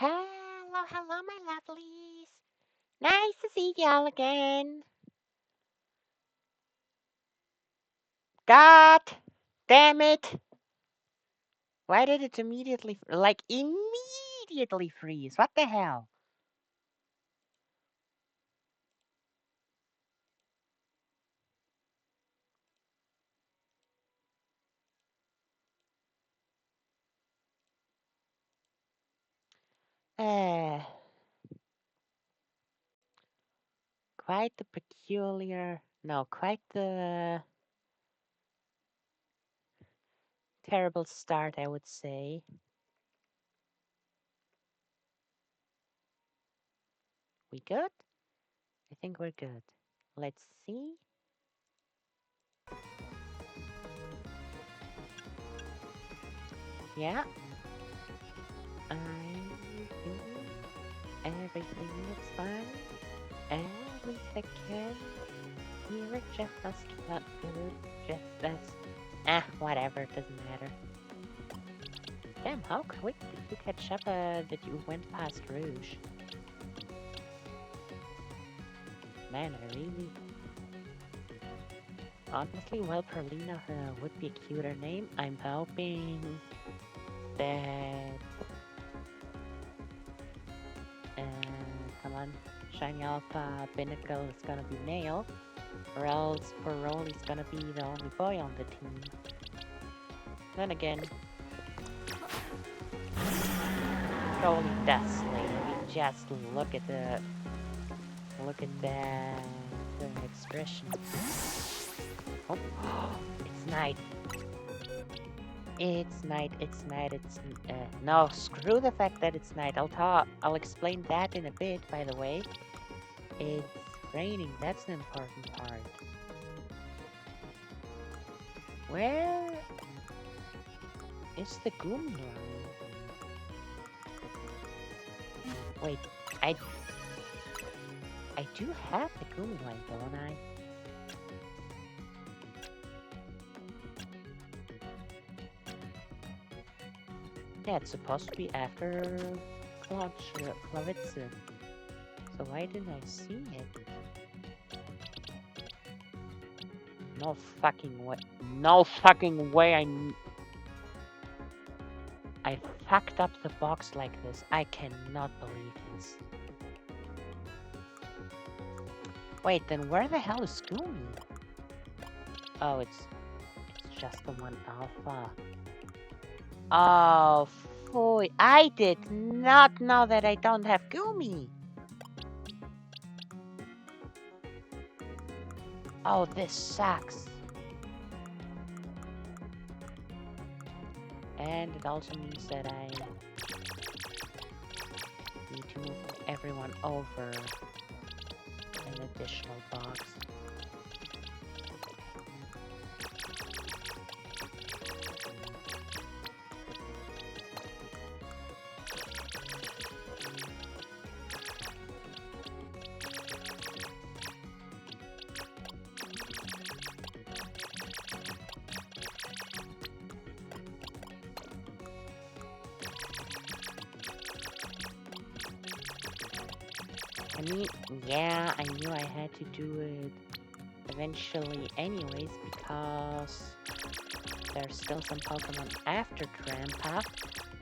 Hello, hello, my lovelies. Nice to see y'all again. God damn it. Why did it immediately freeze? What the hell? Uh, quite the quite the terrible start, I would say. We good? I think we're good. Let's see. Yeah. I think everything is fine. At least I can hear it just as good. Just as... whatever, it doesn't matter. Damn, how quick did you catch up that you went past Rouge? Man, I really... Honestly, well, Perlina would be a cuter name. I'm hoping that... come on, Shiny Alpha Pinnacle is gonna be male, or else Paroli's gonna be the only boy on the team. Then again... Holy dust, lady. Just look at the... Look at that... The expression. Oh, it's night. It's night, it's night, no, screw the fact that it's night. I'll explain that in a bit, by the way. It's raining, that's the important part. Where is the Gumi line? Wait, I do have the Gumi line, don't I? Yeah, it's supposed to be after Klavitsa. So why didn't I see it? No fucking way. No fucking way I fucked up the box like this. I cannot believe this. Wait, then where the hell is Gumi? Oh, it's just the one alpha. Oh, boy. I did not know that I don't have Gumi. Oh, this sucks. And it also means that I need to move everyone over an additional box. Yeah, I knew I had to do it eventually anyways, because there's still some Pokemon after Grandpa,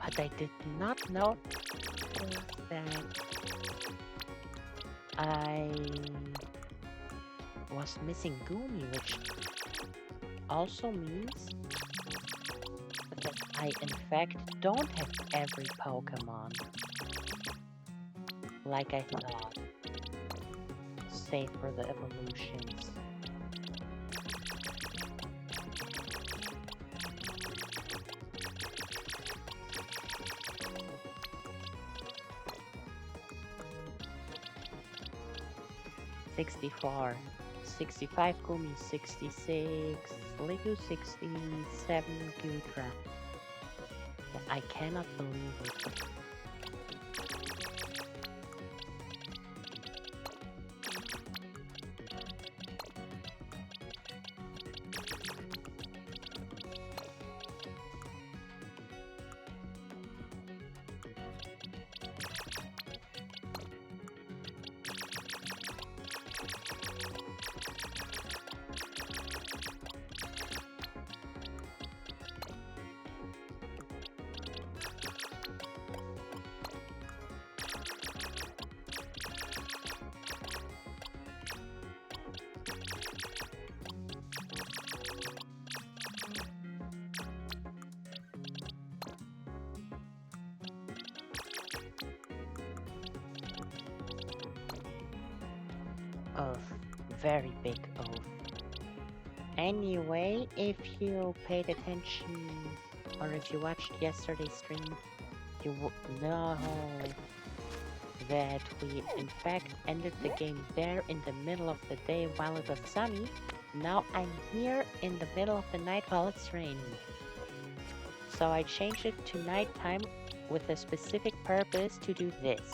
but I did not know that I was missing Gumi, which also means that I in fact don't have every Pokemon like I thought. Save for the evolutions. $64, 65 Gumi, 66 Legu, 67 Gutra. I cannot believe it. Oof. Very big oof. Anyway, if you paid attention or if you watched yesterday's stream, you would know that we in fact ended the game there in the middle of the day while it was sunny. Now I'm here in the middle of the night while it's raining. So I changed it to nighttime with a specific purpose to do this.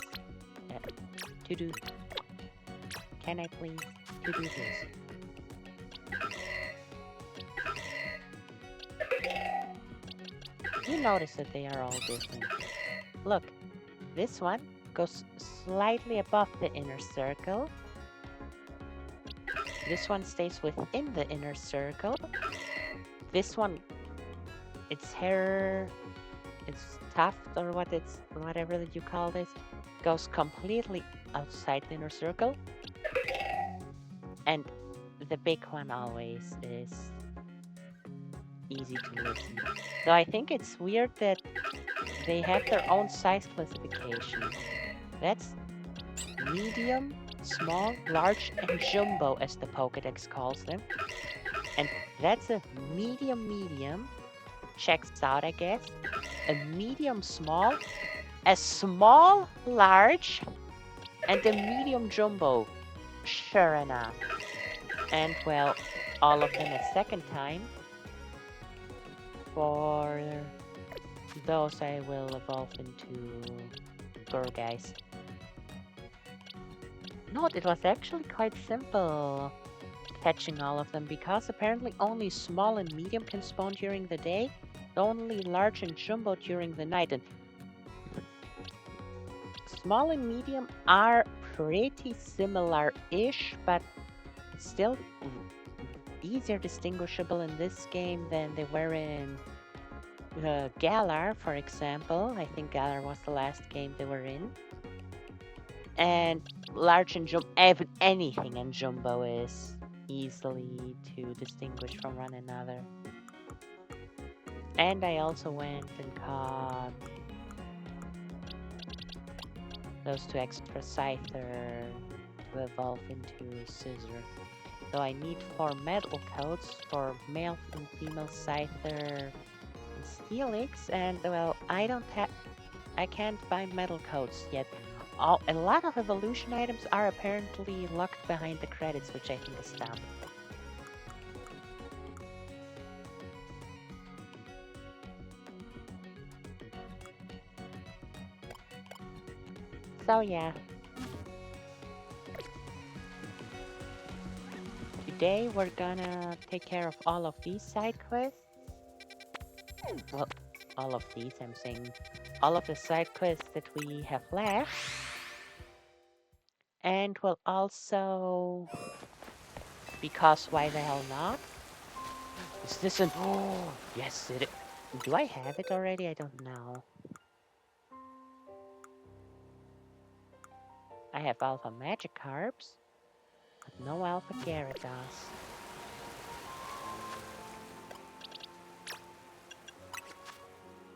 Can I please? To do this. You notice that they are all different. Look, this one goes slightly above the inner circle. This one stays within the inner circle. This one, its hair, its tuft or whatever that you call this, goes completely outside the inner circle. And the big one always is easy to listen. So I think it's weird that they have their own size classification. That's medium, small, large, and jumbo, as the Pokédex calls them. And that's a medium, checks out, I guess. A medium small, a small large, and a medium jumbo. Sure enough. And well, all of them a second time. For those I will evolve into Gorgeist. No, it was actually quite simple catching all of them, because apparently only small and medium can spawn during the day, only large and jumbo during the night. And small and medium are pretty similar-ish, but still easier distinguishable in this game than they were in Galar, for example. I think Galar was the last game they were in. And large and jumbo, anything in jumbo is easily to distinguish from one another. And I also went and caught those two extra Scyther to evolve into Scissor. So I need 4 metal coats for male and female Scyther and Steelix, and well, I can't find metal coats yet. A lot of evolution items are apparently locked behind the credits, which I think is dumb. So yeah. Today we're gonna take care of all of these side quests. Well, all of these, I'm saying all of the side quests that we have left. And we'll also, because why the hell not? Is this an... Oh, yes, it is. Do I have it already? I don't know. I have Alpha Magikarps, but no Alpha Gyarados.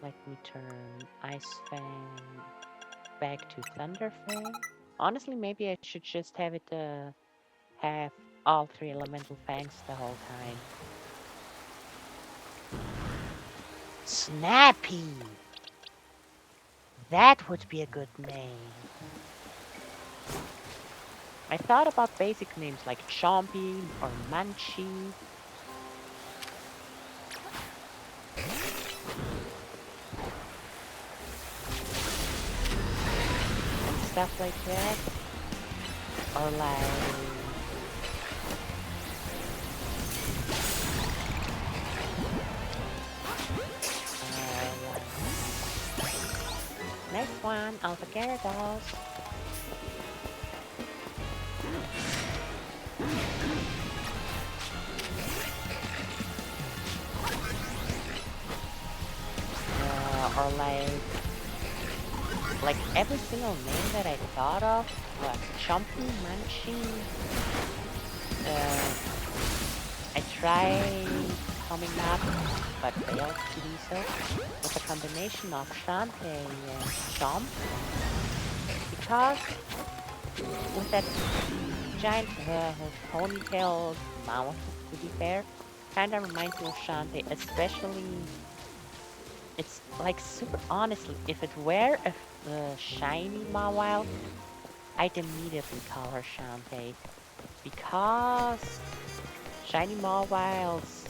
Let me turn Ice Fang back to Thunder Fang. Honestly, maybe I should just have it have all 3 elemental fangs the whole time. Snappy! That would be a good name. I thought about basic names like Chompy or Munchie. And stuff like that. Or like... Next one, Alpha Gyarados. Or like every single name that I thought of was Chompy, Munchie. I tried coming up, but failed to do so, with a combination of Shantae and Chomp. Because with that giant ponytail mouth, to be fair, kinda reminds me of Shantae, especially, it's like super honestly, if it were a shiny Mawile, I'd immediately call her Shantae, because shiny Mawile's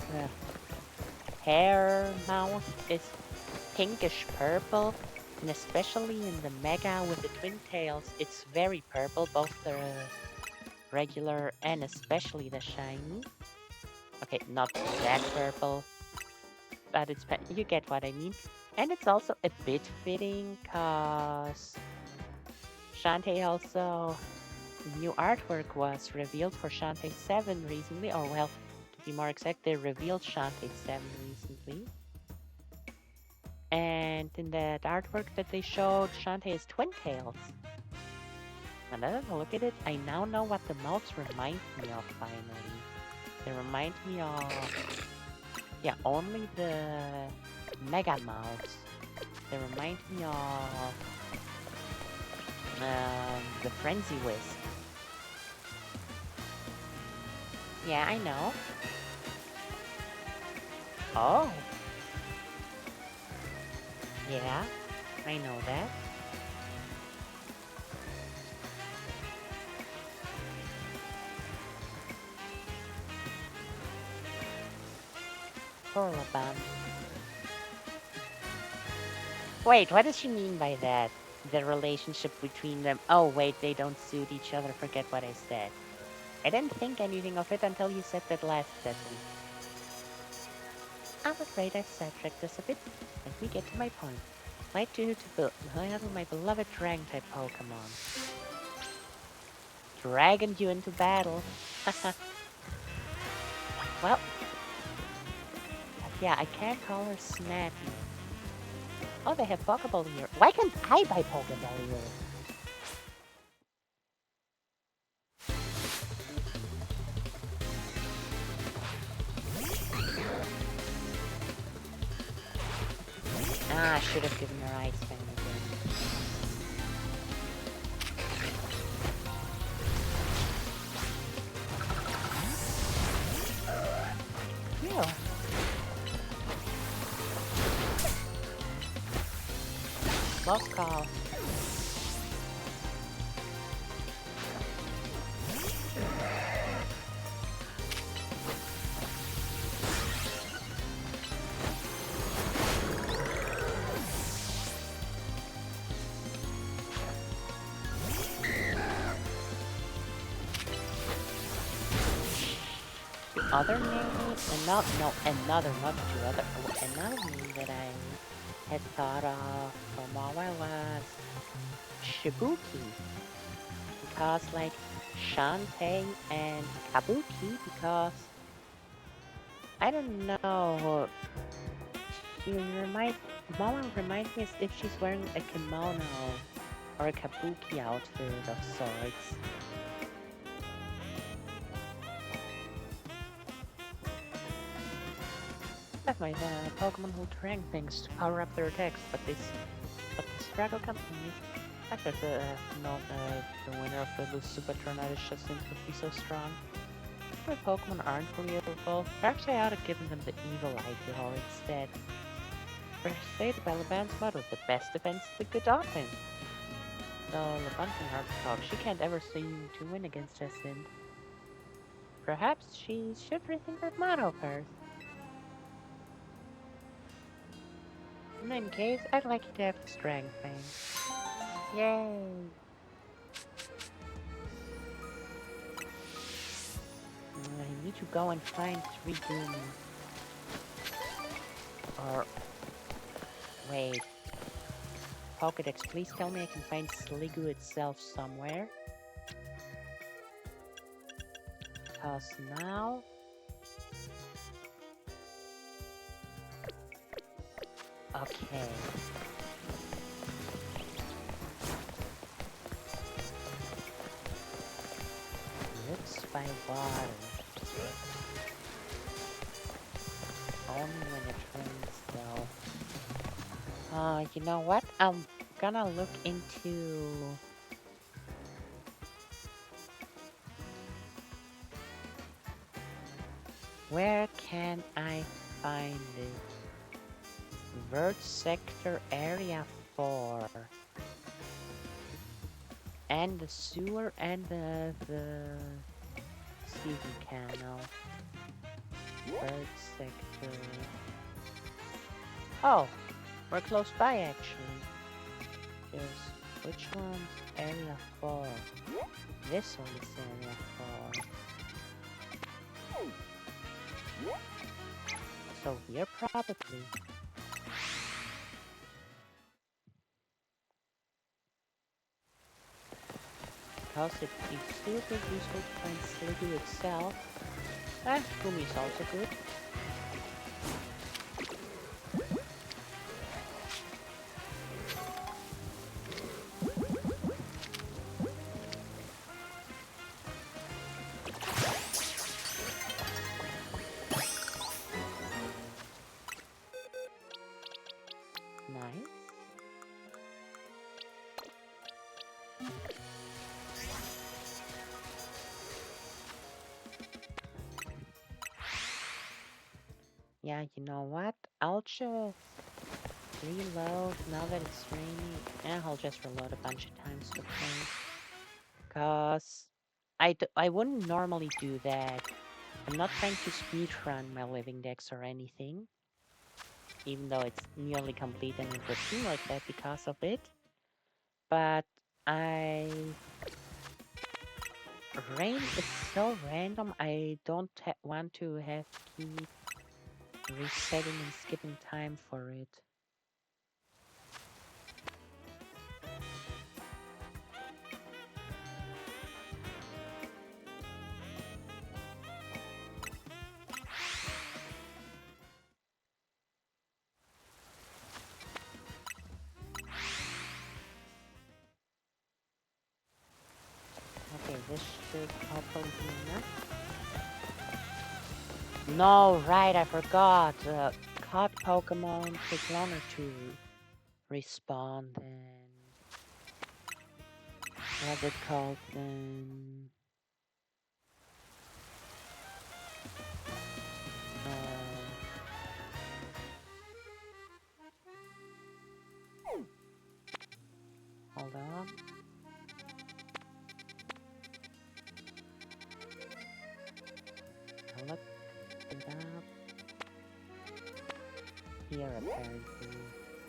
hair mouth is pinkish purple, and especially in the Mega with the twin tails, it's very purple, both the regular and especially the shiny. Okay, not that purple, but you get what I mean. And it's also a bit fitting, cause Shantae also, new artwork was revealed for Shantae 7 recently, or well, to be more exact, they revealed Shantae 7 recently. And in that artwork that they showed, Shantae is twin tails. And then I look at it, I now know what the mouths remind me of finally. They remind me of, yeah, only the Mega mouths. They remind me of the Frenzy Whisk. Yeah, I know. Oh. Yeah, I know that. Corlaban. Wait, what does she mean by that? The relationship between them. Oh, wait, they don't suit each other. Forget what I said. I didn't think anything of it until you said that last sentence. I'm afraid I've sidetracked us a bit. Let me get to my point. Like to build my beloved dragon type Pokemon. Dragging you into battle. Well, yeah, I can't call her Snappy. Oh, they have Pokeball here. Why can't I buy Pokeball here? Ah, I should have given her Ice Fan again. Phew. Close call. Other name, another name that I had thought of for a while was Shibuki, because like Shantae and Kabuki, because I don't know, she Mama reminds me as if she's wearing a kimono or a Kabuki outfit of sorts. That my Pokemon hold rank things to power up their attacks, but the struggle continues. I should have known the winner of the Super Tornado just seems to be so strong. My Pokemon aren't fully evolved. Perhaps I ought to give them the evil eye to instead. For say the Balaban's motto, the best defense is a good offense. Though Labantan hard to talk, she can't ever seem to win against Jacint. Perhaps she should rethink that motto first. In any case, I'd like you to have the strength thing. Yay! I need to go and find 3 Goomy. Or... wait. Pokedex, please tell me I can find Sliggoo itself somewhere. Because now... okay. Lives by water. Only when it rains, though. You know what? I'm gonna look into Where can I find it? Vert Sector Area 4. And the sewer and the season canal. Vert Sector. Oh, we're close by actually. Just which one's Area 4? This one is Area 4. So here probably. Because it'd be super useful to find Sligo itself. Gumi is also good. Nice. Yeah, you know what? I'll just reload now that it's raining. And I'll just reload a bunch of times to play. Because I wouldn't normally do that. I'm not trying to speedrun my living decks or anything. Even though it's nearly complete and it would seem like that because of it. But rain is so random, I don't want to have to keep resetting and skipping time for it. Okay, this should hopefully be enough. No, right, I forgot. Caught Pokemon take longer to respawn than... What's it called then? Hold on. I'll look it up. Here apparently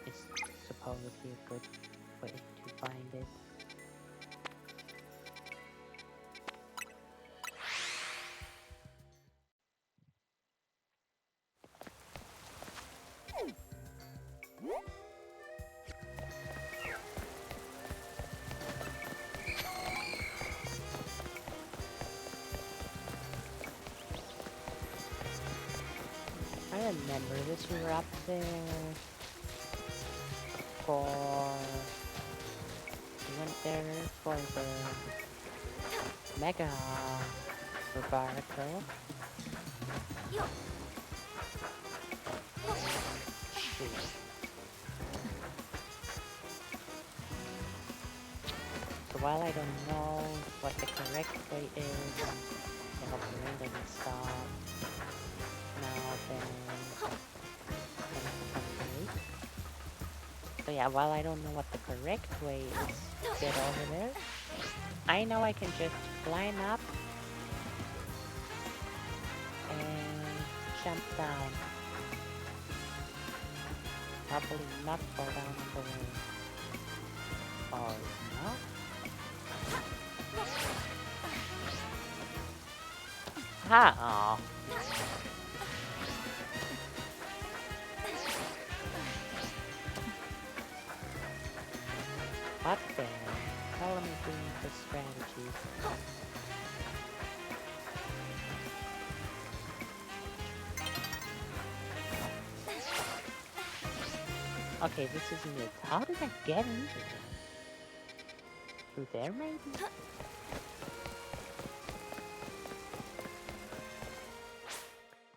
is supposedly a good way to find it. I remember this, we were up there for... We went there for the Mega Rubarito. Shoot. So while I don't know what the correct way is, I hope the rain doesn't stop. Now then, so yeah, while I don't know what the correct way is to get over there, I know I can just climb up and jump down. Probably not fall down on the way. Or not? Ha! Aw. What the hell am I doing for strategies? Okay, this isn't it. How did I get into there? Through there, maybe?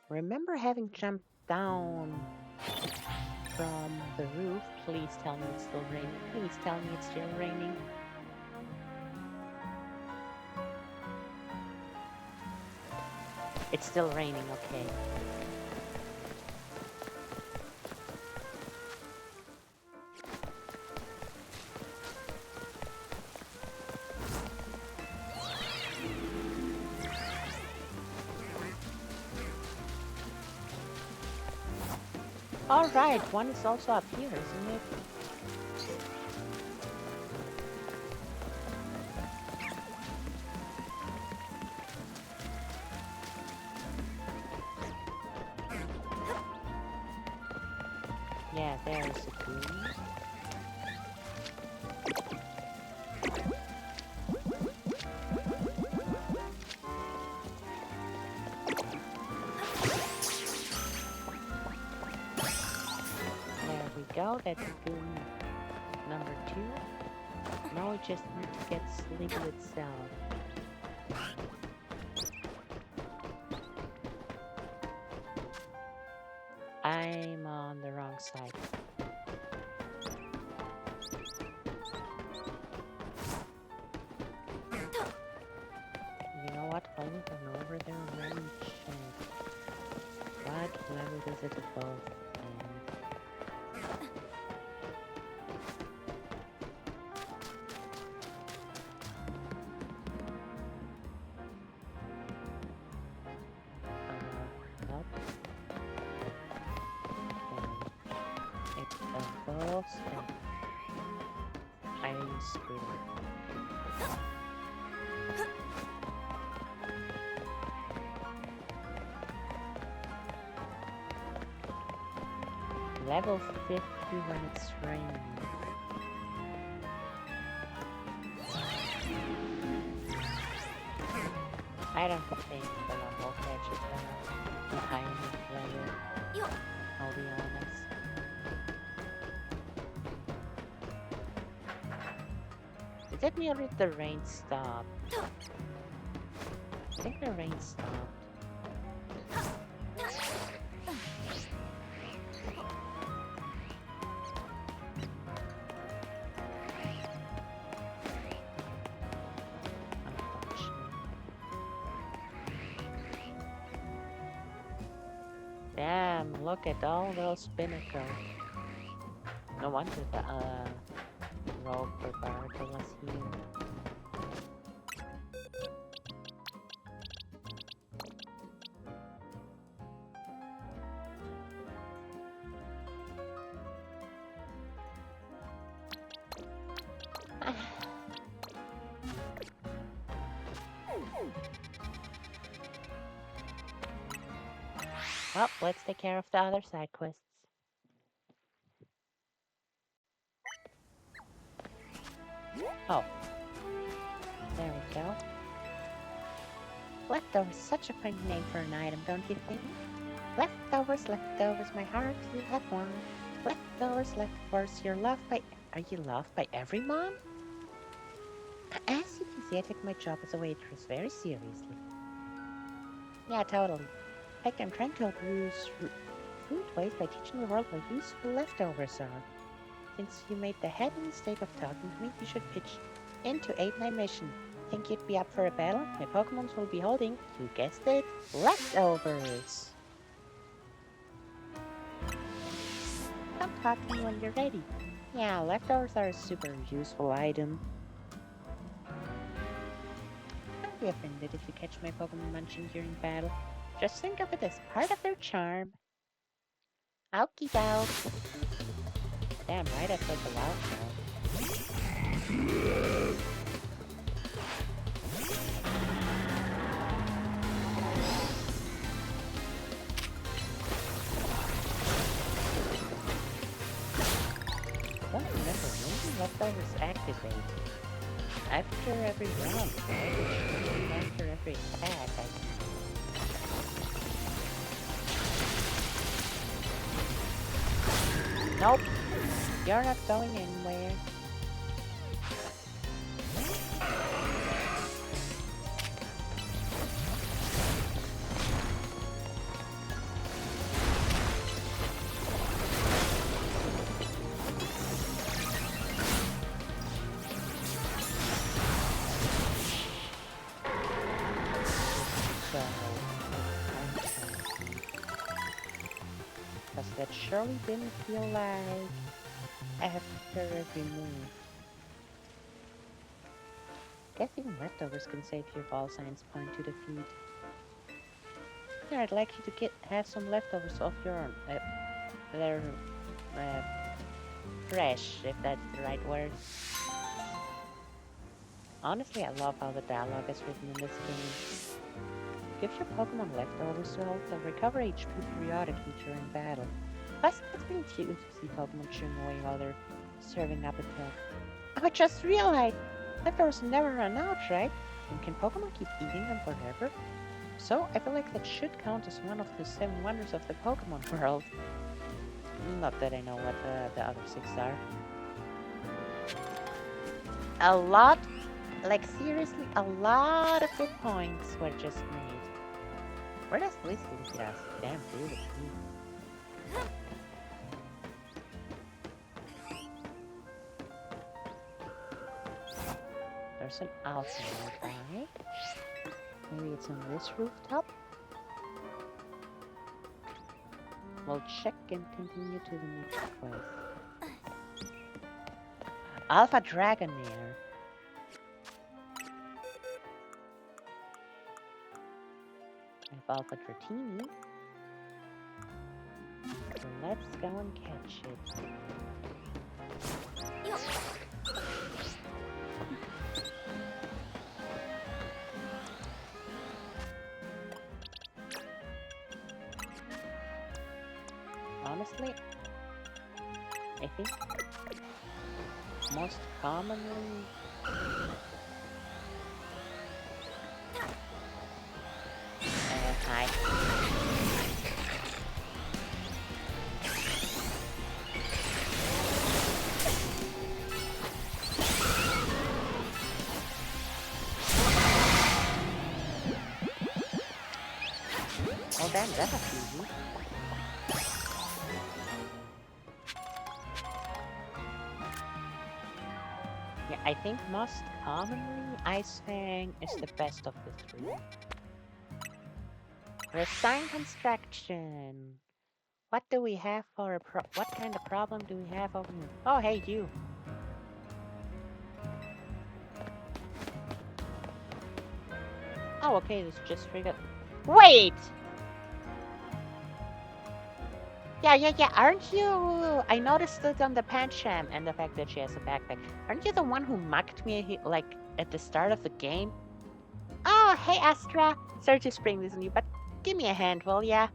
Remember having jumped down from the roof? Please tell me it's still raining. Please tell me it's still raining. It's still raining, okay. Alright, one is also up here, isn't it? Yeah, there's a goon. There we go, that's a goon number 2. Now we just need to get Sleepy itself. I'm on the wrong side. You know what? Why don't I go over there and let me check. What level is it above? Nope. Okay. It's above and I screwed it. Level 50 when it's raining. I don't think the level catch it behind this level. I'll be honest. Is it nearly the rain stopped? I think the rain stopped. Damn, look at all those pinnacles. No wonder the rogue barbarita was here. Well, let's take care of the other side quests. Oh. There we go. Leftovers, such a funny name for an item, don't you think? Leftovers, leftovers, my heart you have won. Leftovers, leftovers, you're loved by... Are you loved by every mom? As you can see, I take my job as a waitress very seriously. Yeah, totally. In fact, I'm trying to help use food waste by teaching the world what useful leftovers are. Since you made the heavy mistake of talking to me, you should pitch in to aid my mission. Think you'd be up for a battle? My Pokémons will be holding, you guessed it, leftovers! Come talk to me when you're ready. Yeah, leftovers are a super useful item. Don't be offended if you catch my Pokémon munching during battle. Just think of it as part of their charm. Okie doke. Damn right, that's like a loud sound. I don't remember when leftovers activate. After every round, right? After every attack, I think. Nope, you're not going anywhere. So, That surely didn't feel like after every move. Guess even leftovers can save you if all signs point to defeat. Yeah, I'd like you to have some leftovers of your own. They're uh, fresh, if that's the right word. Honestly, I love how the dialogue is written in this game. Give your Pokemon leftovers to help them recover HP periodically during battle. Plus, it's pretty cute to see Pokemon chewing away while they're serving up attack. I just realized leftovers never run out, right? And can Pokemon keep eating them forever? So, I feel like that should count as one of the 7 wonders of the Pokemon world. Not that I know what the other 6 are. A lot, like seriously, a lot of good points were just made. Where does this lead us? Damn, really. There's an alpha nearby. Maybe it's on this rooftop? We'll check and continue to the next quest. Alpha Dragonair. I have Alpha Dratini. So let's go and catch it. Honestly, I think most commonly hi. Oh damn, that's easy. Yeah, I think most commonly Ice Fang is the best of the 3. Resign construction. What do we have for what kind of problem do we have over here? Oh, hey, you. Oh, okay, this just triggered. Wait! Yeah, aren't you... I noticed it on the Pancham and the fact that she has a backpack. Aren't you the one who mugged me, like, at the start of the game? Oh, hey, Astra. Sorry to spring this on you, but give me a hand, will ya?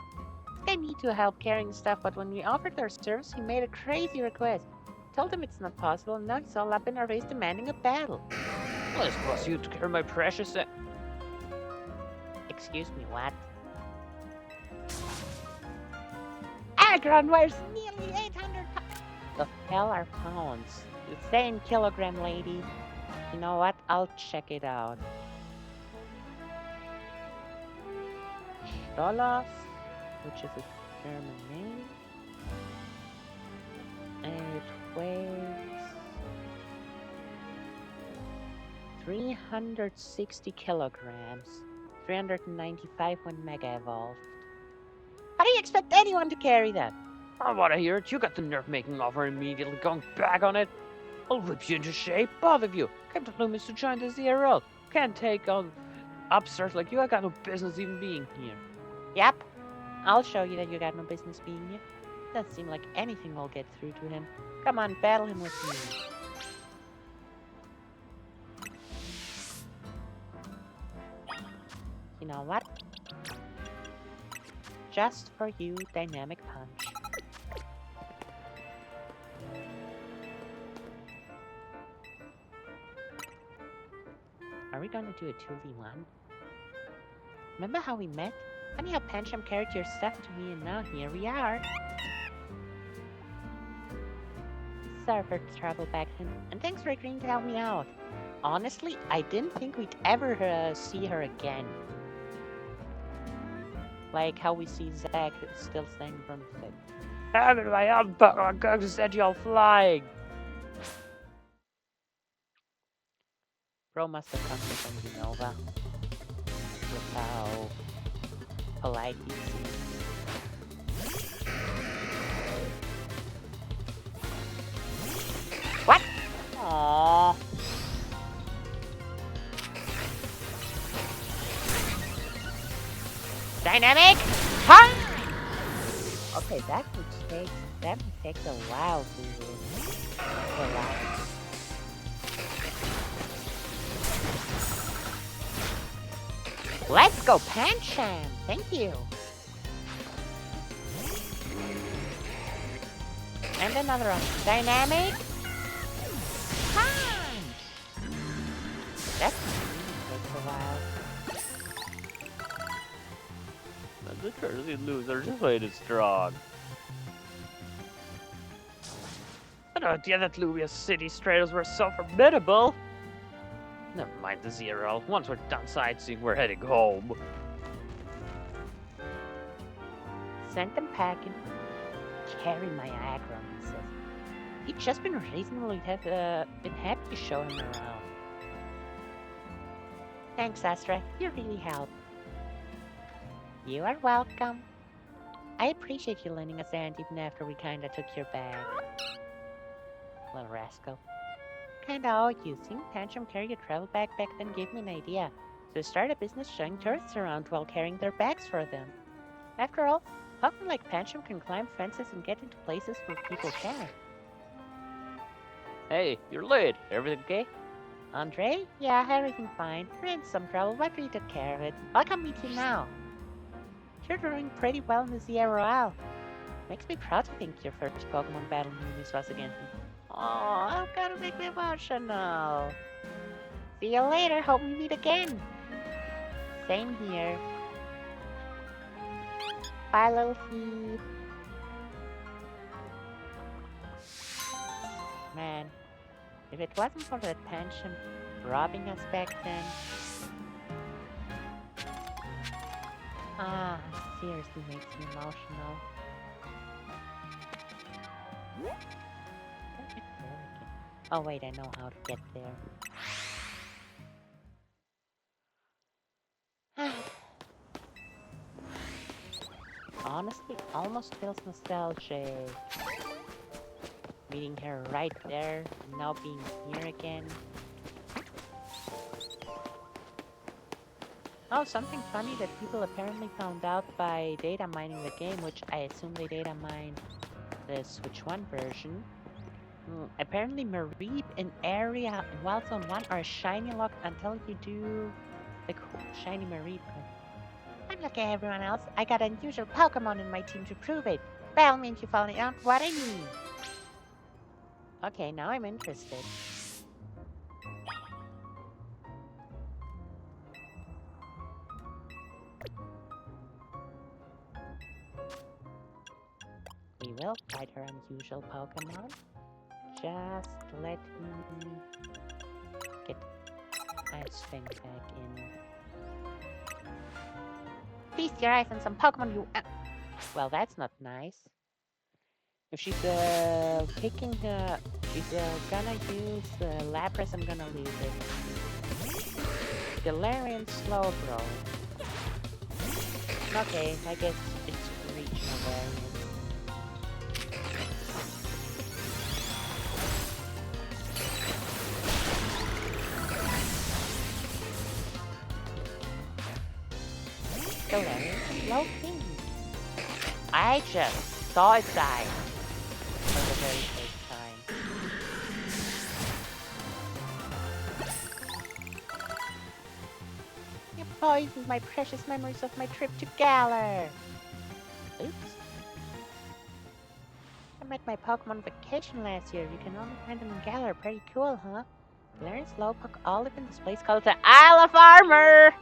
I need to help carrying stuff, but when we offered our service, he made a crazy request. Told him it's not possible, and now he's all up in our face demanding a battle. Well, it's cost you to carry my precious... Excuse me, what? Agron weighs nearly 800 pounds. The hell are pounds? It's saying kilogram, lady. You know what? I'll check it out. Stolas, which is a German name. And it weighs 360 kilograms. 395 when Mega Evolved. How do you expect anyone to carry that? I want to hear it. You got the nerve making offer immediately going back on it. I'll whip you into shape, both of you. Came to Lumiose to join the ZA Royale. Can't take on upstairs like you. I got no business even being here. Yep. I'll show you that you got no business being here. Doesn't seem like anything will get through to him. Come on, battle him with me. You know what? Just for you, Dynamic Punch. Are we gonna do a 2v1? Remember how we met? Funny how Pancham carried your stuff to me and now here we are. Sorry for the trouble back then, and thanks for agreeing to help me out. Honestly, I didn't think we'd ever see her again. Like how we see Zack still standing in front of it. How did my Pokemon going to set you all flying? Bro must have come here from Unova. With how polite he seems. Aww. Dynamic time! Okay, that takes a while to pull out. Let's go, Pancham! Thank you! And another one. Dynamic punch! That really takes a while. The Jersey loser just played it strong. But oh dear, that Lumiose city stratos were so formidable. Never mind the ZA. Once we're done sightseeing, we're heading home. Send them packing. Carry my aggro, he says. He'd just been reasonably been happy to show him around. Thanks, Astra. You really helped. You are welcome. I appreciate you lending us a hand even after we kinda took your bag. Little rascal. Kinda owe you. Seeing Pancham carry a travel bag back then gave me an idea. So start a business showing tourists around while carrying their bags for them. After all, Pokemon like Pancham can climb fences and get into places where people can't. Hey, you're late. Everything okay? Andre? Yeah, everything fine. We're in some trouble, but we took care of it. I'll come meet you now. You're doing pretty well in the ZA Royale. Makes me proud to think your first Pokemon battle movies was against me. Oh, I'm gonna make me emotional. See you later. Hope we meet again. Same here. Bye, little thief. Man, if it wasn't for that Pancham robbing us back then. Ah, seriously makes me emotional. Oh wait, I know how to get there. Honestly, almost feels nostalgic. Meeting her right there, and now being here again. Oh, something funny that people apparently found out by data mining the game, which I assume they data mined the Switch 1 version. Apparently Mareep and Area in Wild Zone 1 are shiny locked until you do the cool shiny Mareep. Unlike everyone else, I got unusual Pokemon in my team to prove it. Battle me if you found out what I mean. Okay, now I'm interested. We will fight her unusual Pokemon. Just let me get my swing back in. Feast your eyes on some Pokemon you... Well, that's not nice. If she's picking the... If gonna use Lapras, I'm gonna lose it. Galarian Slowbro. Okay, I guess it's regional variant. Galarian Slowking. I just saw it die for the very first time. You poisoned my precious memories of my trip to Galar. Oops. I met my Pokemon vacation last year. You can only find them in Galar. Pretty cool, huh? Galarian Slowpoke all live in this place called the Isle of Armor!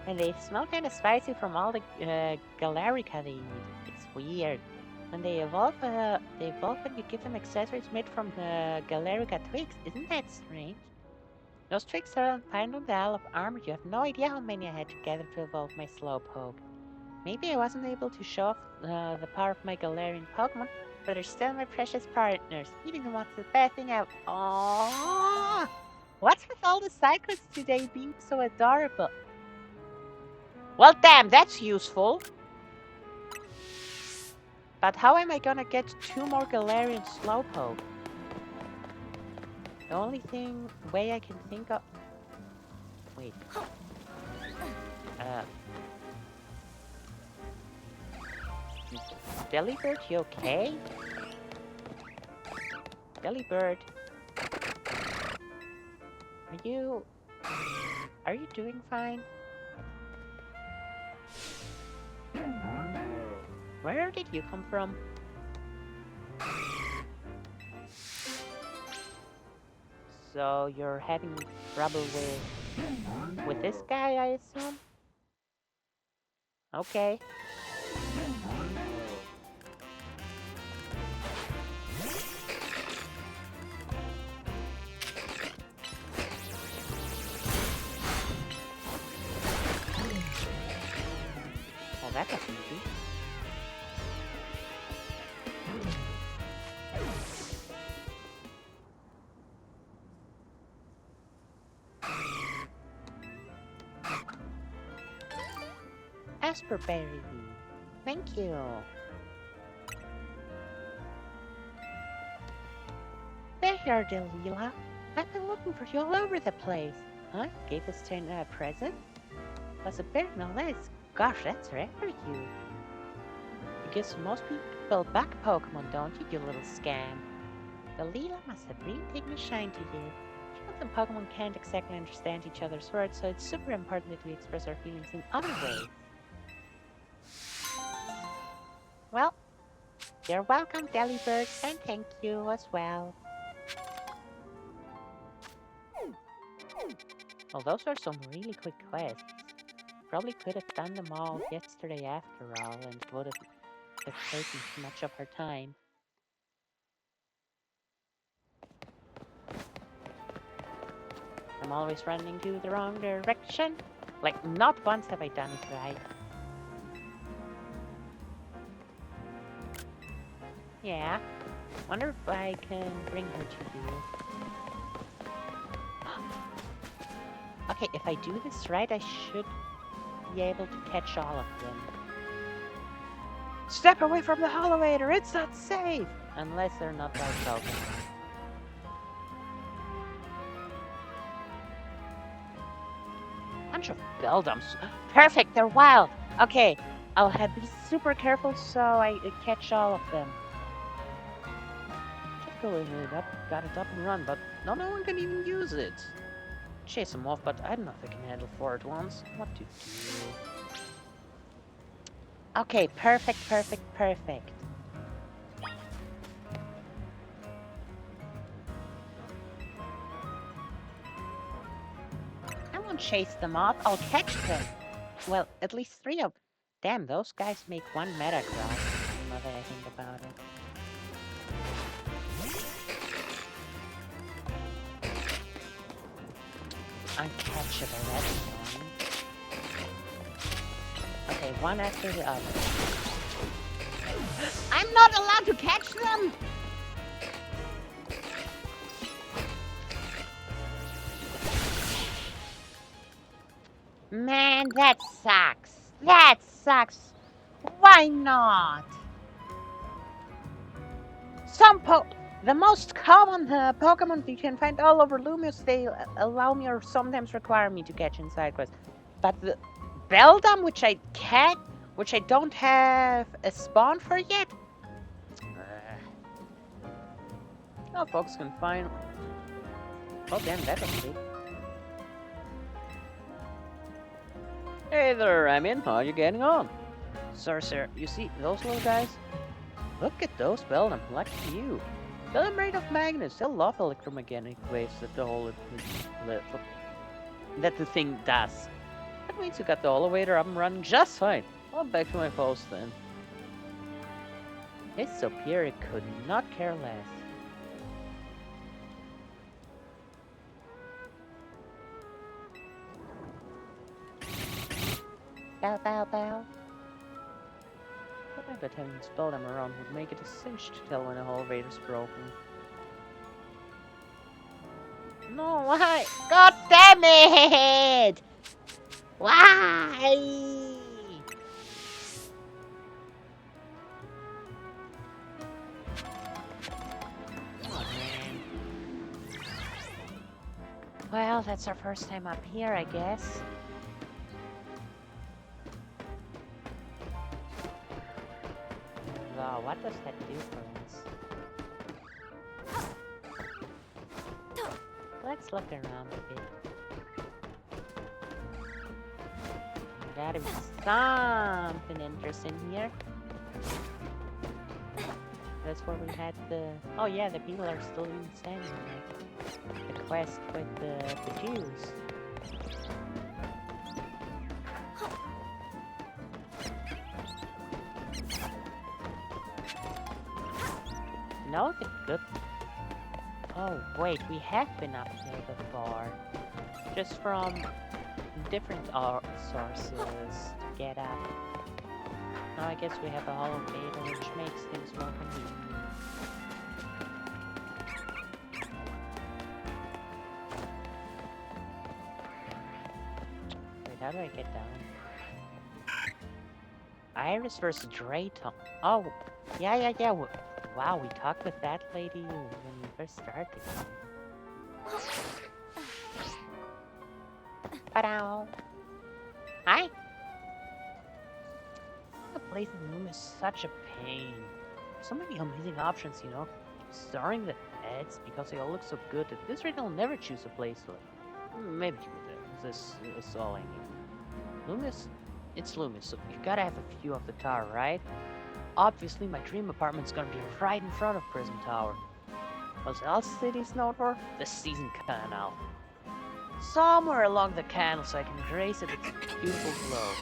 And they smell kind of spicy from all the Galarica they eat. It's weird. When they evolve when you give them accessories made from the Galarica twigs. Isn't that strange? Those twigs are found on the Isle of Armor. You have no idea how many I had to gather to evolve my Slowpoke. Maybe I wasn't able to show off the power of my Galarian Pokemon, but they're still my precious partners. Even the ones that bad thing out. Aww! What's with all the cycles today being so adorable? Well, damn, that's useful. But how am I gonna get 2 more Galarian Slowpoke? The only way I can think of... Wait. Delibird, you okay? Delibird. Are you doing fine? Where did you come from? So you're having trouble with this guy, I assume? Okay. Well, that was easy. Asperberry. Thank you. There you are, Delilah. I've been looking for you all over the place. Huh? Gave us a present? Was a bear no less. Gosh, that's rare for you. You give most people back Pokemon, don't you, you little scam? Delilah must have really taken a shine to you. Humans and Pokemon can't exactly understand each other's words, so it's super important that we express our feelings in other ways. Well, you're welcome, Delibird, and thank you as well. Well, those are some really quick quests. Probably could have done them all yesterday after all, and it would have taken too much of her time. I'm always running to the wrong direction. Like, not once have I done it right. Yeah. Wonder if I can bring her to you. Okay, if I do this right, I should be able to catch all of them. Step away from the elevator, it's not safe! Unless they're not like Pokemon. Bunch of Beldums. Perfect, they're wild! Okay, I'll be super careful so I catch all of them. Just go ahead, got it up and run, but no one can even use it. Chase them off, but I don't know if I can handle 4 at once. What to do? Okay, perfect. I won't chase them off, I'll catch them. Well, at least 3 of them. Damn, those guys make 1 Metagross, now that I think about it. Uncatchable, that's one. Okay, one after the other. I'm not allowed to catch them! Man, that sucks. Why not? The most common Pokemon you can find all over Lumiose, they allow me or sometimes require me to catch in side quests. But the Beldum, which I don't have a spawn for yet. Now folks can find... Oh damn, that was big. Hey there, Ramian, how are you getting on? Sir, you see those little guys? Look at those Beldum, lucky you. They're made of magnets, they'll love electromagnetic waves that the thing does. That means you got the elevator up and running just fine. Well, back to my post then. His superior could not care less. Bow. I bet having spelled them around would make it a cinch to tell when a elevator's broken. No, why? God damn it! Why? Come on, man. Well, that's our first time up here, I guess. Wow, what does that do for us? Let's look around a bit. Gotta be something interesting here. That's where we had the... Oh yeah, the people are still even standing there. The quest with the Jews. No, the good... Oh wait, we have been up there before. Just from different sources to get up. Now I guess we have a hollow beta, which makes things more convenient. Wait, how do I get down? Iris versus Drayton. Oh, yeah. Wow, we talked with that lady when we first started. Ta-da! Hi! The place in Lumiose is such a pain. So many amazing options, you know. Starring the ads because they all look so good that this rate I'll never choose a place like. Maybe this is all I need. Lumiose? It's Lumiose, so you gotta have a view of the tower, right? Obviously, my dream apartment's gonna be right in front of Prism Tower. What else city's known for? The Season Canal. Somewhere along the canal so I can grace it with its beautiful glow.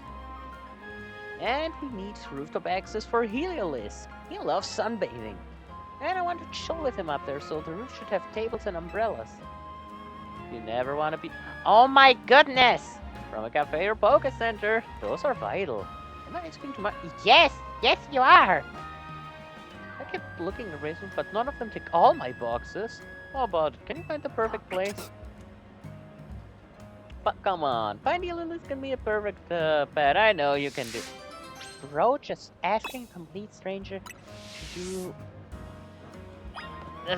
And we need rooftop access for Heliolisk. He loves sunbathing. And I want to chill with him up there, so the roof should have tables and umbrellas. You never want to be... Oh my goodness! From a cafe or poke center, those are vital. Am I asking too much? Yes you are! I kept looking at reasons, but none of them tick all my boxes. How about it? Can you find the perfect place? But come on, finding Lilies can be a perfect pet. I know you can do. Bro, just asking a complete stranger to do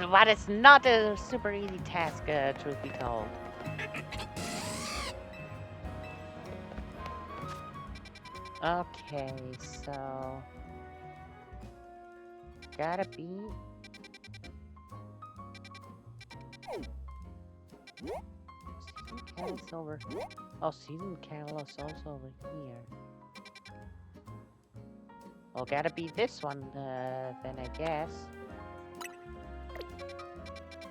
what is not a super easy task, truth be told. Okay, so gotta be. Season Candle's over. Oh, Season Candle's also over here. Well, gotta be this one, then I guess.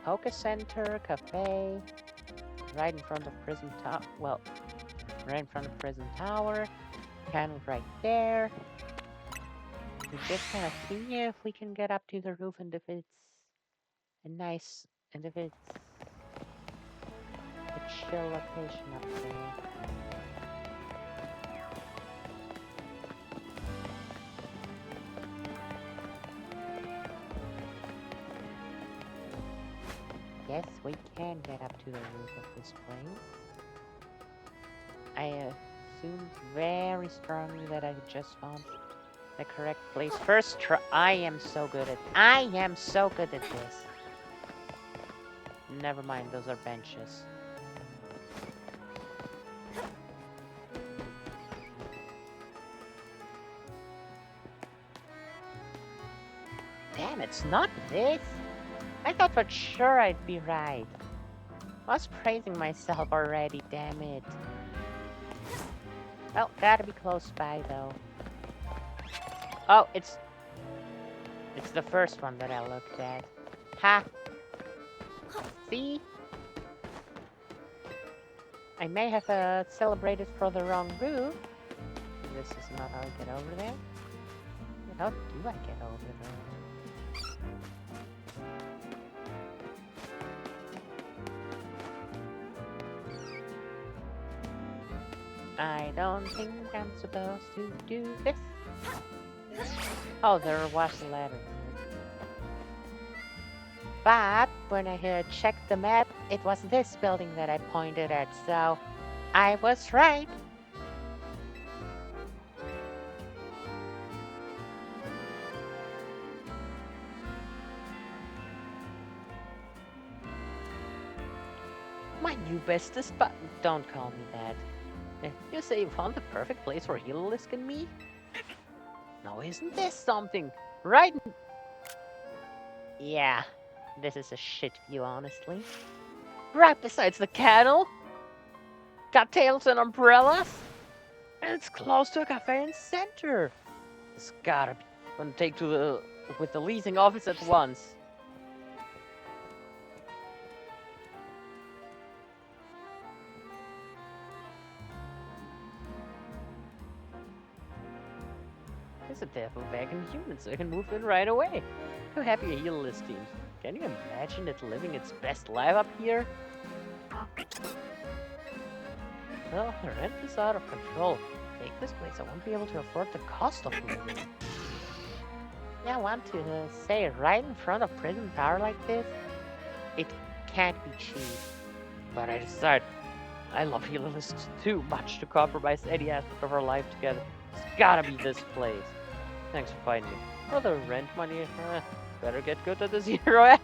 Poke Center, Cafe, right in front of Prism Tower. Well, right in front of Prism Tower. Candle right there. We just gonna see if we can get up to the roof and if it's a nice, and if it's a chill location up there. Yes, we can get up to the roof of this place. I assume very strongly that I just found the correct place. First try. I am so good at this. Never mind, those are benches. Damn, it's not this. I thought for sure I'd be right. I was praising myself already, damn it. Well, gotta be close by though. Oh, it's the first one that I looked at. Ha! See? I may have celebrated for the wrong roof. This is not how I get over there. How do I get over there? I don't think I'm supposed to do this. Oh, there was a ladder. But when I checked the map, it was this building that I pointed at, so I was right. My you bestest, but don't call me that. You say you found the perfect place for Heliolisk and me? Now isn't this something? Right? Yeah, this is a shit view, honestly. Right besides the cattle? Got tails and umbrellas? And it's close to a cafe and center. It's gotta be. Gonna take to the with the leasing office at once. There's a devil wagon unit, so I can move in right away. Too happy a Heliolisk teams. Can you imagine it living its best life up here? Well, the rent is out of control. Take this place, I won't be able to afford the cost of living. Yeah, I want to say right in front of prison power like this, it can't be cheap. But I decide I love Heliolisks too much to compromise any aspect of our life together. It's gotta be this place. Thanks for finding me. For the rent money, better get good at the ZA Royale.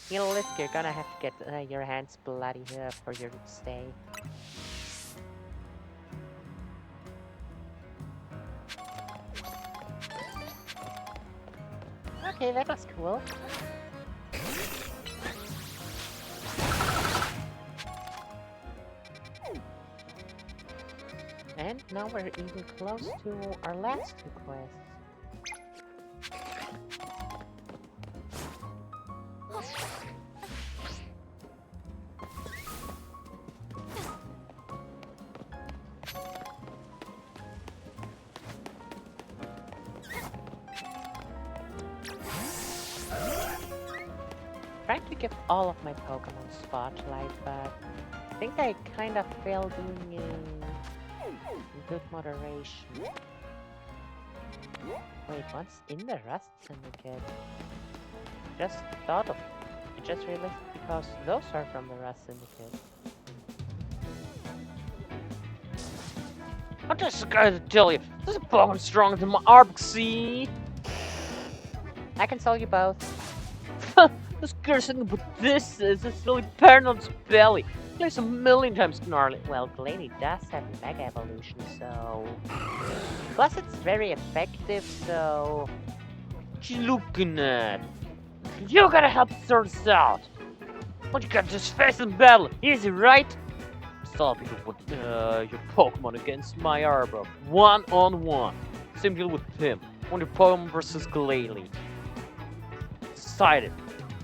Heliolisk, you're gonna have to get your hands bloody for your stay. Okay, that was cool. And now we're even close to our last two quests. Trying to give all of my Pokemon Spotlight, but I think I kind of failed doing in good moderation. Wait, what's in the Rust Syndicate? Just thought of it. I just realized because those are from the Rust Syndicate. I'm just gonna tell you, this is Pokemon stronger than my Arbuxy. I can sell you both. This girl's thinking about this is a silly parent on its belly. Plays a million times gnarly. Well, Glalie does have Mega Evolution, so... Plus it's very effective, so... What you looking at? You gotta help sort this out. What you gotta just face in battle, easy, right? Stop you with your Pokemon against my Arbok. One-on-one. Same deal with him. One your Pokemon versus Glalie. Decided.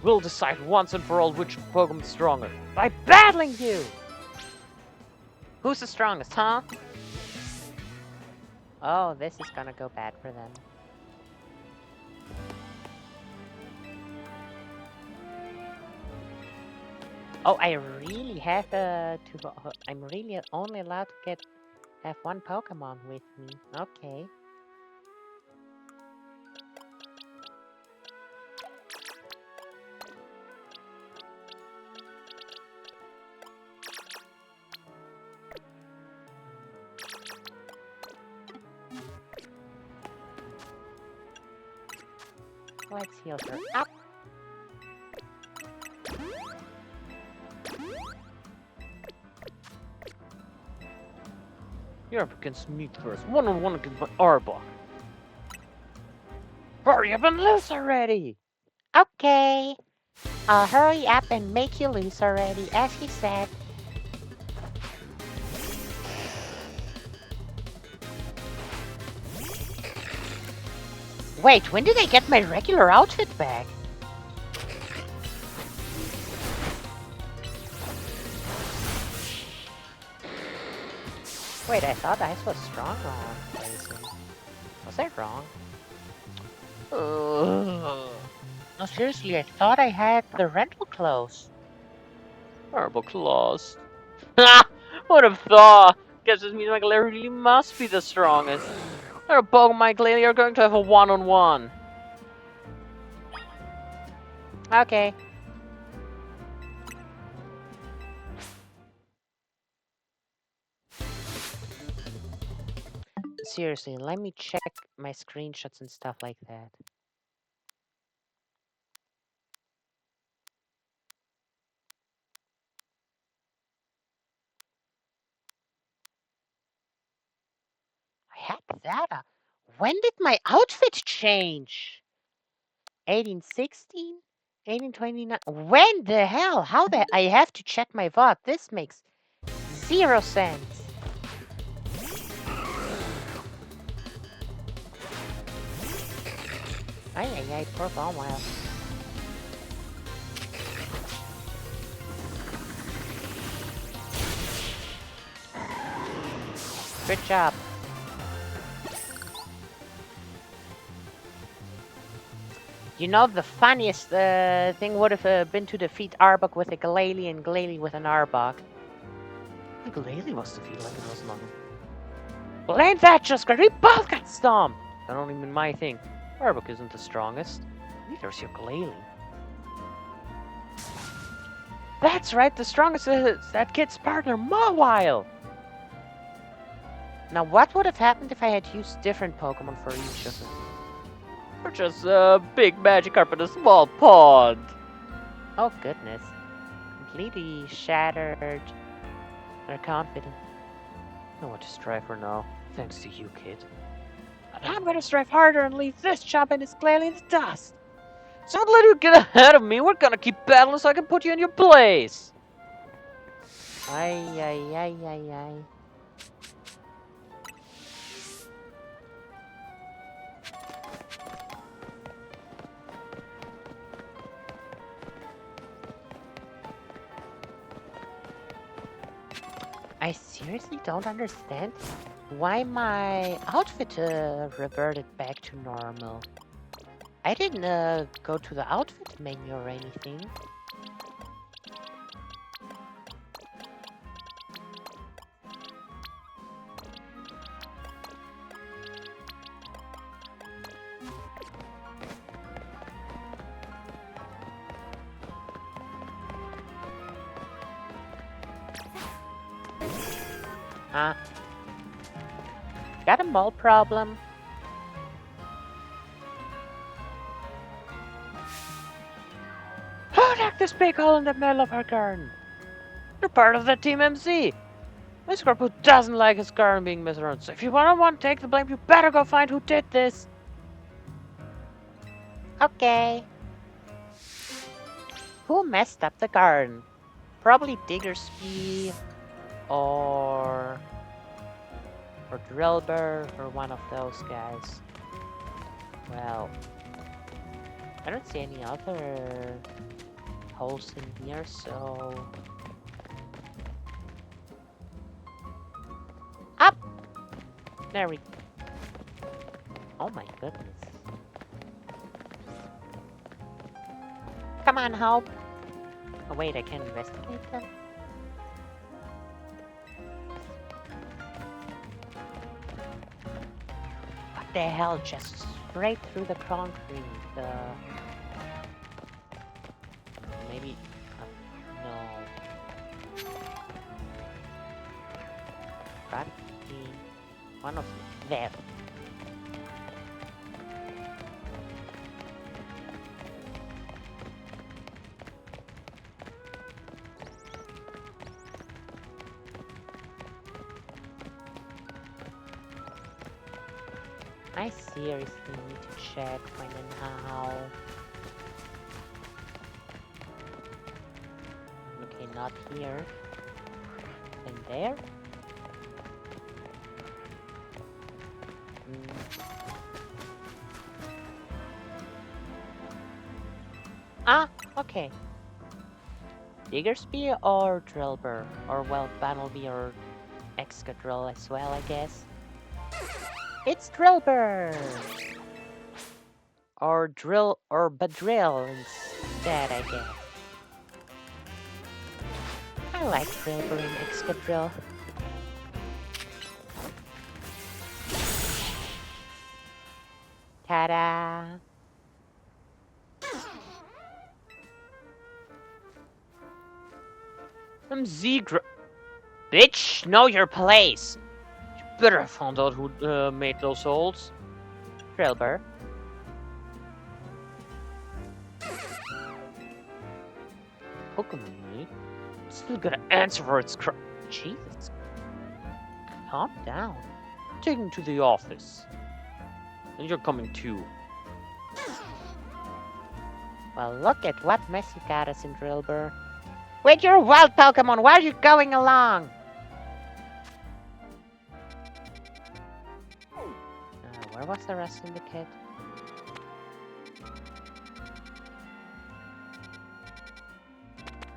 We'll decide once and for all which Pokemon is stronger. By battling you! Who's the strongest, huh? Oh, this is gonna go bad for them. Oh, I really have I'm really only allowed to have one Pokemon with me. Okay. Let's heal her up. You're up against me first. One-on-one against my Arbok. Hurry up and lose already! Okay. I'll hurry up and make you lose already, as he said. Wait, when did I get my regular outfit back? Wait, I thought ice was strong on Blazing. Was I wrong? No, seriously, I thought I had the rental clothes. Arbok lost. Ha! Would have thought! Guess this means my Glalie really must be the strongest. Our Pokemon my Glalie are going to have a one-on-one. Okay. Seriously, let me check my screenshots and stuff like that. heck is that? When did my outfit change? 1816? 1829? When the hell? How the... I have to check my VOD. This makes 0 sense. Ay, poor Bonwell. Good job. You know, the funniest thing would have been to defeat Arbok with a Glalie and Glalie with an Arbok. Glalie was defeated like it was nothing. Well, ain't that just great? We both got stomped! That don't even my thing. Arbok isn't the strongest. Neither's your Glalie. That's right, the strongest is that kid's partner, Mawile! Now, what would have happened if I had used different Pokemon for each of them? Or just a big Magikarp in a small pond. Oh, goodness. Completely shattered their confidence. I know what to strive for now, thanks to you, kid. But I'm gonna strive harder and leave this chump and his Glalie in the dust! So don't let you get ahead of me. We're gonna keep battling so I can put you in your place. Ay. I seriously don't understand why my outfit reverted back to normal. I didn't go to the outfit menu or anything. Got a mole problem? Oh, look, this big hole in the middle of our garden. You're part of the Team MC. Mr. Who doesn't like his garden being messed around. So if you want to take the blame, you better go find who did this. Okay. Who messed up the garden? Probably Diggersby or Drillbur or one of those guys. Well, I don't see any other holes in here, so... Up! There we go. Oh my goodness. Come on, Hope. Oh wait, I can investigate them? What the hell? Just straight through the concrete. Maybe... no. Gotta be one of them. I seriously need to check when and how. Okay, not here. And there? Ah, okay. Diggersby or Drillbur? Or, well, Bunnelby or Excadrill as well, I guess. It's Drillbur! Or Badrill instead, I guess. I like Drillbur and Excadrill. Ta-da! Bitch, know your place! You better have found out who made those holes. Drillbur. Pokemon, mate. Still gotta answer for its Jesus. Calm down. taking to the office. And you're coming too. Well, look at what mess you got us in, Drillbur. With your wild Pokemon, where are you going along? Where was the rest of the kit?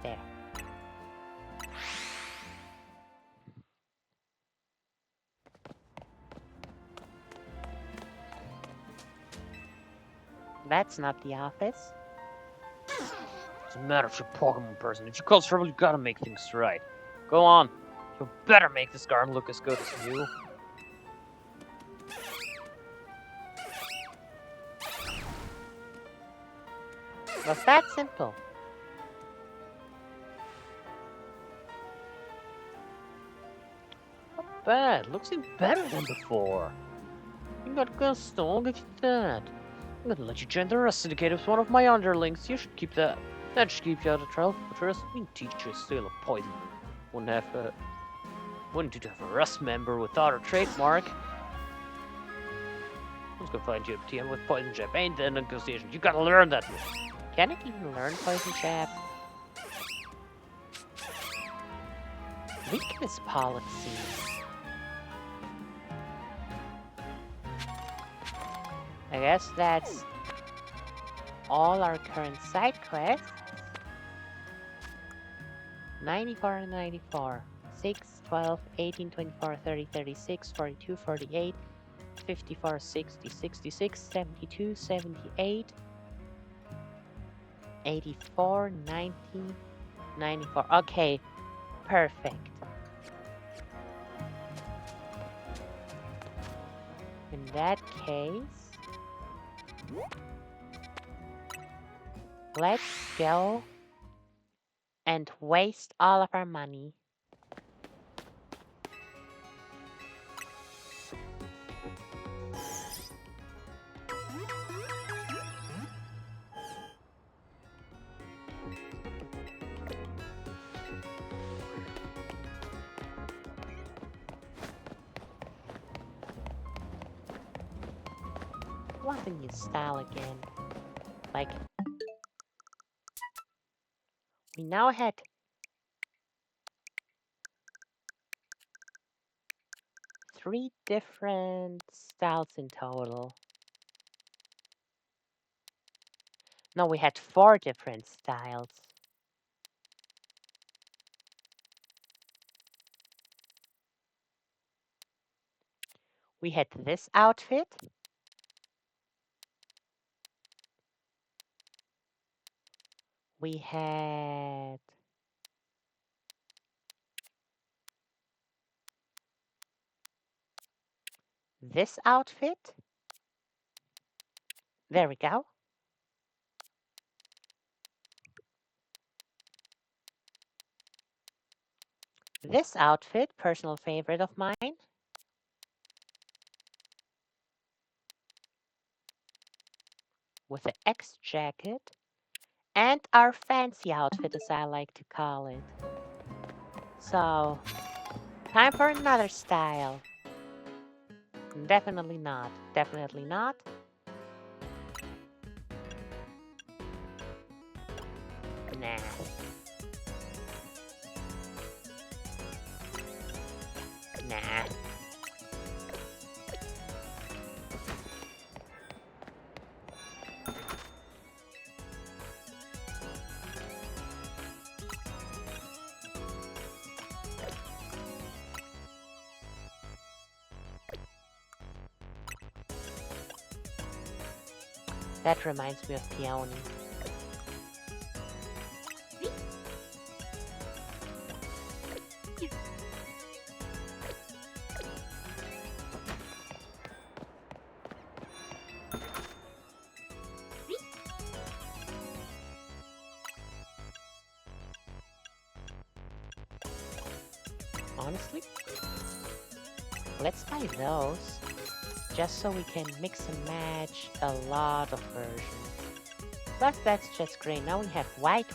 There. That's not the office. Doesn't matter if you're a Pokemon person. If you cause trouble, you gotta make things right. Go on. You better make this garden look as good as new. Was that simple? Not bad. Looks even better than before. You got gusto, I'll get you that. I'm gonna let you join the rest syndicate as one of my underlings. You should keep that. That should keep you out of trouble. But trust me, teach you a style of poison. Wouldn't you have a rust member without a trademark? Let's go find you a TM with poison jab. Ain't the negotiation. You gotta learn that. Can it even learn Poison Jab? Weakness policy. I guess that's all our current side quests. 94 and 94. 6, 12, 18, 24, 30, 36, 42, 48, 54, 60, 66, 72, 78, 84, 90, 94. Okay, perfect. In that case, let's go and waste all of our money. Want a new style again. Like, we now had 3 different styles in total. No, we had 4 different styles. We had this outfit. We had this outfit. There we go. This outfit, personal favorite of mine. With the X jacket. And our fancy outfit, as I like to call it. So, time for another style. Definitely not. Definitely not. Nah. Nah. That reminds me of Peony. Honestly, let's buy those, just so we can mix and match a lot of versions. Plus, that's just great. Now we have white.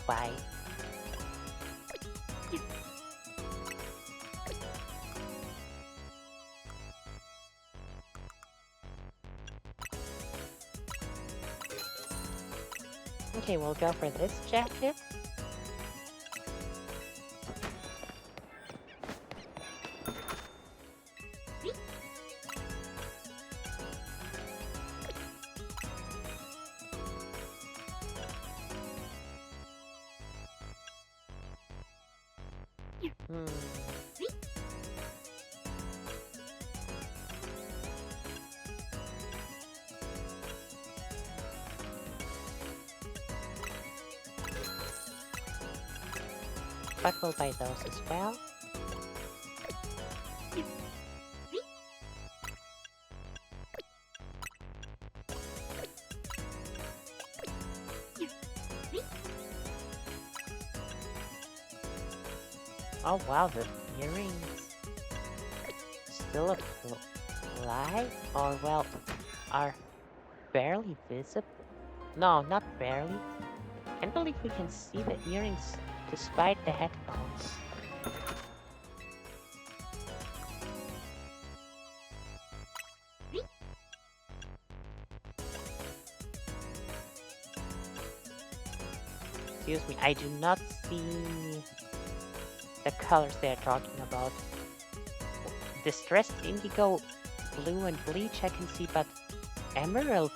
Okay, we'll go for this jacket. Hmm. But we'll buy those as well. Oh wow, the earrings still apply, or well, are barely visible. No, not barely. Can't believe we can see the earrings despite the headphones. Excuse me, I do not see the colors they're talking about. Distressed indigo, blue, and bleach I can see, but emerald,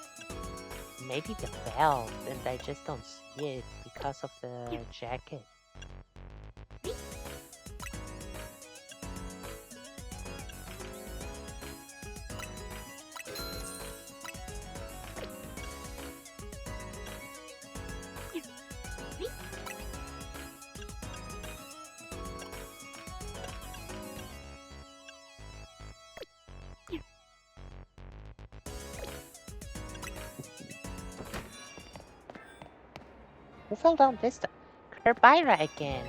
maybe the belt, and I just don't see it because of the jacket. Who fell down this time? Kerbyra again.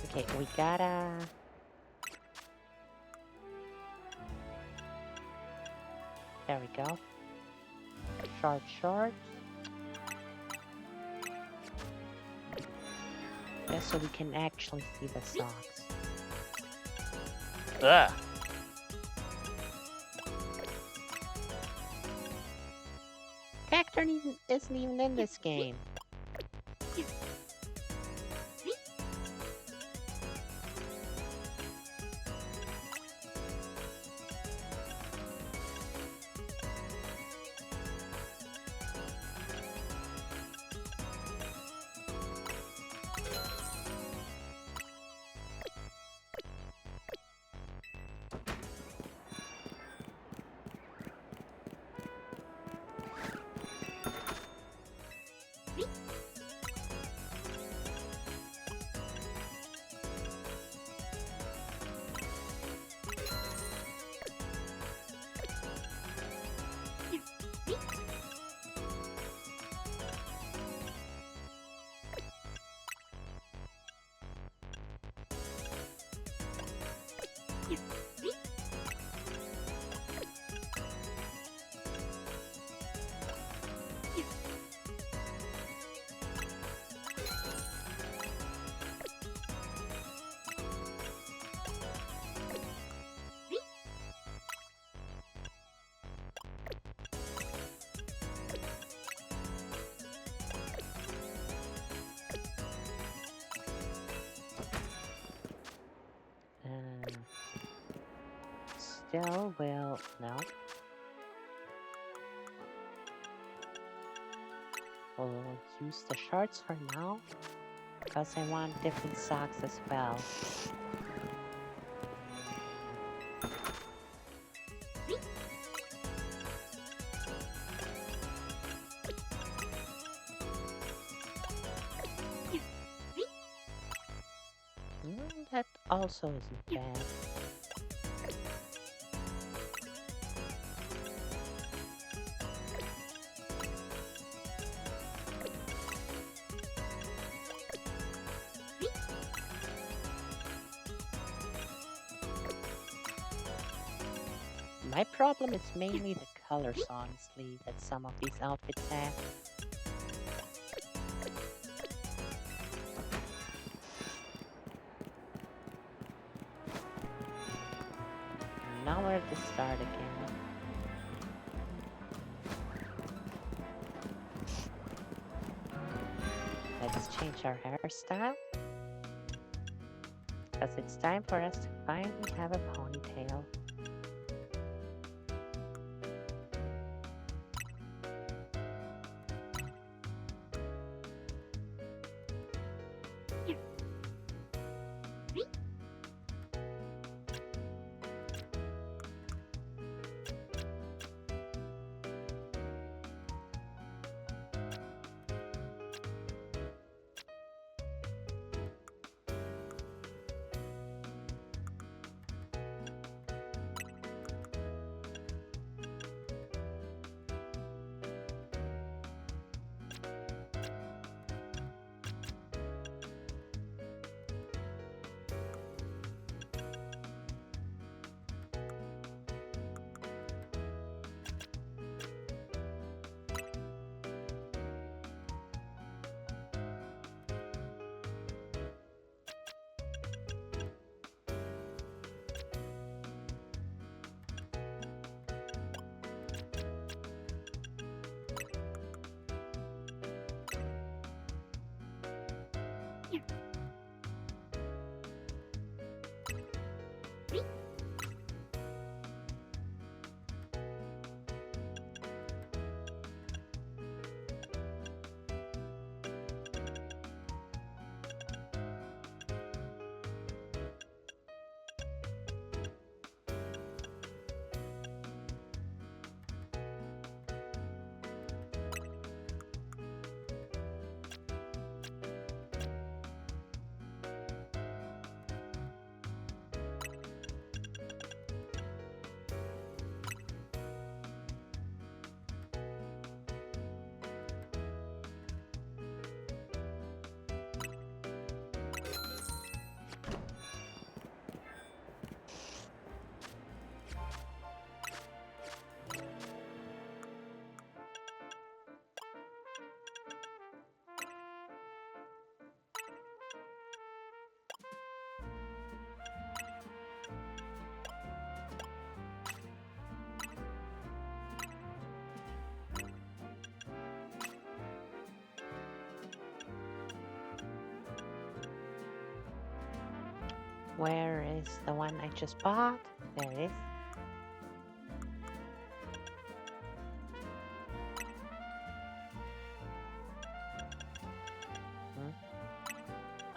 Okay, we gotta... There we go. Short. Just so we can actually see the socks. Ugh. Cacturn isn't even in this game. Still will... No. We'll use the shorts for now, because I want different socks as well. That also isn't bad. My problem is mainly the colors, honestly, that some of these outfits have. Now we're at the start again. change our hairstyle. Because it's time for us to finally have a ponytail. Where is the one I just bought? There it is.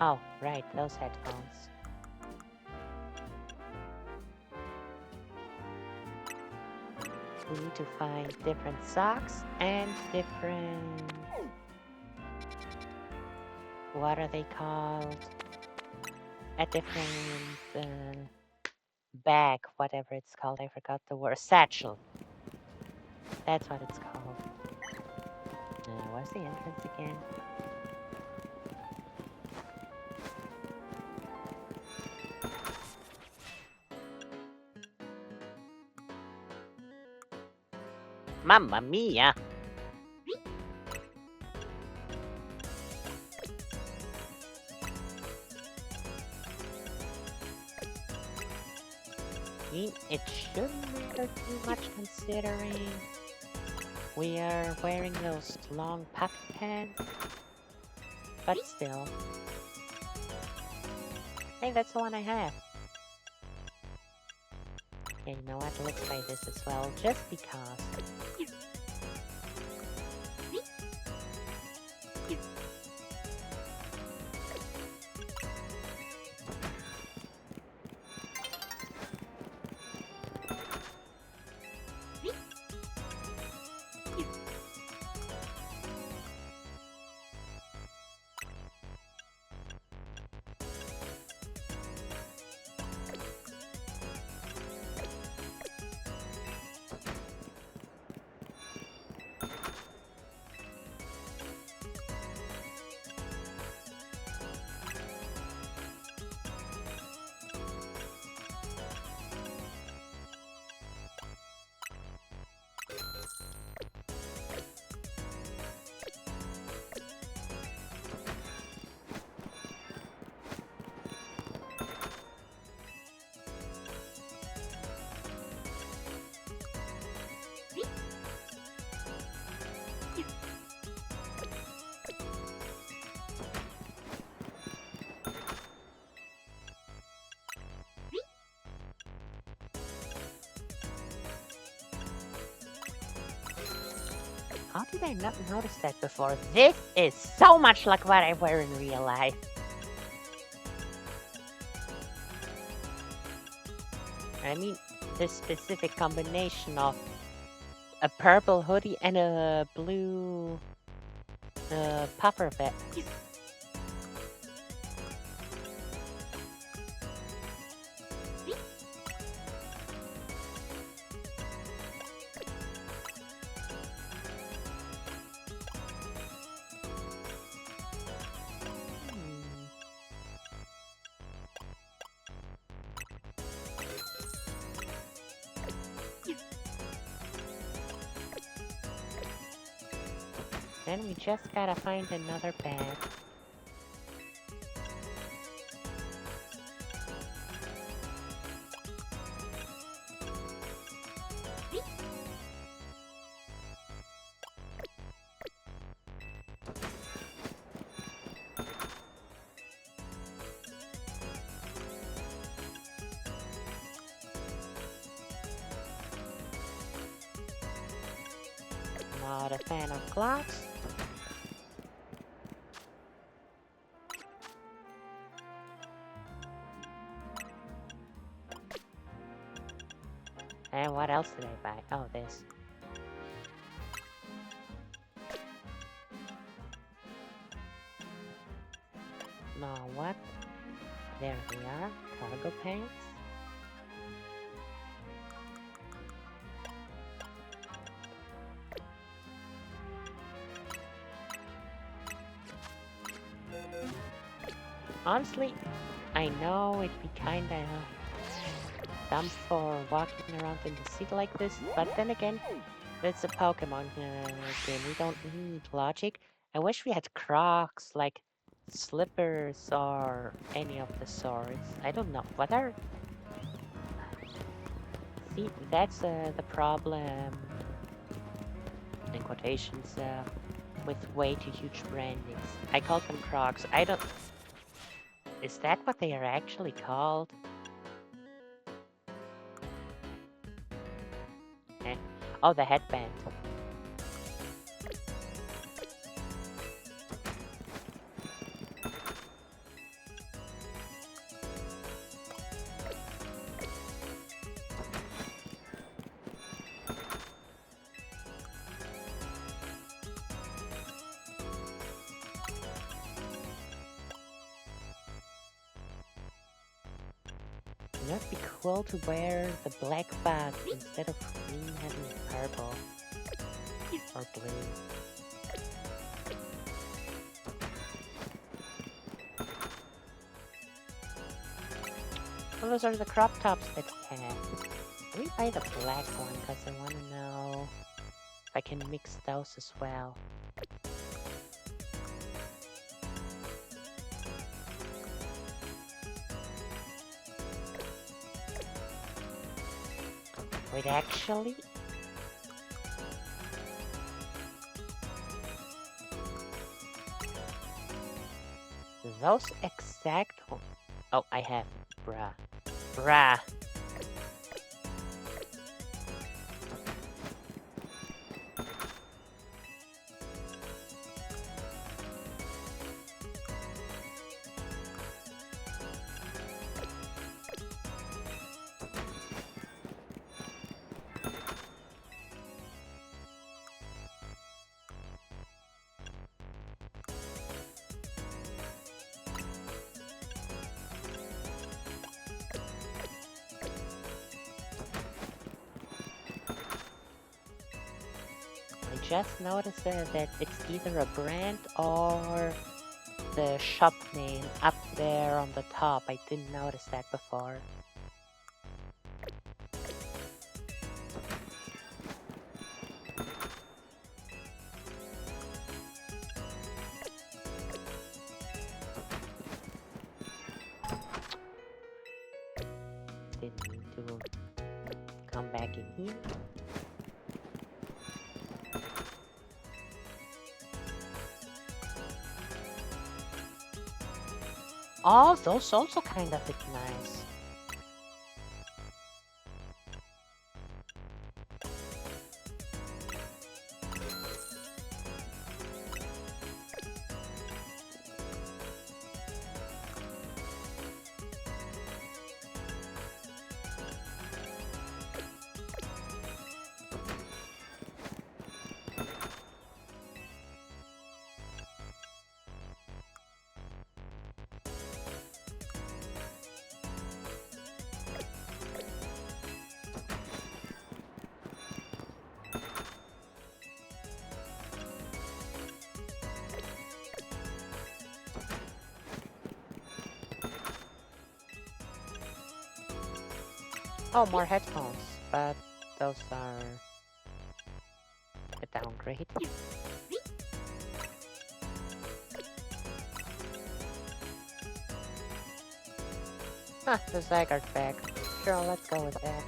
Oh, right, those headphones. We need to find different socks and different... What are they called? A different bag, whatever it's called. I forgot the word. Satchel. That's what it's called. Where's the entrance again? Mamma mia! It shouldn't matter too much considering we are wearing those long puffy pants. But still. Hey, that's the one I have. Yeah, you know what? Let's try this as well, just because. How did I not notice that before? This is so much like what I wear in real life. I mean, this specific combination of a purple hoodie and a blue puffer vest. Then we just gotta find another bag. Not a fan of gloves. And what else did I buy? Oh, this. No, what? There they are. Cargo pants. Honestly, I know it'd be kinda dumb for walking around in the city like this, but then again, it's a Pokemon game. We don't need logic. I wish we had Crocs, like slippers or any of the sorts. I don't know. What are... See, that's the problem, in quotations, with way too huge brandings. I call them Crocs. I don't... Is that what they are actually called? Eh. Oh, the headband. It'd be cool to wear the black bag instead of green having purple or blue. Well, those are the crop tops that we have. Let me buy the black one because I want to know if I can mix those as well. Wait, actually? Those exact... Oh, I have. Bruh. Bruh. Just noticed that it's either a brand or the shop name up there on the top. I didn't notice that before. Didn't need to come back in here. Oh, those also kind of fit nice. Oh, more headphones, but those are a downgrade. Huh, the Zygarde bag. Sure, let's go with that.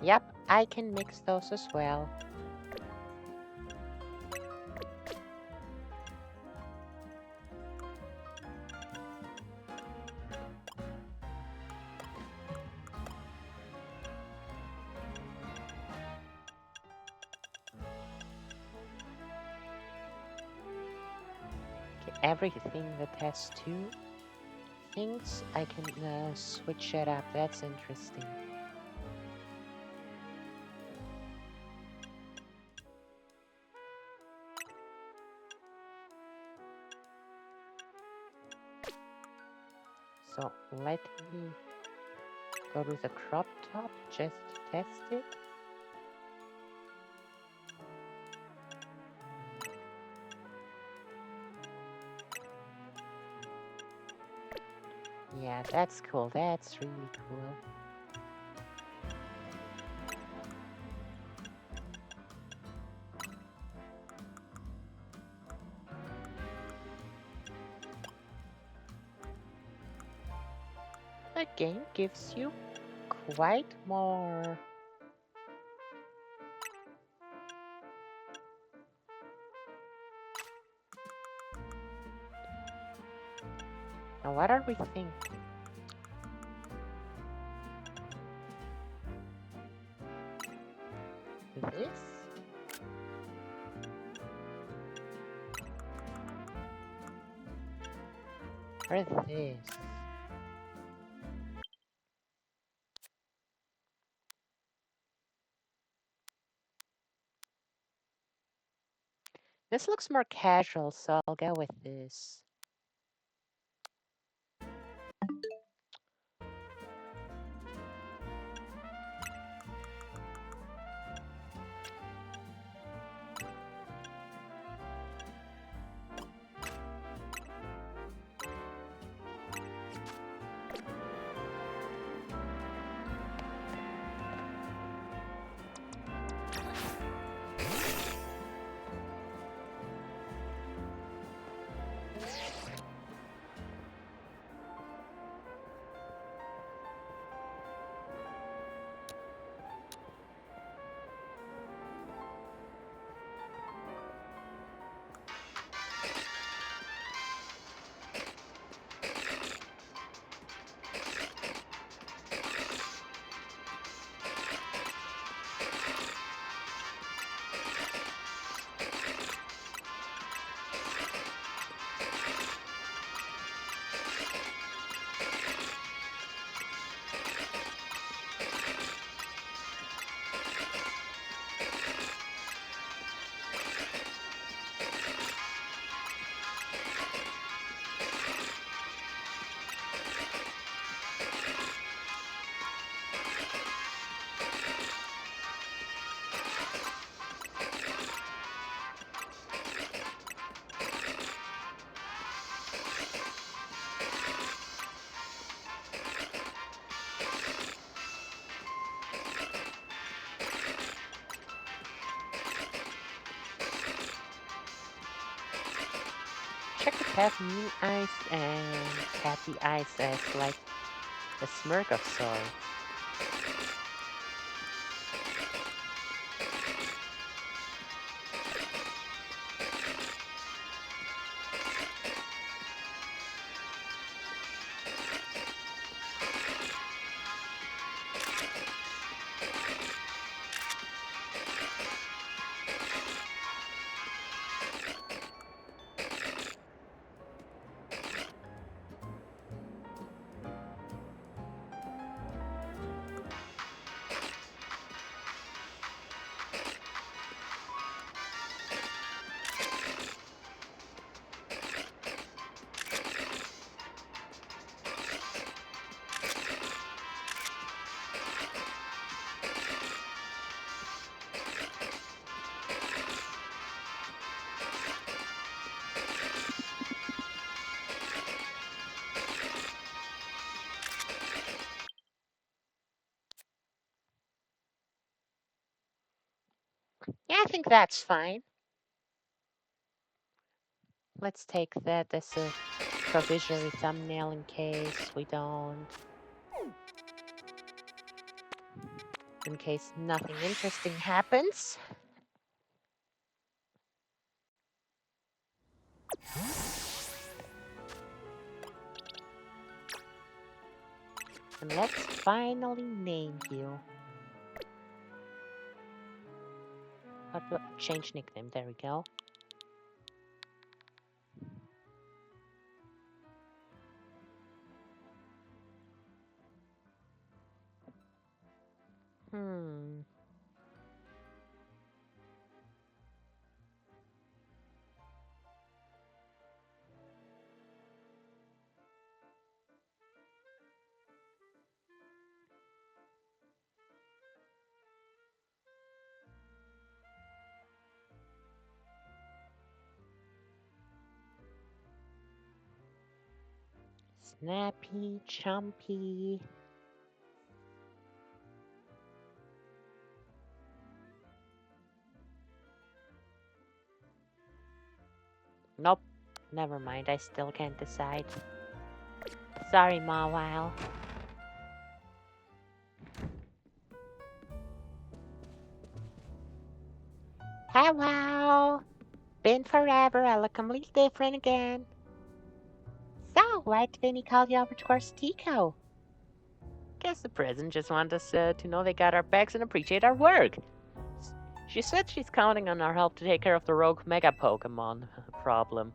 Yep, I can mix those as well. Okay, everything that has two things, I can switch it up. That's interesting. So let me go to the crop top just to test it. Yeah, that's cool. That's really cool. The game gives you quite more. Now, what are we thinking? This? Or this? This looks more casual, so I'll go with this. Check the have mean eyes and happy eyes as like a smirk of sorts. Yeah, I think that's fine. Let's take that as a provisionary thumbnail in case we don't. In case nothing interesting happens. And let's finally name you. Change nickname, there we go. Snappy, chumpy. Nope, never mind, I still can't decide. Sorry, Mawile. Hello! Been forever, I look completely different again. So, why did Vinny call you over to our Tico? Guess the president just wanted us to know they got our backs and appreciate our work. She said she's counting on our help to take care of the rogue Mega Pokemon problem.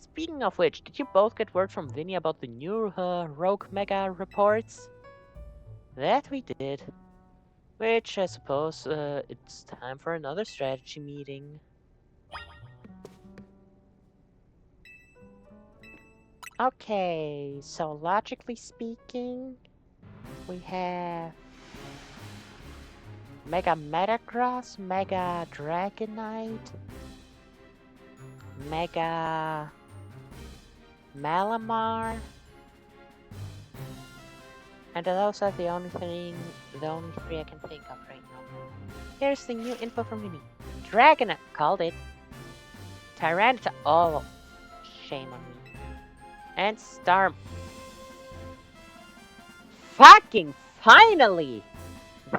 Speaking of which, did you both get word from Vinny about the new rogue Mega reports? That we did. Which, I suppose, it's time for another strategy meeting. Okay, so logically speaking, we have Mega Metagross, Mega Dragonite, Mega Malamar, and those are the only three I can think of right now. Here's the new info from Mini. Dragonite, called it. Tyranitar, oh, shame on me. And fucking finally!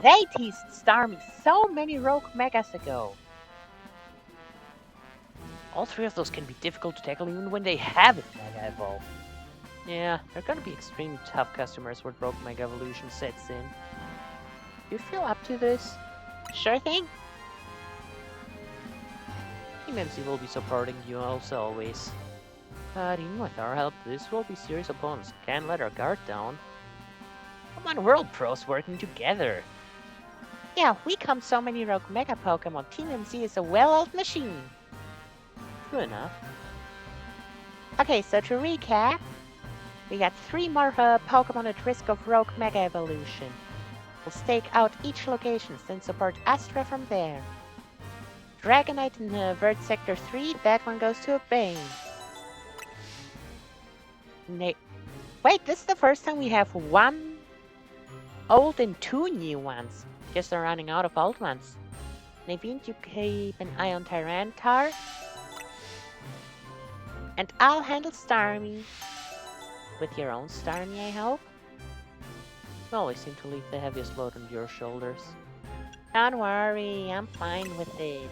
They teased Starmie so many rogue megas ago. All three of those can be difficult to tackle even when they haven't Mega Evolved. Yeah, they're gonna be extremely tough customers when Rogue Mega Evolution sets in. You feel up to this? Sure thing. Team MC will be supporting you also always. But even with our help, this will be serious opponents. Can't let our guard down. Come on, World Pros working together. Yeah, we come so many rogue Mega Pokemon. Team MC is a well-oiled machine. True enough. Okay, so to recap, we got 3 more Pokemon at risk of rogue Mega Evolution. We'll stake out each location, then support Astra from there. Dragonite in Vert Sector 3, that one goes to a Bane. Wait, this is the first time we have 1 old and 2 new ones. Guess they're running out of old ones. Naveen, you keep an eye on Tyranitar. And I'll handle Starmie. With your own Starmie, I hope? You always seem to leave the heaviest load on your shoulders. Don't worry, I'm fine with it.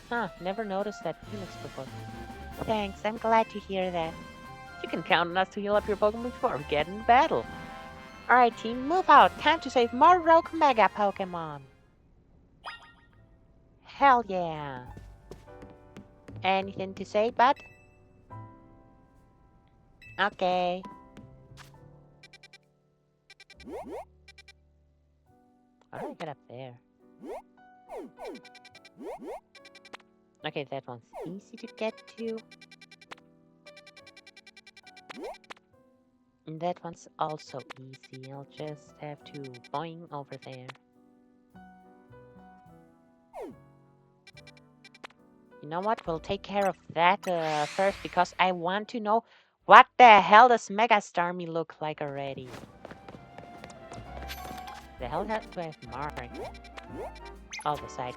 Huh, never noticed that Phoenix before. Thanks, I'm glad to hear that. You can count on us to heal up your Pokemon before we get in battle. Alright team, move out. Time to save more rogue Mega Pokemon. Hell yeah. Anything to say, bud? Okay. How do I get up there? Okay, that one's easy to get to. And that one's also easy. I'll just have to boing over there. You know what? We'll take care of that first because I want to know what the hell does Mega Starmie look like already. The hell do I have marked? Oh, the side.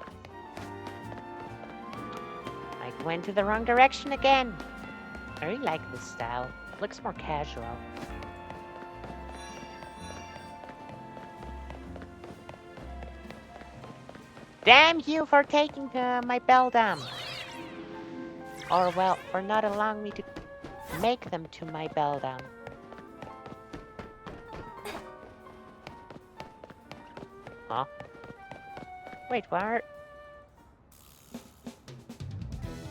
I went to the wrong direction again. I really like this style. It looks more casual. Damn you for taking my bell down. Or well, for not allowing me to make them to my bell down. Huh? Wait, what?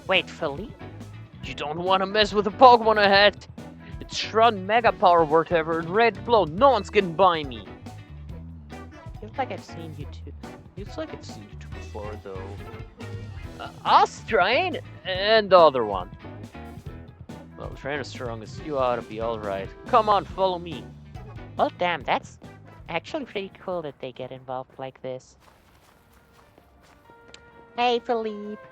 Wait, Philly? You don't want to mess with the Pokemon ahead. It's Shrun Mega Power whatever and Red Blow. No one's getting by me. Feels like I've seen you too. Feels like I've seen you two before, though. Austrain and the other one. Well, trainer strong as you ought to be alright. Come on, follow me. Well, damn, that's actually pretty cool that they get involved like this. Hey, Philippe.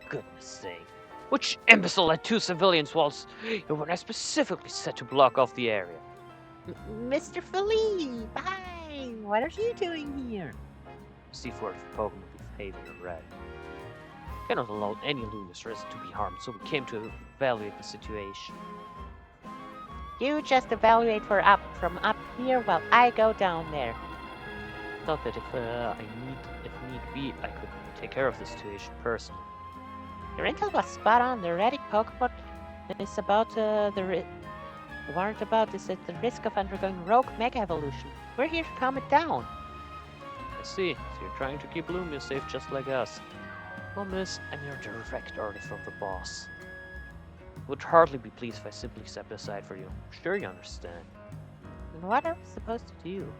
Goodness sake. Which imbecile let 2 civilians whilst when I specifically said to block off the area? Mr. Philippe, hi! What are you doing here? See for the Pokemon behaving in red. Cannot allow any Lumiose resident to be harmed, so we came to evaluate the situation. You just evaluate from up here while I go down there. Thought that if need be, I could take care of the situation personally. Your intel was spot on. The erratic Pokemon is about warned about is at the risk of undergoing rogue mega evolution. We're here to calm it down. I see. So you're trying to keep Lumiose safe just like us. Well, miss, I'm your direct order from the boss. Would hardly be pleased if I simply stepped aside for you. Sure you understand. And what are we supposed to do?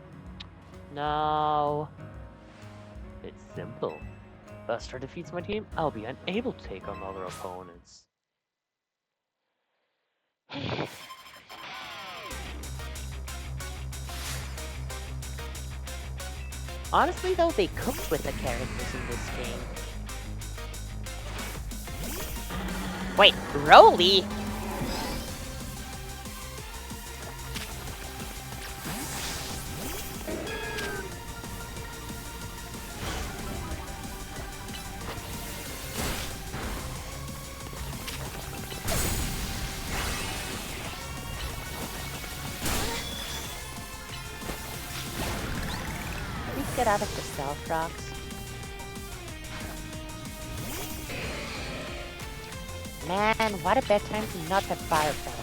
No. It's simple. Buster defeats my team, I'll be unable to take on other opponents. Honestly though, they cooked with the characters in this game. Wait, Broly? Please get out of the stealth rocks. Man, what a bad time to not have Fire Fang.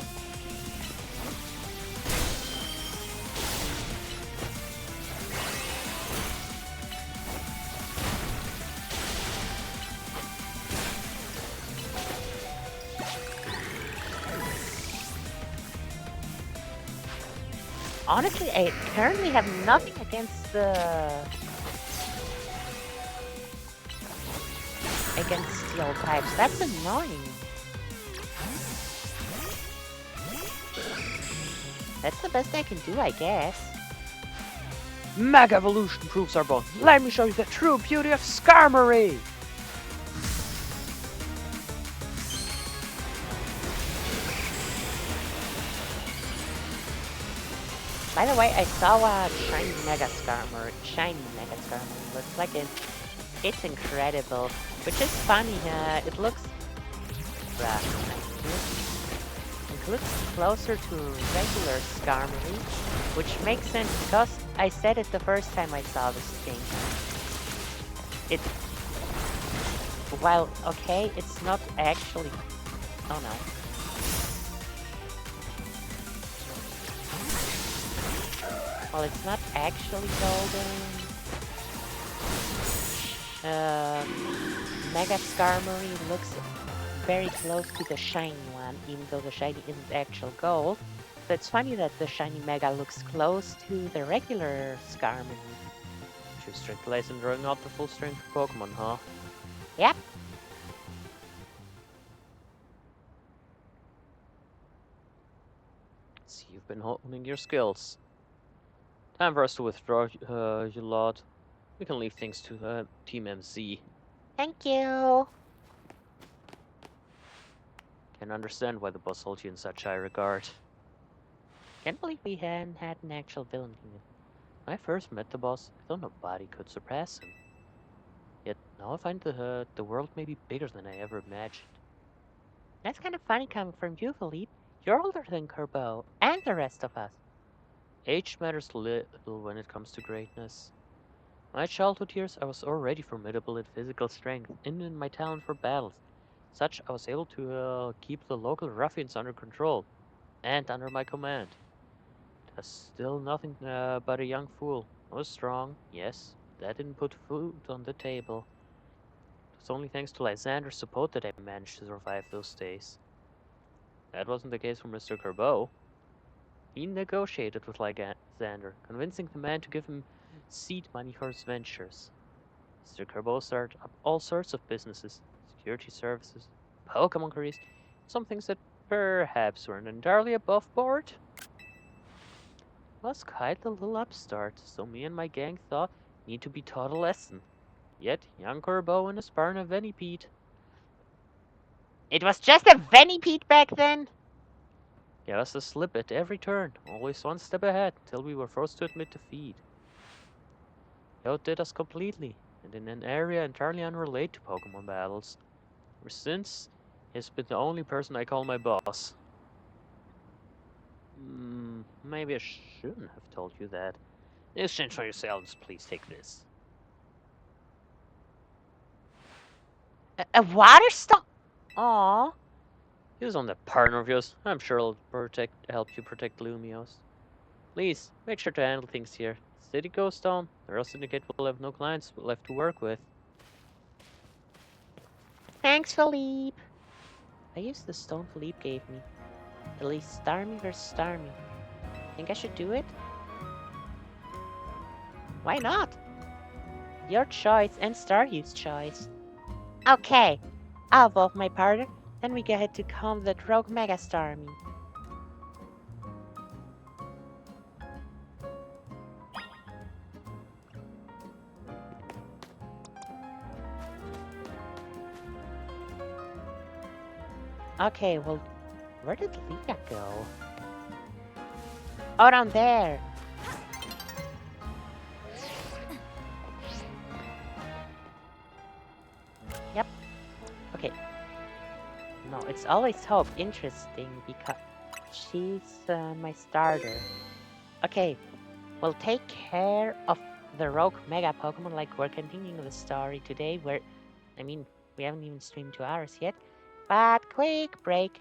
Honestly, I currently have nothing against steel types. That's annoying. That's the best I can do, I guess. Mega Evolution proves our bond. Let me show you the true beauty of Skarmory! By the way, I saw a shiny Mega Skarmory. Looks like it's incredible. Which is funny, it looks closer to regular Skarmory, which makes sense because I said it the first time I saw this thing. While okay, it's not actually. Oh no. Well, it's not actually golden. Mega Skarmory looks very close to the shiny one, even though the shiny isn't actual gold. So it's funny that the shiny Mega looks close to the regular Skarmory. True strength lies in drawing out the full strength of Pokemon, huh? Yep. See, you've been honing your skills. Time for us to withdraw, you lot. We can leave things to Team MC. Thank you. Can understand why the boss holds you in such high regard. Can't believe we hadn't had an actual villain here. When I first met the boss, I thought nobody could surpass him. Yet now I find the world may be bigger than I ever imagined. That's kind of funny coming from you, Philippe. You're older than Kerbo and the rest of us. Age matters little when it comes to greatness. In my childhood years, I was already formidable in physical strength and in my talent for battles. Such, I was able to keep the local ruffians under control and under my command. I was still nothing but a young fool. I was strong, yes, but that didn't put food on the table. It was only thanks to Lysander's support that I managed to survive those days. That wasn't the case for Mr. Kerbeau. He negotiated with Lysander, convincing the man to give him seed money for his ventures. Mr. Kerbeau started up all sorts of businesses, security services, Pokemon careers, some things that perhaps weren't entirely above board. Was quite a little upstart, so me and my gang thought need to be taught a lesson. Yet young Kerbeau and his partner Venipede. It was just a Venipede back then. Gave us a slip at every turn, always one step ahead, till we were forced to admit defeat. He outdid us completely, and in an area entirely unrelated to Pokemon battles. Ever since, he has been the only person I call my boss. Maybe I shouldn't have told you that. In exchange for yourselves, please take this. A water stone? Aww. Use on that partner of yours. I'm sure it'll help you protect Lumiose. Please, make sure to handle things here. The city goes down, the Earl Syndicate will have no clients left to work with. Thanks, Philippe. I used the stone Philippe gave me. At least Starmie versus Starmie. Think I should do it? Why not? Your choice and Staryu's choice. Okay, I'll evolve my partner, then we go ahead to calm that rogue Mega Starmie. Okay, well, where did Leah go? Oh, down there. Yep. Okay. No, it's always Hope. Interesting, because she's my starter. Okay, we'll take care of the rogue Mega Pokemon like we're continuing the story today, where, I mean, we haven't even streamed 2 hours yet. But quick break.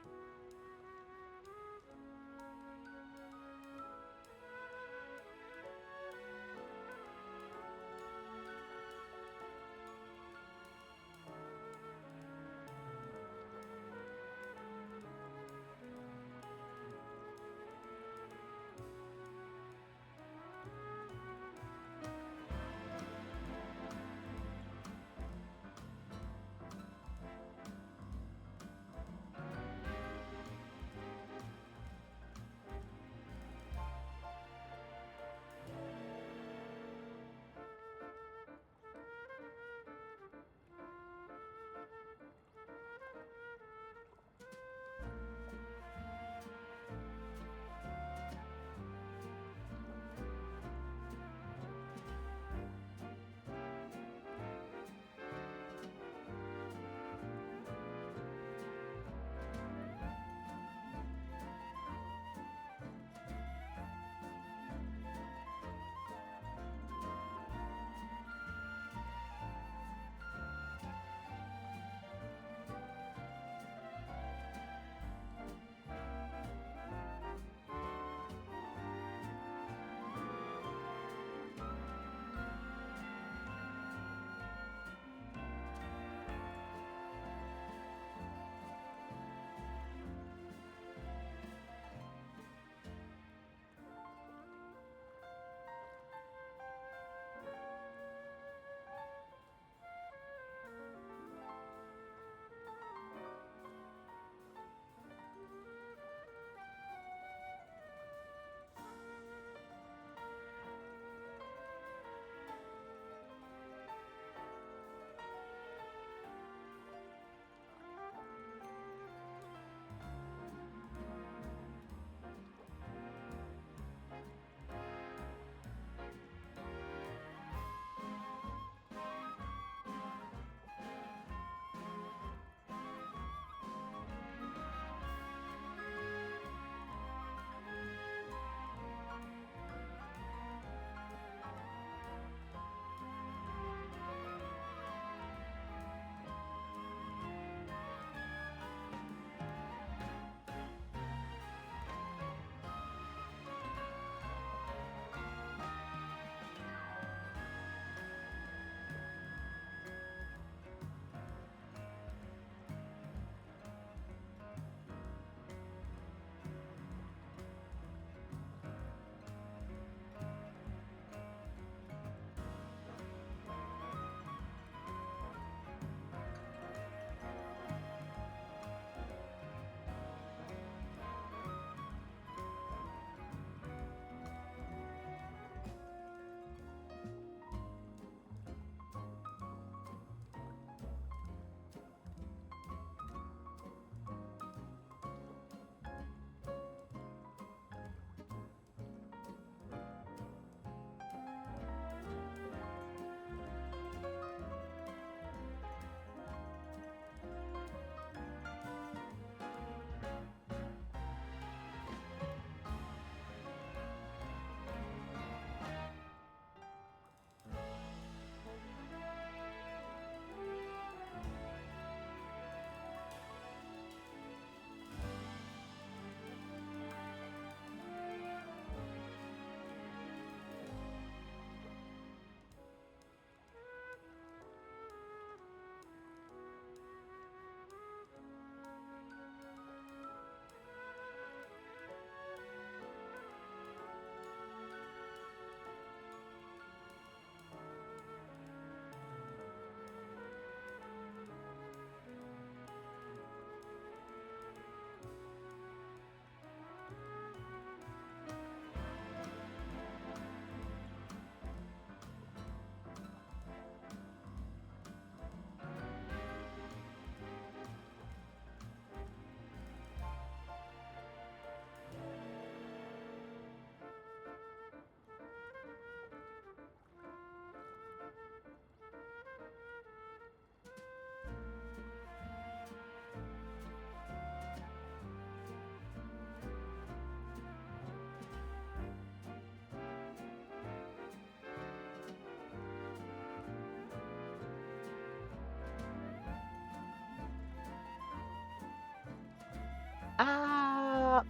Ah,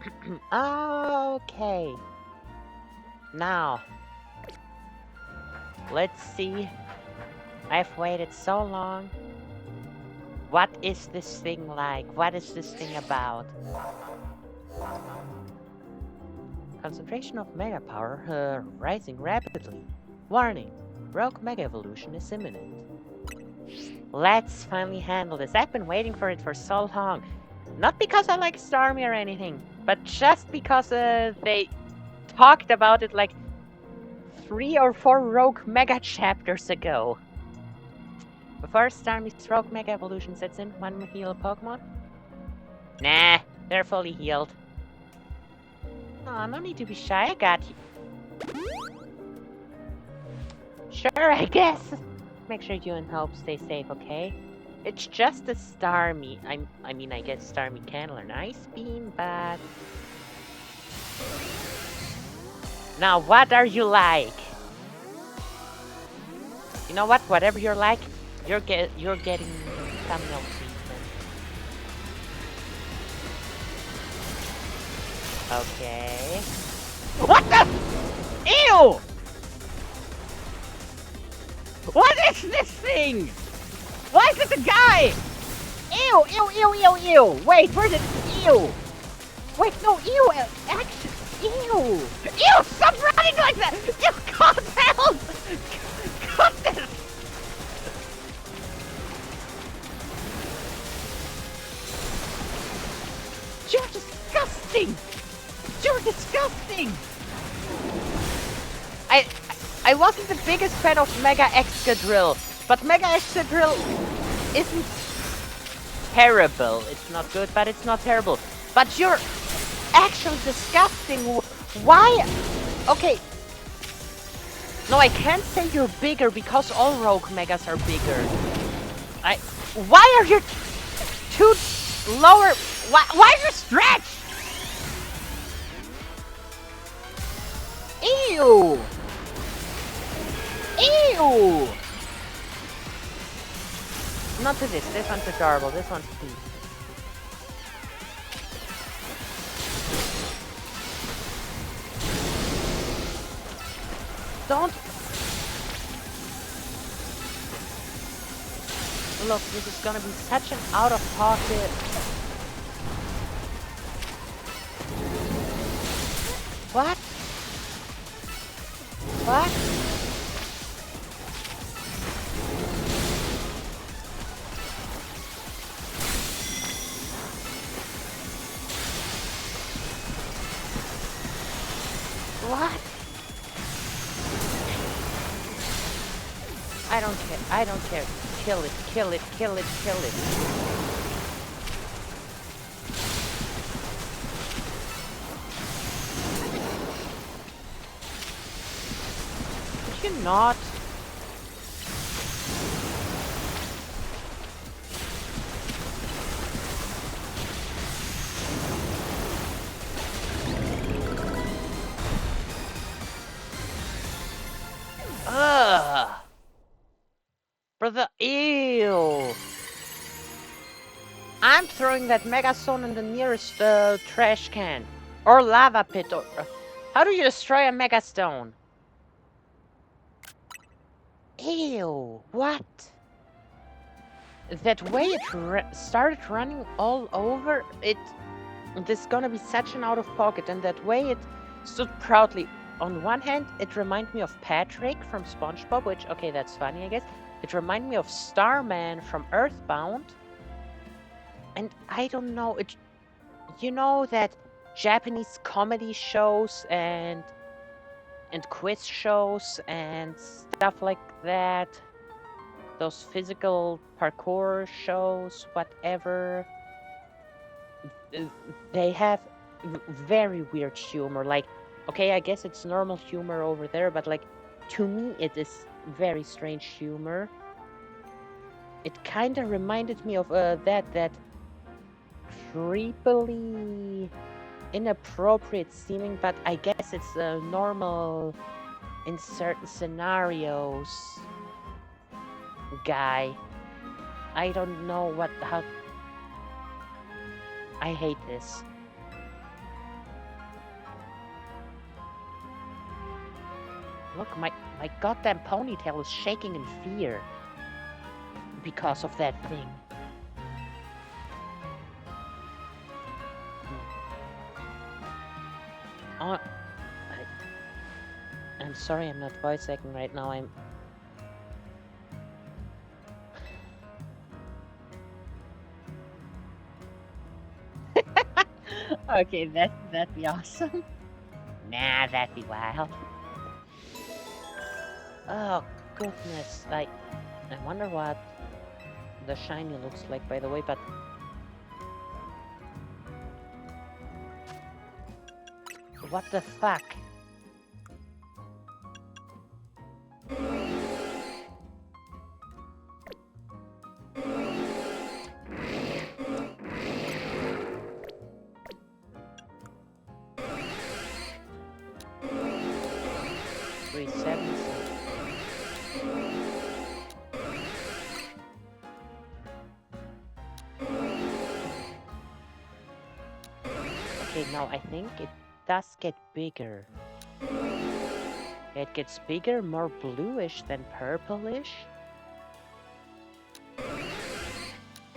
okay. Now, let's see. I've waited so long. What is this thing like? What is this thing about? Concentration of mega power rising rapidly. Warning, rogue mega evolution is imminent. Let's finally handle this. I've been waiting for it for so long. Not because I like Starmie or anything, but just because they talked about it like 3 or 4 rogue mega chapters ago. Before Starmie's rogue mega evolution sets in, one heal Pokemon? Nah, they're fully healed. Oh, no need to be shy, I got you. Sure, I guess. Make sure you and Hope stay safe, okay? It's just a Starmie. I mean, I guess Starmie can learn Ice Beam, but... Now, what are you like? You know what? Whatever you're like, you're getting thumbnail treatment. Okay. What the? Ew! What is this thing? Why is it a guy? Ew, ew, ew, ew, ew. Wait, where's it? Ew. Wait, no, ew, actually, ew. Ew, stop running like that. You can't help. Goodness. You're disgusting. You're disgusting. I wasn't the biggest fan of Mega Excadrill, but Mega Excadrill isn't terrible. It's not good, but it's not terrible. But you're actually disgusting. Why? Okay. No, I can't say you're bigger because all Rogue Megas are bigger. Why are you too lower? Why are you stretched? Ew! Ew! Not to this. This one's adorable. This one's cute. Don't... Look, this is gonna be such an out-of-pocket... What? What? What? I don't care. I don't care. Kill it. Kill it. Kill it. Kill it. Could you not? Ugh! Brother, ew! I'm throwing that Mega Stone in the nearest trash can. Or lava pit. Or, how do you destroy a Mega Stone? Ew! What? That way it started running all over, this is gonna be such an out of pocket, and that way it stood proudly. On one hand, it reminded me of Patrick from SpongeBob, which, okay, that's funny, I guess. It reminded me of Starman from Earthbound. And I don't know, you know that Japanese comedy shows and quiz shows and stuff like that, those physical parkour shows, whatever, they have very weird humor. Like, okay, I guess it's normal humor over there, but like, to me it is very strange humor. It kind of reminded me of that creepily inappropriate seeming, but I guess it's normal in certain scenarios guy. I don't know how... I hate this. Look, my goddamn ponytail is shaking in fear because of that thing. Oh, I'm sorry, I'm not voice acting right now. I'm. Okay, that'd be awesome. Nah, that'd be wild. Oh goodness, I wonder what the shiny looks like, by the way, but what the fuck? Okay, now I think it does get bigger. It gets bigger, more bluish than purplish.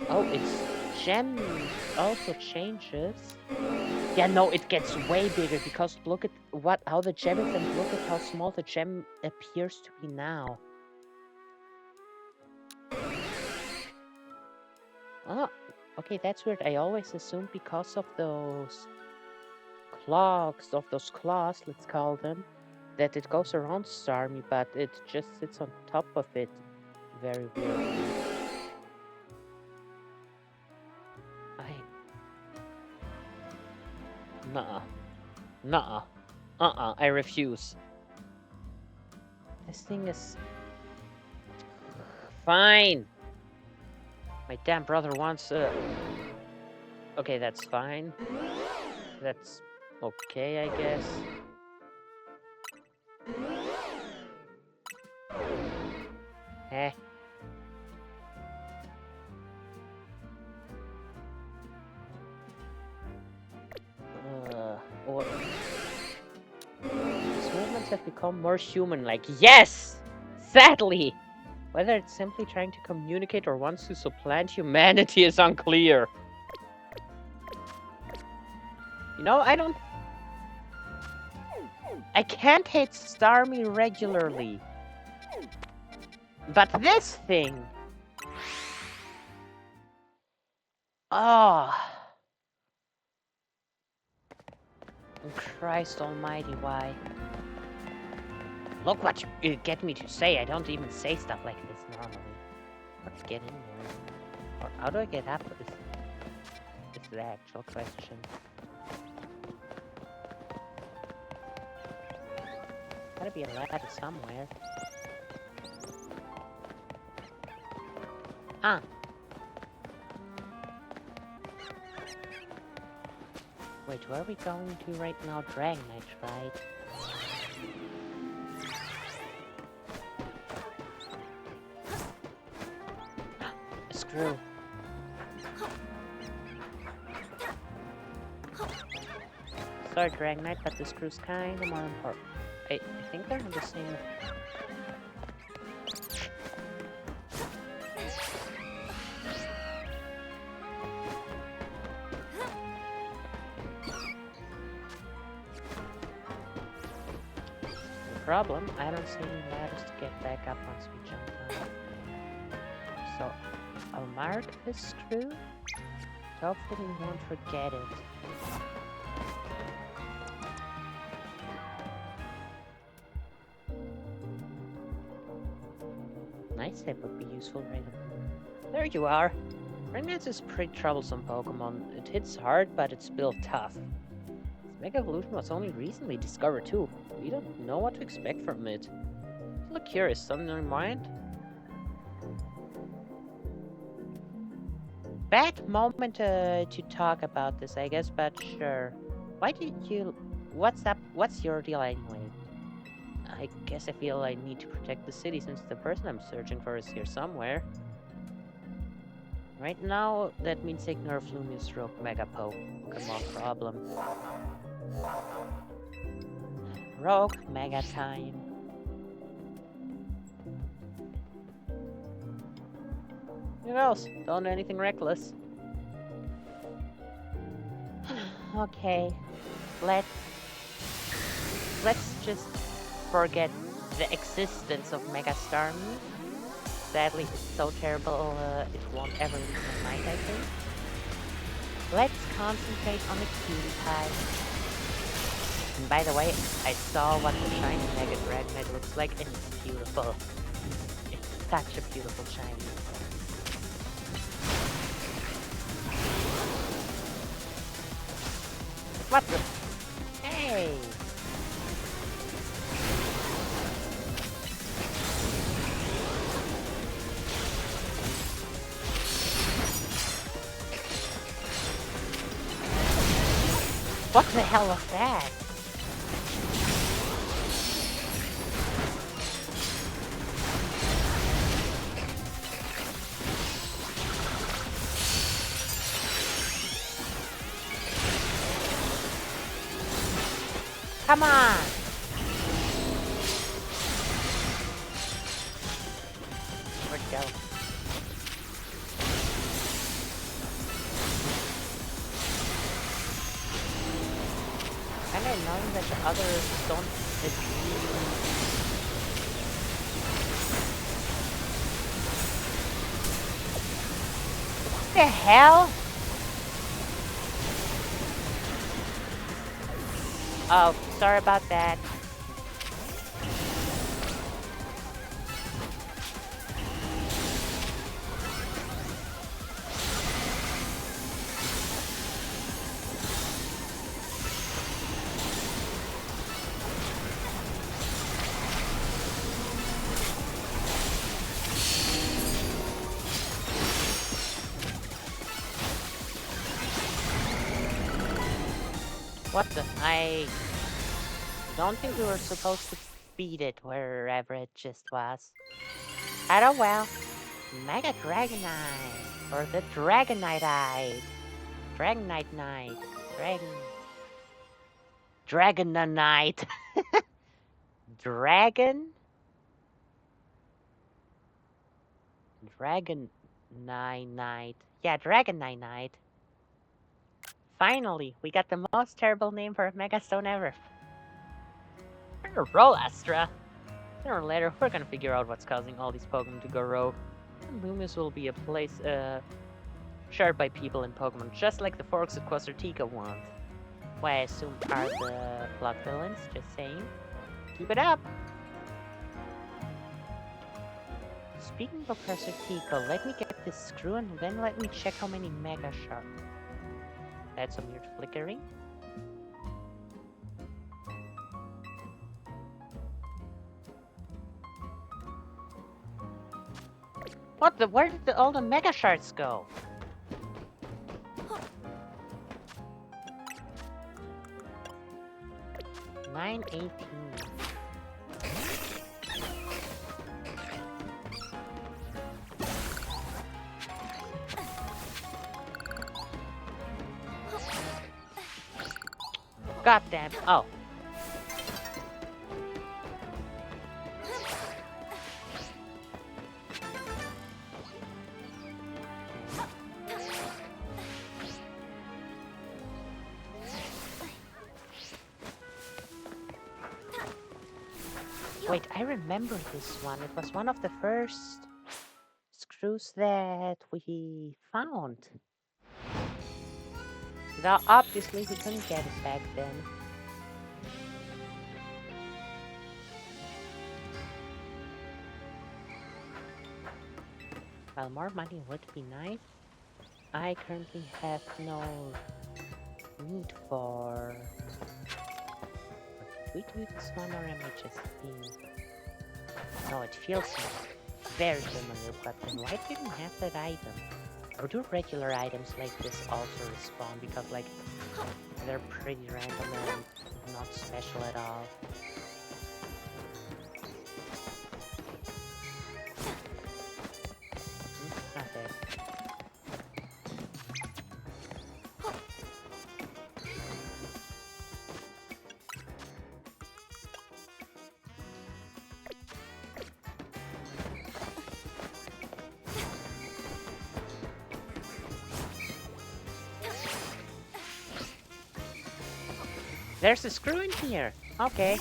Oh, its gem also changes. Yeah, no, it gets way bigger because look at how the gem is and look at how small the gem appears to be now. Oh, okay, that's weird. I always assumed because of those claws, let's call them, that it goes around Starmie, but it just sits on top of it. Very weird. Nuh-uh. I refuse. This thing is... Fine! My damn brother wants Okay, that's fine. That's okay, I guess. Eh. Or... These movements have become more human-like. Yes! Sadly! Whether it's simply trying to communicate or wants to supplant humanity is unclear. You know, I can't hit Starmie regularly. But this thing... Oh... Christ almighty, why? Look what you get me to say. I don't even say stuff like this normally. Let's get in there. Or how do I get up? Is the actual question. Gotta be a ladder somewhere. Ah. Wait, where are we going to right now? Dragonite, right? A screw. Sorry, Dragonite, but the screw's kinda more important. I think they're on the same... problem, I don't see any ladders to get back up once we jump down. So, I'll mark this screw. Hopefully we won't forget it. Nice tip would be useful right now. There you are! Ringance is a pretty troublesome Pokemon. It hits hard, but it's built tough. Mega Evolution was only recently discovered too. We don't know what to expect from it. Look curious, something in mind? Bad moment to talk about this, I guess, but sure. Why did you... What's up? What's your deal anyway? I guess I feel I need to protect the city since the person I'm searching for is here somewhere. Right now, that means taking care of Lumiose Rogue Mega Pokemon problem. Rogue Mega time. Who knows? Don't do anything reckless. Okay, let's just forget the existence of Mega Starmie. Sadly, it's so terrible, it won't ever leave my mind, I think. Let's concentrate on the cutie pie. And by the way, I saw what the shiny Mega Dragonite looks like, and it's beautiful. It's such a beautiful shiny. What the? Hey! What the hell was that? Come on! Where'd it go? Kinda annoying that the others don't agree. What the hell? Oh, sorry about that. What the? I don't think we were supposed to beat it wherever it just was. I don't well. Mega Dragonite. Or the Dragonite-eyed. Dragonite Knight. Dragonite. Dragon? Dragonite. Yeah, Dragonite. Finally, we got the most terrible name for a Megastone ever. Roll, Astra. Sooner or later, we're gonna figure out what's causing all these Pokemon to go rogue. And Lumiose will be a place shared by people in Pokemon, just like the Forks of Quasartica want. Who I assume are the plot villains, just saying. Keep it up! Speaking of Quasartica, let me get this screw and then let me check how many Mega Sharks. That's some weird flickering. What the? Where did all the Mega Shards go? $9.18. God damn. Oh. Wait, I remember this one. It was one of the first screws that we found. Now, obviously, we couldn't get it back then. Well, more money would be nice. I currently have no need for... Did we do this one, or am I just being... No, it feels very familiar, but then why didn't we have that item? Or do regular items like this also respawn? Because, like, they're pretty random and not special at all. Not bad. There's a screw in here. Okay.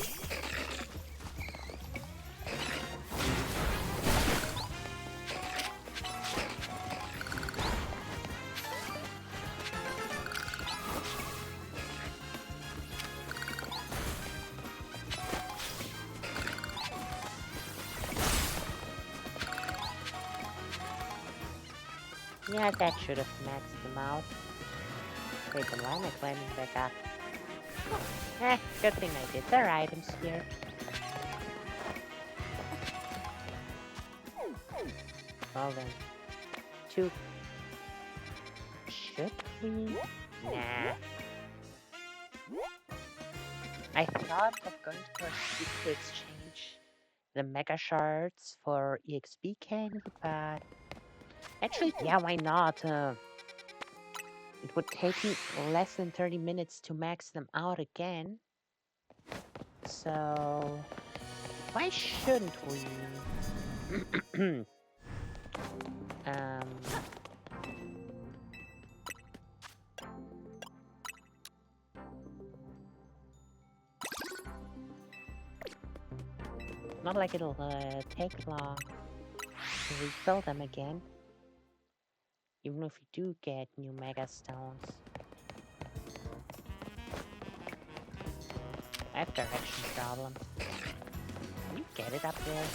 Yeah, that should have maxed them out. Wait, then why am I climbing back up? Good thing I did. There are items here. Well then. 2. Should we? Nah. I thought of going to exchange the mega shards for EXP candy, but actually, yeah, why not? It would take me less than 30 minutes to max them out again. So why shouldn't we? Not like it'll take long to refill them again. Even if you do get new mega stones. I have direction problems. Can you get it up there?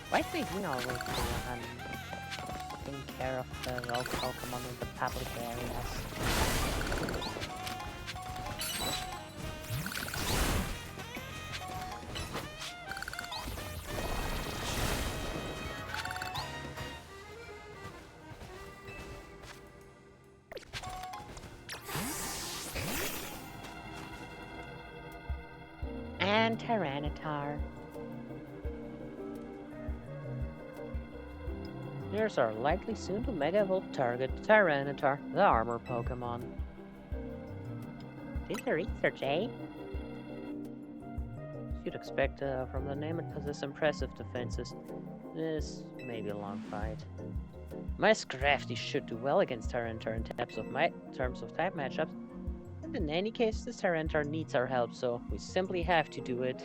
Why do we always do taking care of the rogue Pokemon in the public areas? And Tyranitar. Here's our likely soon to Mega Evolve target, Tyranitar, the armor Pokemon. Do your research, eh? You'd expect from the name it possesses impressive defenses. This may be a long fight. My Scrafty should do well against Tyranitar in terms of type matchups. And in any case, this Tyranitar needs our help, so we simply have to do it.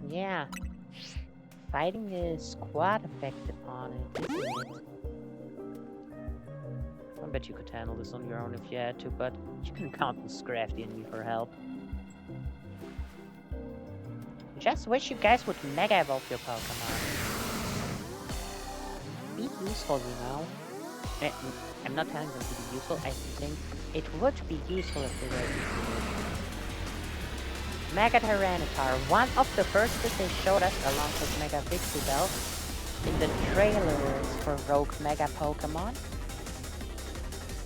Yeah. Fighting is quite effective on it, isn't it? I bet you could handle this on your own if you had to, but you can count on Scrafty and me for help. Just wish you guys would Mega Evolve your Pokemon. Be useful, you know. I'm not telling them to be useful, I think it would be useful if they were useful. Mega Tyranitar, one of the first that they showed us along with Mega Vixibel in the trailers for Rogue Mega Pokemon.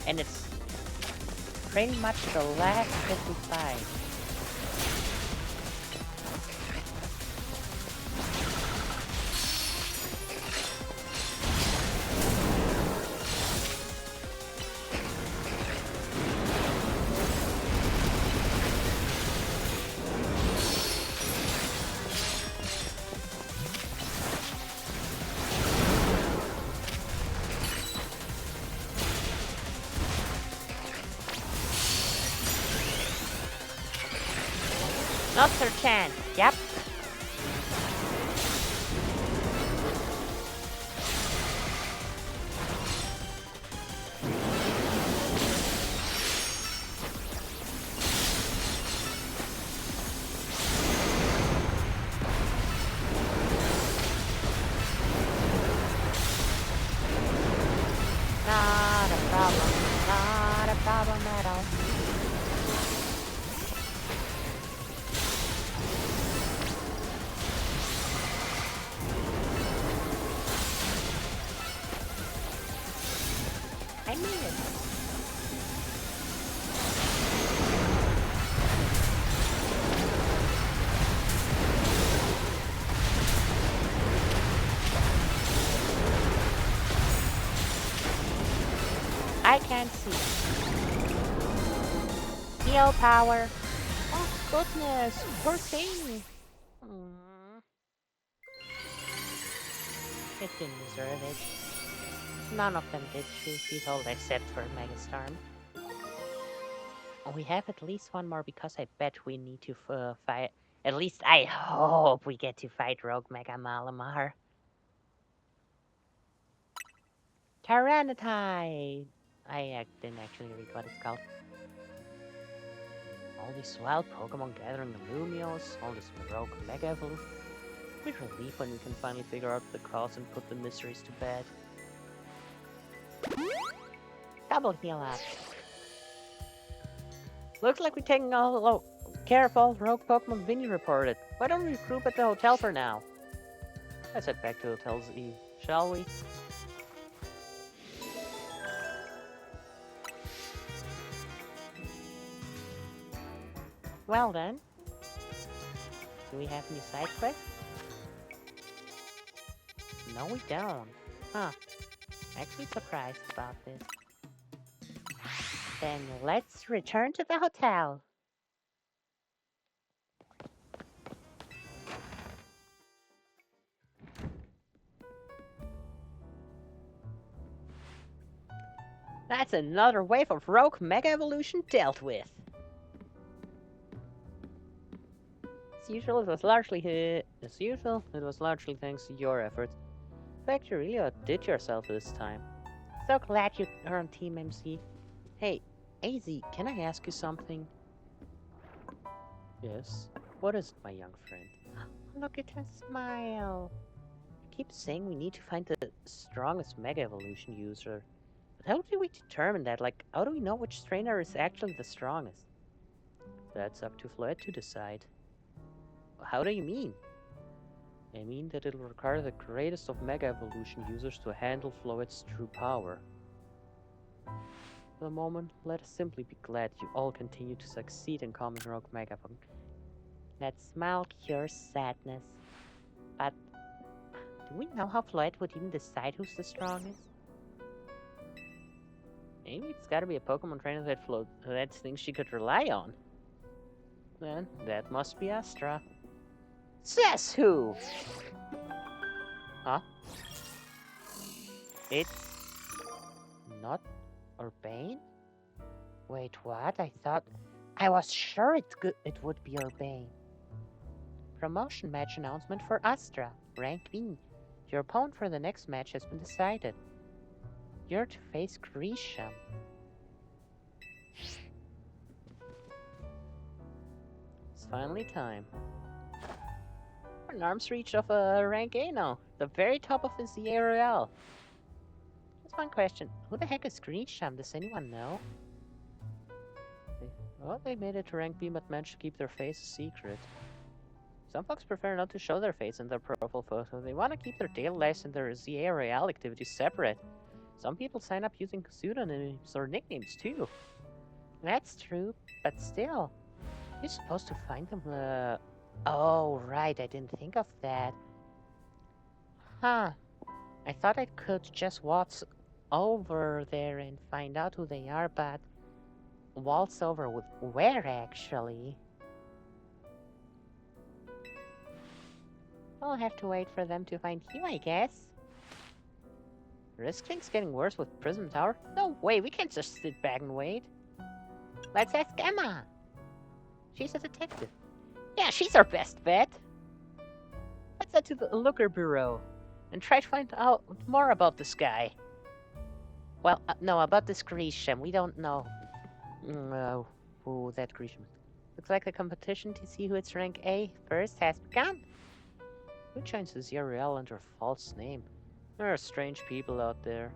And it's pretty much the last that we fight. Not their chance, yep. Not a problem at all. fancy. Heal power. Oh, goodness. Poor thing. It didn't deserve it. None of them did, truth be told, except for Megastorm. We have at least one more because I bet we need to fight. At least I hope we get to fight Rogue Mega Malamar. Tyranitai! I didn't actually read what it's called. All these wild Pokemon gathering the Lumiose, all this Rogue Mega Evolution. We relief when we can finally figure out the cause and put the mysteries to bed. Double heal up. Looks like we're taking all care of all rogue Pokemon Vinny reported. Why don't we group at the hotel for now? Let's head back to Hotel ZA, shall we? Well then. Do we have any side quests? No, we don't. Huh. Actually surprised about this. Then let's return to the hotel. That's another wave of Rogue Mega Evolution dealt with. As usual, it was largely thanks to your efforts. In fact, you really outdid yourself this time. So glad you are on Team MC. Hey, AZ, can I ask you something? Yes? What is it, my young friend? Look at her smile. You keep saying we need to find the strongest Mega Evolution user. But how do we determine that? Like, how do we know which trainer is actually the strongest? That's up to Floyd to decide. How do you mean? I mean that it'll require the greatest of Mega Evolution users to handle Floyd's true power. For the moment, let us simply be glad you all continue to succeed in calming Rogue Mega Evolution. That smile cures sadness. But do we know how Floyd would even decide who's the strongest? Maybe it's gotta be a Pokemon trainer that thinks she could rely on. Then that must be Astra. Says who? Huh? It's not Urbane? Wait, what? I was sure it would be Urbane. Promotion match announcement for Astra. Rank B. Your opponent for the next match has been decided. You're to face Grisham. It's finally time. We're an arm's reach of rank A now. The very top of the ZA Royale. Just one question. Who the heck is Grisham? Does anyone know? Well, they made it to rank B but managed to keep their face a secret. Some folks prefer not to show their face in their profile photo. They want to keep their daily lives and their ZA Royale activities separate. Some people sign up using pseudonyms or nicknames too. That's true, but still. You're supposed to find them, Oh, right, I didn't think of that. Huh. I thought I could just waltz over there and find out who they are, but... Waltz over with where, actually? I'll have to wait for them to find you, I guess. Risk things getting worse with Prism Tower? No way, we can't just sit back and wait. Let's ask Emma. She's a detective. Yeah, she's our best bet. Let's head to the Looker Bureau and try to find out more about this guy. Well, no, about this Grisham. We don't know who that Grisham is. Looks like the competition to see who its rank A first has begun. Who joins the ZA Royale under a false name? There are strange people out there.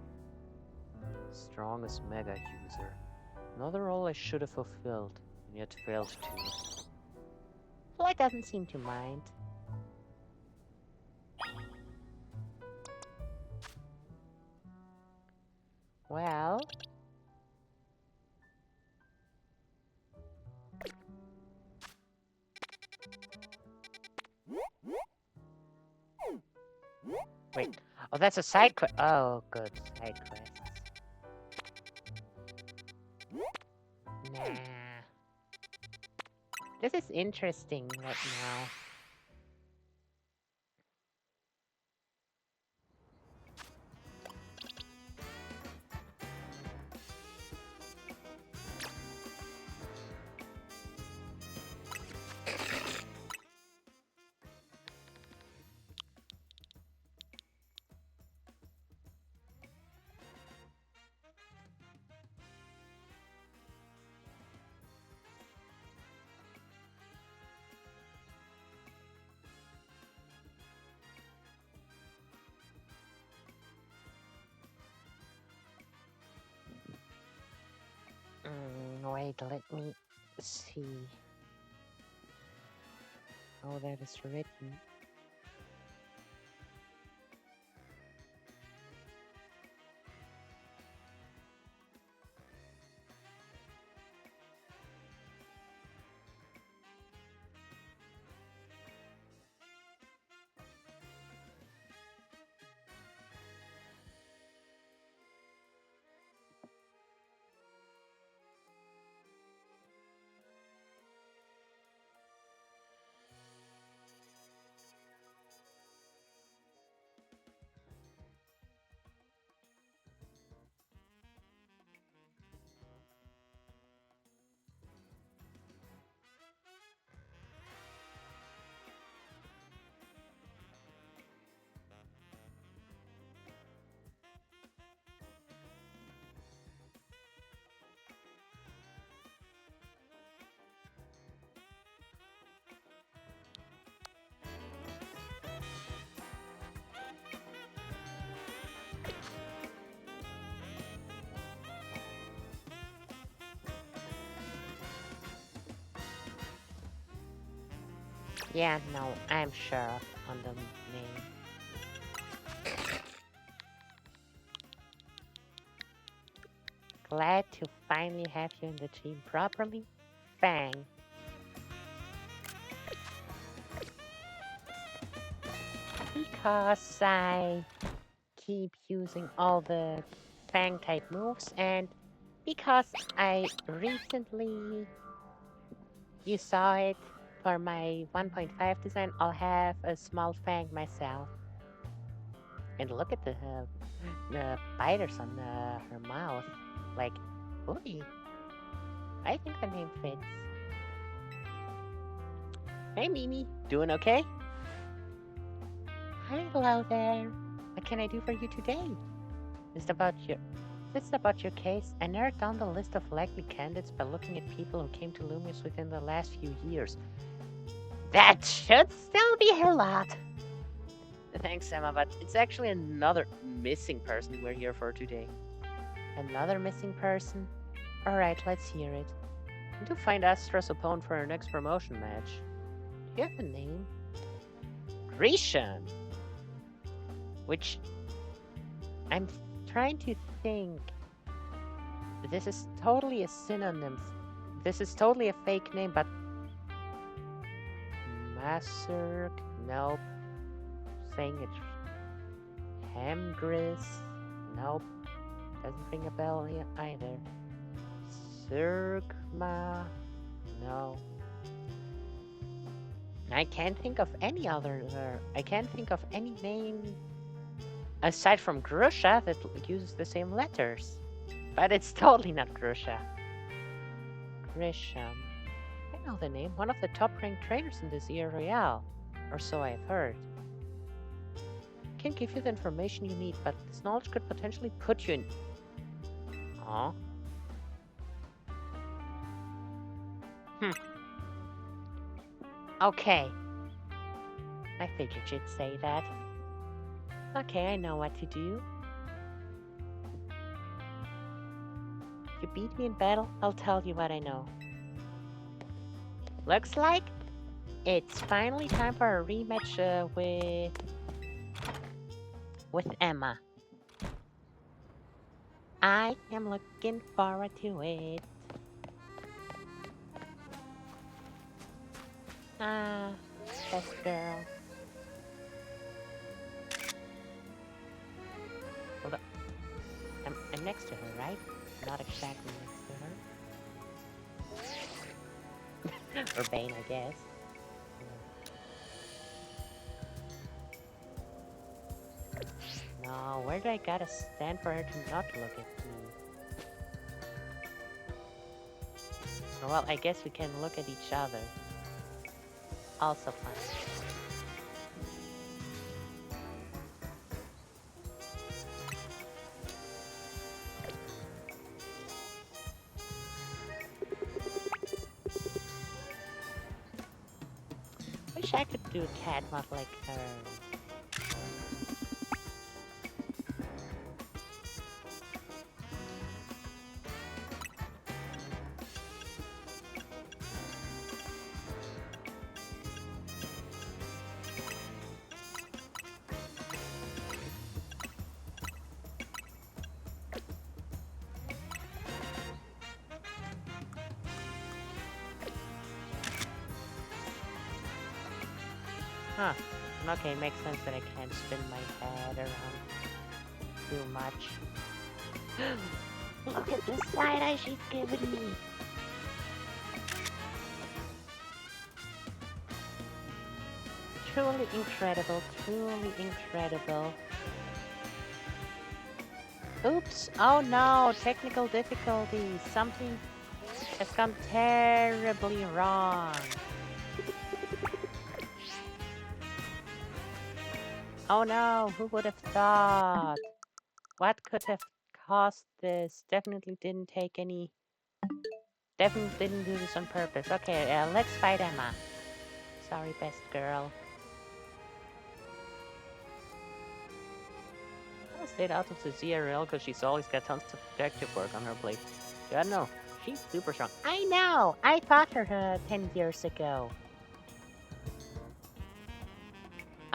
Strongest Mega user. Another role I should have fulfilled, and yet failed to. Floyd doesn't seem to mind. Well... Wait. Oh, that's a side quest. Oh, good. Side quest. This is interesting right now. Wait, let me see how that is written. Yeah, no, I'm sure on the name. Glad to finally have you in the team properly, Fang. Because I keep using all the Fang type moves, and because I recently, you saw it for my 1.5 design, I'll have a small Fang myself. And look at the biters on her mouth. Like, ooh, I think the name fits. Hey, Mimi, doing okay? Hello there. What can I do for you today? Is this about your case? I narrowed down the list of likely candidates by looking at people who came to Lumiose within the last few years. That should still be a lot. Thanks, Emma, but it's actually another missing person we're here for today. Another missing person? Alright, let's hear it. To find Astra's opponent for our next promotion match. Do you have a name? Grecian. Which I'm trying to think. This is totally a synonym. This is totally a fake name, but Maserk, nope. Saying it's Hamgris, nope. Doesn't ring a bell either. Zergma, no. I can't think of any other. I can't think of any name aside from Grusha that uses the same letters. But it's totally not Grusha. Grisham. I know the name. One of the top-ranked trainers in the ZA Royale. Or so I've heard. Can't give you the information you need, but this knowledge could potentially put you in... Aw. Okay. I figured you'd say that. Okay, I know what to do. If you beat me in battle, I'll tell you what I know. Looks like it's finally time for a rematch with Emma. I am looking forward to it. Ah, best girl. Hold up. I'm next to her, right? Not exactly next to her. Urbane, I guess. No, where do I gotta stand for her to not look at me? Well, I guess we can look at each other. Also fun. Wish I could do a cat mod like her. Huh. Okay, makes sense that I can't spin my head around too much. Look at the side eye she's giving me! Truly incredible, truly incredible. Oops, oh no, technical difficulties. Something has gone terribly wrong. Oh no, who would have thought? What could have caused this? Definitely didn't do this on purpose. Okay, let's fight Emma. Sorry, best girl. I stayed out of the ZA Royale because she's always got tons of detective work on her plate. Yeah, no, she's super strong. I know! I fought her 10 years ago.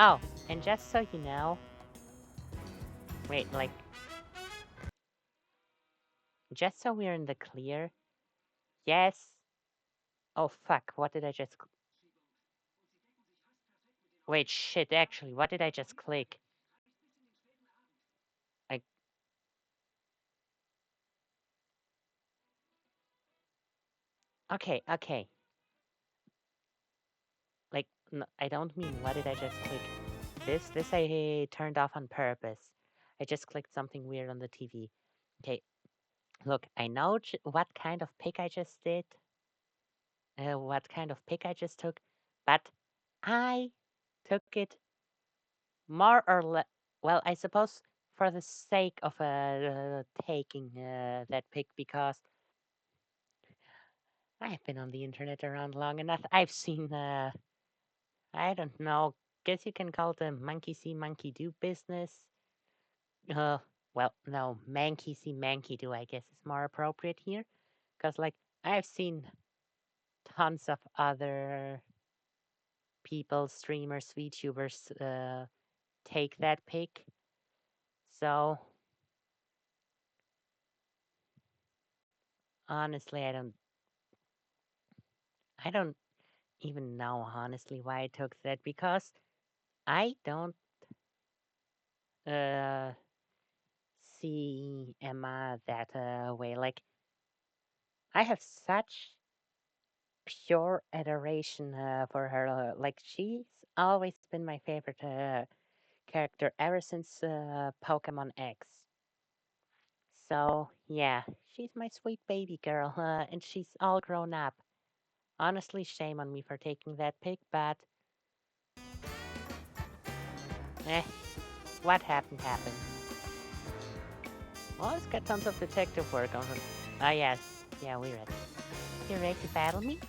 Oh, and just so you know... Wait, like... Just so we're in the clear... Yes... Oh, fuck, what did I just... Wait, shit, actually, what did I just click? Like... Okay. Like, no, I don't mean what did I just click. This I turned off on purpose. I just clicked something weird on the TV. Okay, look, I know what kind of pick I just did. What kind of pick I just took. But I took it more or less... Well, I suppose for the sake of taking that pick because I've been on the internet around long enough. I've seen, I don't know, guess you can call it a monkey see, monkey do business. Well, no, manky see, manky do, I guess is more appropriate here. Because, like, I've seen tons of other people, streamers, VTubers, take that pick. So, honestly, I don't even know, honestly, why I took that. Because I don't, uh, see Emma that way. Like, I have such pure adoration for her. Like, she's always been my favorite character ever since Pokemon X. So, yeah, she's my sweet baby girl, and she's all grown up. Honestly, shame on me for taking that pick, but eh, what happened happened. Well, it's got tons of detective work on her. Ah, yes. Yeah, we're ready. You ready to battle me?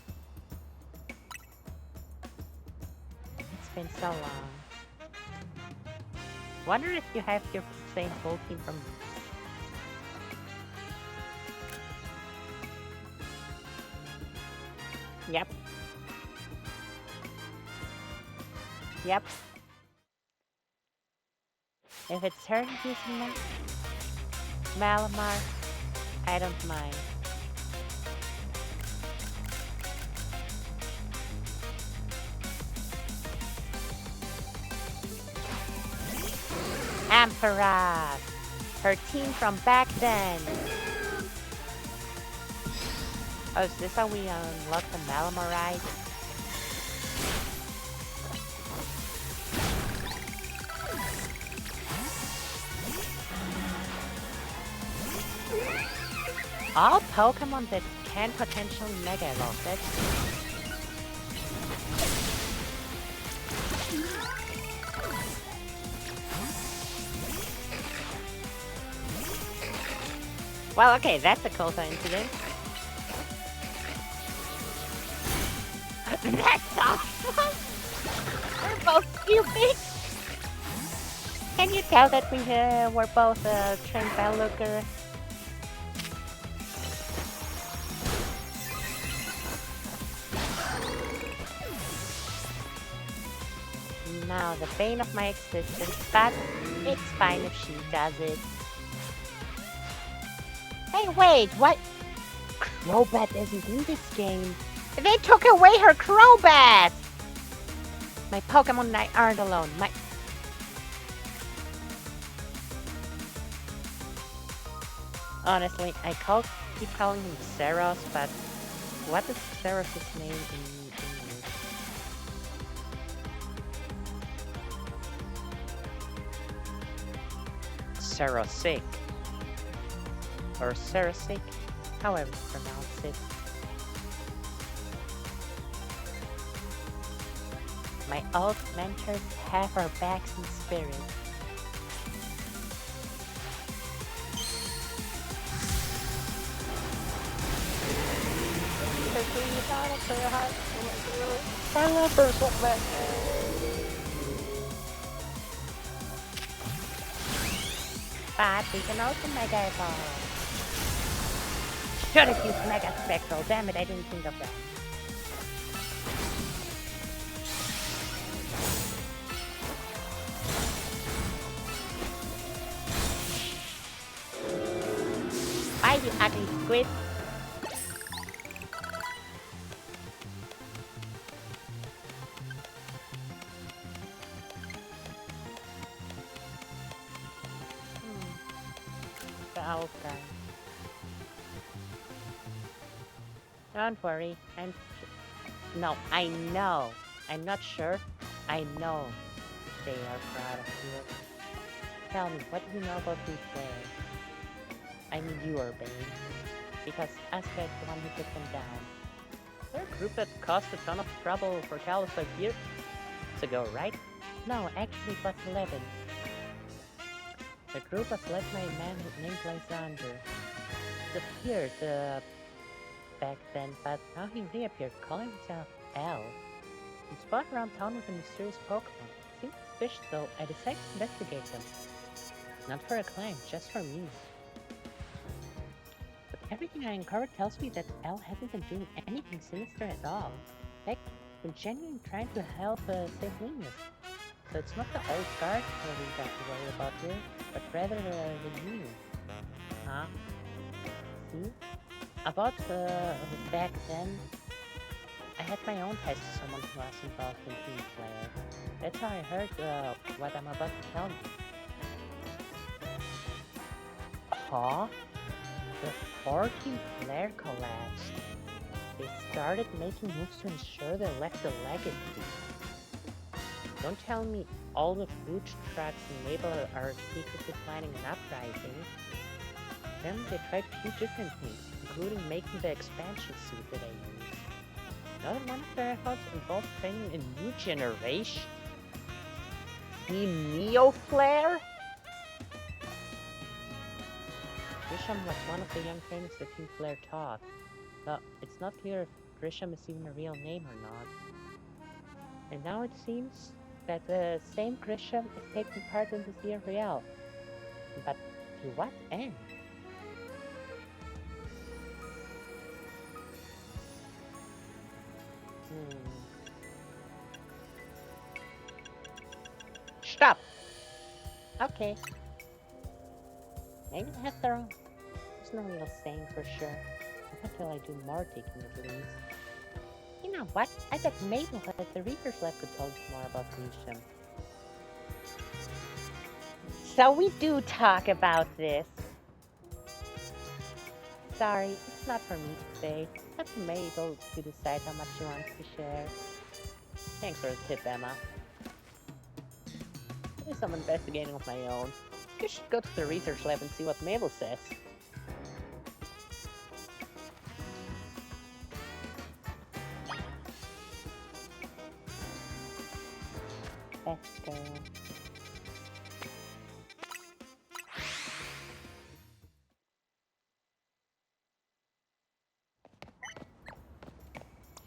It's been so long. Wonder if you have your same full team from... Yep. If it's her using Malamar, I don't mind. Ampharos! Her team from back then! Oh, is this how we unlock the Malamar ride? All Pokemon that can potentially Mega Evolve. That's... Well, okay, that's a cool incident. That's awesome! We're both stupid! Can you tell that we were both trained by Looker? Now, the bane of my existence, but it's fine if she does it. Hey, wait, what? Crobat isn't in this game. They took away her Crobat! My Pokemon and I aren't alone. Honestly, I keep calling him Saros, but what is Saros' name in English? Sarosic. Or Sarosic, however you pronounce it. My old mentors have our backs in spirit. I love her so much. But we can also Mega Evolve. Should have used Mega Spectral. Damn it, I didn't think of that. Bye, you ugly squid. The owl guy. Don't worry, No, I know. I'm not sure. I know they are proud of you. Tell me, what do you know about these players? I mean you, Urbane. Because Aspect's the one who took them down. They're a group that caused a ton of trouble for Kalos like years ago, right? No, actually it was 11. The group was led by a man named Lysander. Disappeared back then, but now he reappeared, calling himself L. He spotted around town with a mysterious Pokemon. Seemed suspicious though, I decided to investigate them. Not for a claim, just for me. But everything I uncovered tells me that L hasn't been doing anything sinister at all. In fact, he's been genuinely trying to help save Lumiose. So it's not the old guard we got to worry about here, but rather the new. Huh? See? About back then, I had my own ties to someone who was involved in Team Player. That's how I heard what I'm about to tell you. Huh? The 14 Player collapsed. They started making moves to ensure they left a legacy. Don't tell me all the food trucks in Mabel are secretly planning an uprising. Then they tried a few different things, including making the expansion suit that I use. Another one of their efforts involved training a new generation. The Neo Flare? Grisham was one of the young trainers that Team Flare taught. But it's not clear if Grisham is even a real name or not. And now it seems that the same Grisham is taking part in the ZA Royale. But to what end? Stop! Okay. Maybe they have their own. There's no real saying for sure. Not until I do more digging at least. You know what? I bet Mabel at the research lab could tell you more about Grisham. So we do talk about this. Sorry, it's not for me to say. It's up to Mabel to decide how much she wants to share. Thanks for the tip, Emma. I'll do some investigating of my own. You should go to the research lab and see what Mabel says. best girl.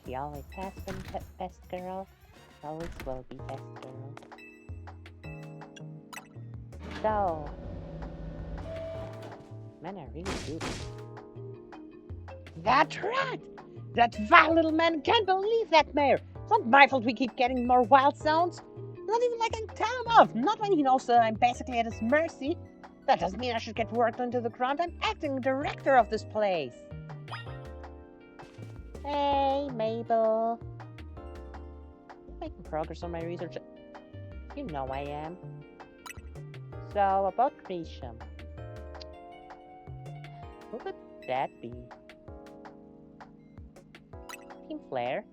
She always has been best girl. Always will be best girl. So, men are really good. That's right! That vile little man can't believe that, Mayor! It's not my fault we keep getting more wild sounds. Not even like I can tell him off. Not when he knows that I'm basically at his mercy. That doesn't mean I should get worked into the ground. I'm acting director of this place. Hey, Mabel. I'm making progress on my research. You know I am. So, about Grisham. Who could that be? Team Flare?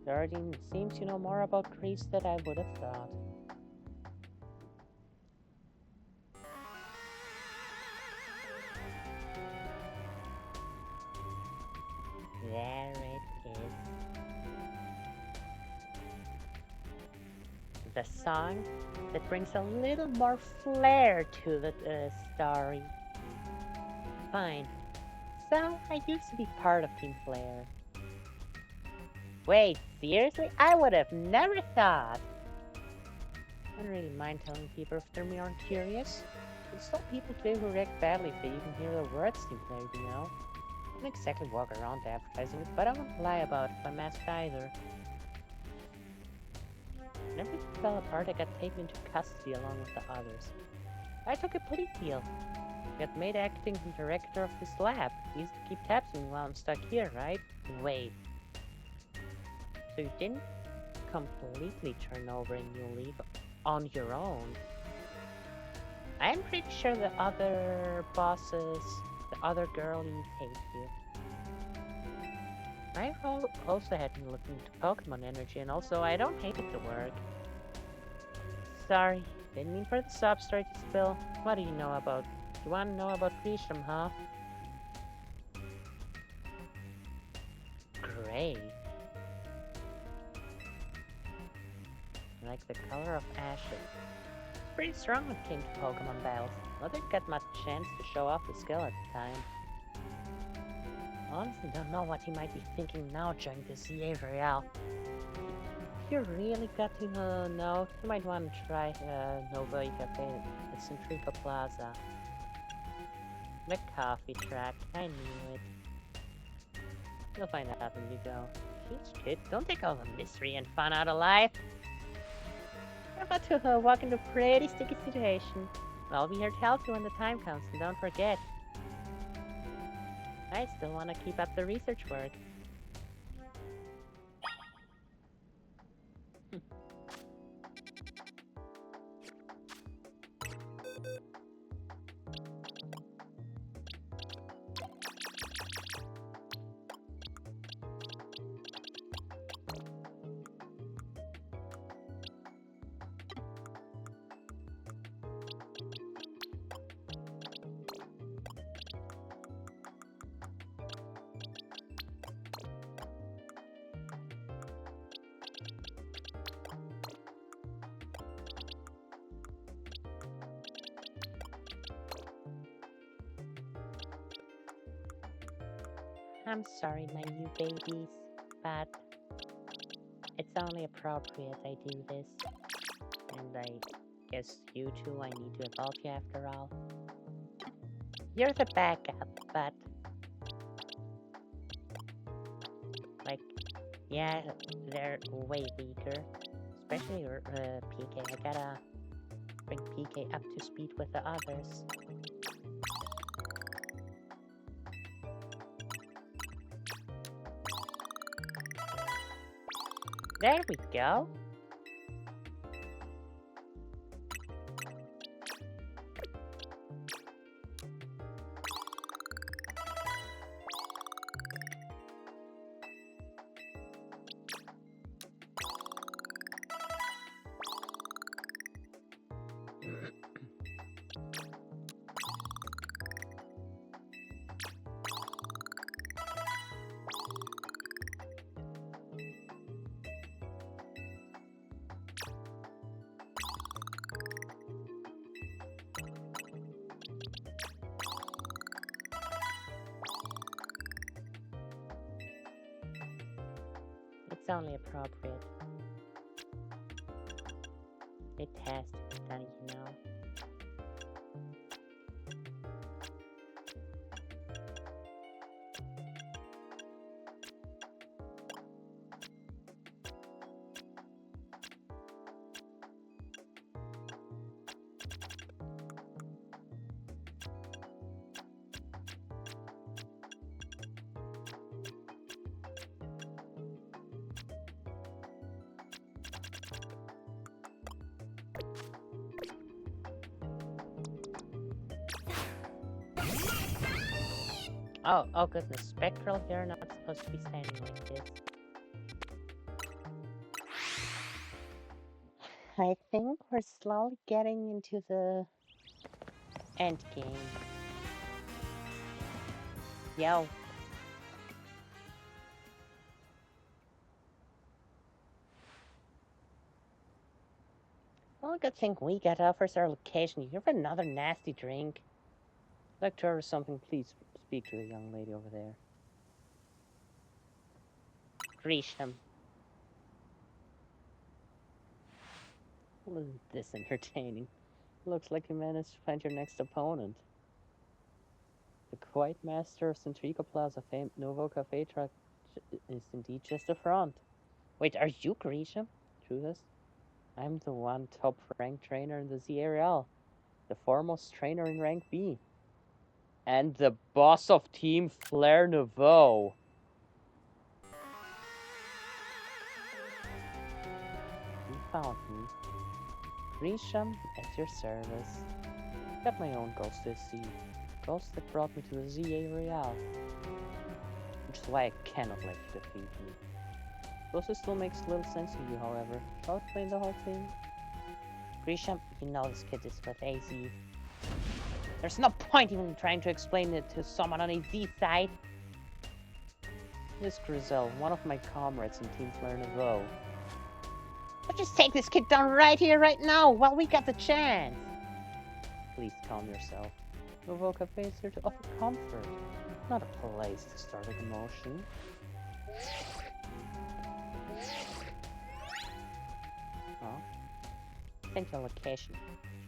Guardian, it seems you know more about Greece than I would have thought. There it is. The song that brings a little more flair to the story. Fine. So, I used to be part of Team Flare. Wait, seriously? I would have never thought. I don't really mind telling people if they're more curious. There's some people too who react badly if they even hear the words Team Flare, you know? I don't exactly walk around advertising it, but I won't lie about it if I'm asked either. When everything fell apart, I got taken into custody along with the others. I took a plea deal. Got made acting director of this lab. Easy to keep tabs on me while I'm stuck here, right? Wait. So you didn't completely turn over and you leave on your own? I'm pretty sure the other bosses, the other girl, hate you. I've also had been looking into Pokemon energy, and also I don't hate the work. Sorry, didn't mean for the sob story to spill. What do you know about? You want to know about Grisham, huh? Gray. Like the color of ashes. It's pretty strong when it came to Pokemon battles. Not that it got much chance to show off his skill at the time. Honestly, don't know what he might be thinking now during the ZA Royale. If you really got to know, you might want to try Nova Cafe at Centrica Plaza. The coffee track, I knew it. You'll find out when you go. Jeez, kid, don't take all the mystery and fun out of life. You're about to walk into a pretty sticky situation. I'll be here to help you when the time comes, and don't forget. I still want to keep up the research work. I'm sorry, my new babies, but it's only appropriate I do this. And I guess you two, I need to evolve you after all. You're the backup, but... like, yeah, they're way weaker. Especially PK. I gotta bring PK up to speed with the others. There we go. It's only appropriate. It has to be done, you know. Oh goodness, Spectral, you're not supposed to be standing like this. I think we're slowly getting into the end game. Yo. Well, good thing we got offers our location. You have another nasty drink. Lecturer or something, please speak to the young lady over there. Grisham. Well, isn't this entertaining? Looks like you managed to find your next opponent. The quiet master of Centrica Plaza, famed Novo Cafe truck, is indeed just a front. Wait, are you Grisham? Truthus? I'm the one top-ranked trainer in the ZA Royale, the foremost trainer in rank B, and the boss of Team Flair Nouveau. You found me. Grisham, at your service. Got my own ghost to see. Ghost that brought me to the ZA Royale. Which is why I cannot let you defeat me. Ghost still makes little sense to you, however. Shall I explain the whole thing? Grisham, you know this kid is with AZ. There's no point even trying to explain it to someone on AZ's side. Miss Grizel, one of my comrades in Team Flair Nouveau. Let's just take this kid down right here, right now, while we got the chance. Please calm yourself. Nouveau Cafe is here to offer comfort, not a place to start a commotion. Huh? Send your location.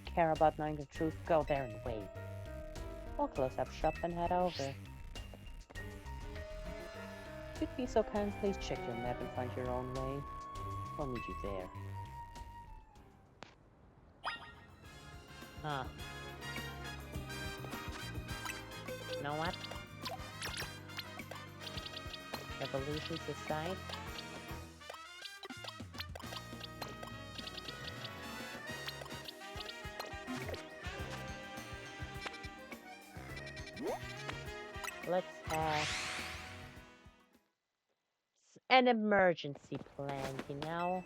Care about knowing the truth? Go there and wait. We'll close up shop and head over. If you'd be so kind, please check your map and find your own way. We'll meet you there. Huh. You know what? Evolutions aside, let's have an emergency plan, you know?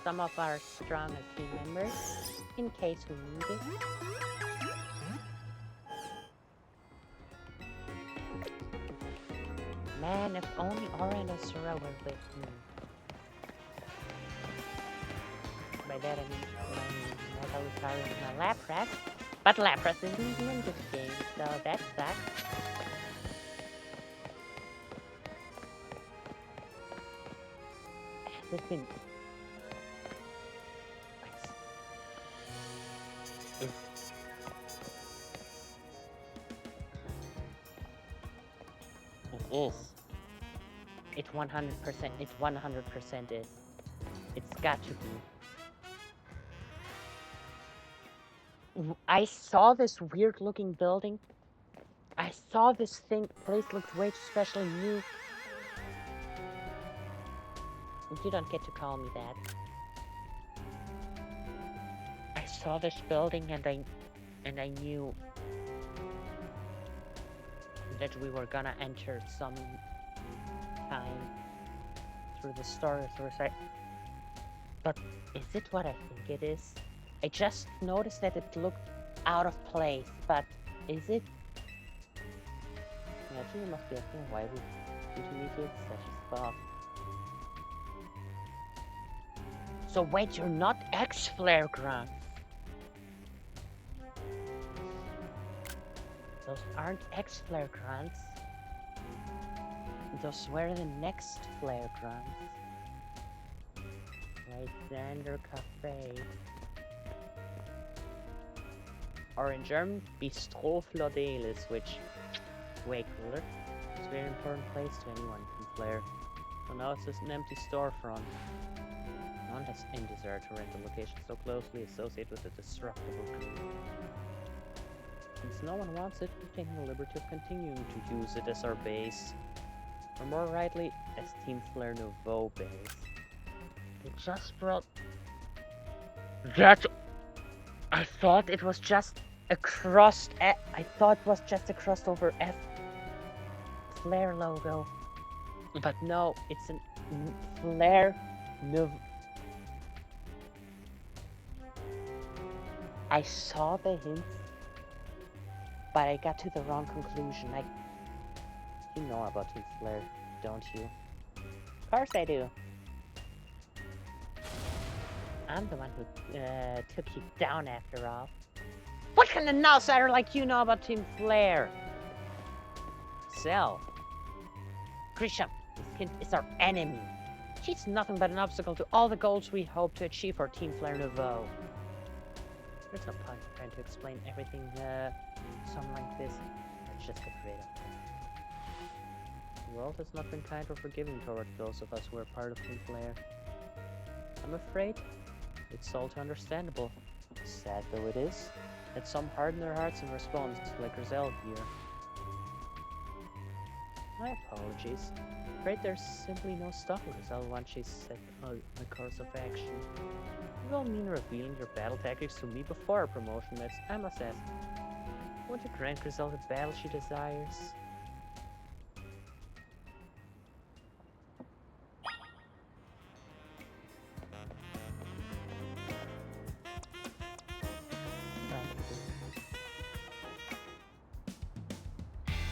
Some of our stronger team members, in case we need it. Man, if only Orlando Sora were with me. By that I mean Megalusaurus and my Lapras. But Lapras isn't even in this game, so that sucks. This been... It is. It 100%, it 100% is. It's got to be. I saw this weird looking building. I saw this thing. Place looked way too special and new. You don't get to call me that. I saw this building and I knew that we were gonna enter some time through the story through site. But is it what I think it is? I just noticed that it looked out of place, but is it? Actually, it must be a thing. Why would intermediate such a spot? So wait, you're not X-Flare grunts. Those aren't X-Flare grunts. Just where the next flare drums. Lysander Cafe. Or in German, Bistro Flodelis, which way cooler. It's a very important place to anyone in Flare. So now it's just an empty storefront. No one has any desire to rent a location so closely associated with a disruptive community. Since no one wants it, we're taking the liberty of continuing to use it as our base. Or more rightly, as Team Flare Nouveau base. They just brought that. I thought it was just a crust. I thought it was just a crust over F Flare logo, but no, it's an Flare Nouveau. I saw the hints, but I got to the wrong conclusion. You know about Team Flare, don't you? Of course I do. I'm the one who took you down after all. What can an outsider like you know about Team Flare? Cell. Grisham, this hint is our enemy. She's nothing but an obstacle to all the goals we hope to achieve for Team Flare Nouveau. There's no point in trying to explain everything something like this. Let's just get rid of it. The world has not been kind or forgiving toward those of us who are part of Team Flare. I'm afraid it's all too understandable. Sad though it is, that some harden their hearts in response, like Grizel here. My apologies. I'm afraid there's simply no stopping Grizel once she's set on the course of action. You don't mean revealing your battle tactics to me before a promotion, miss. I must ask, won't you grant Grizel the battle she desires?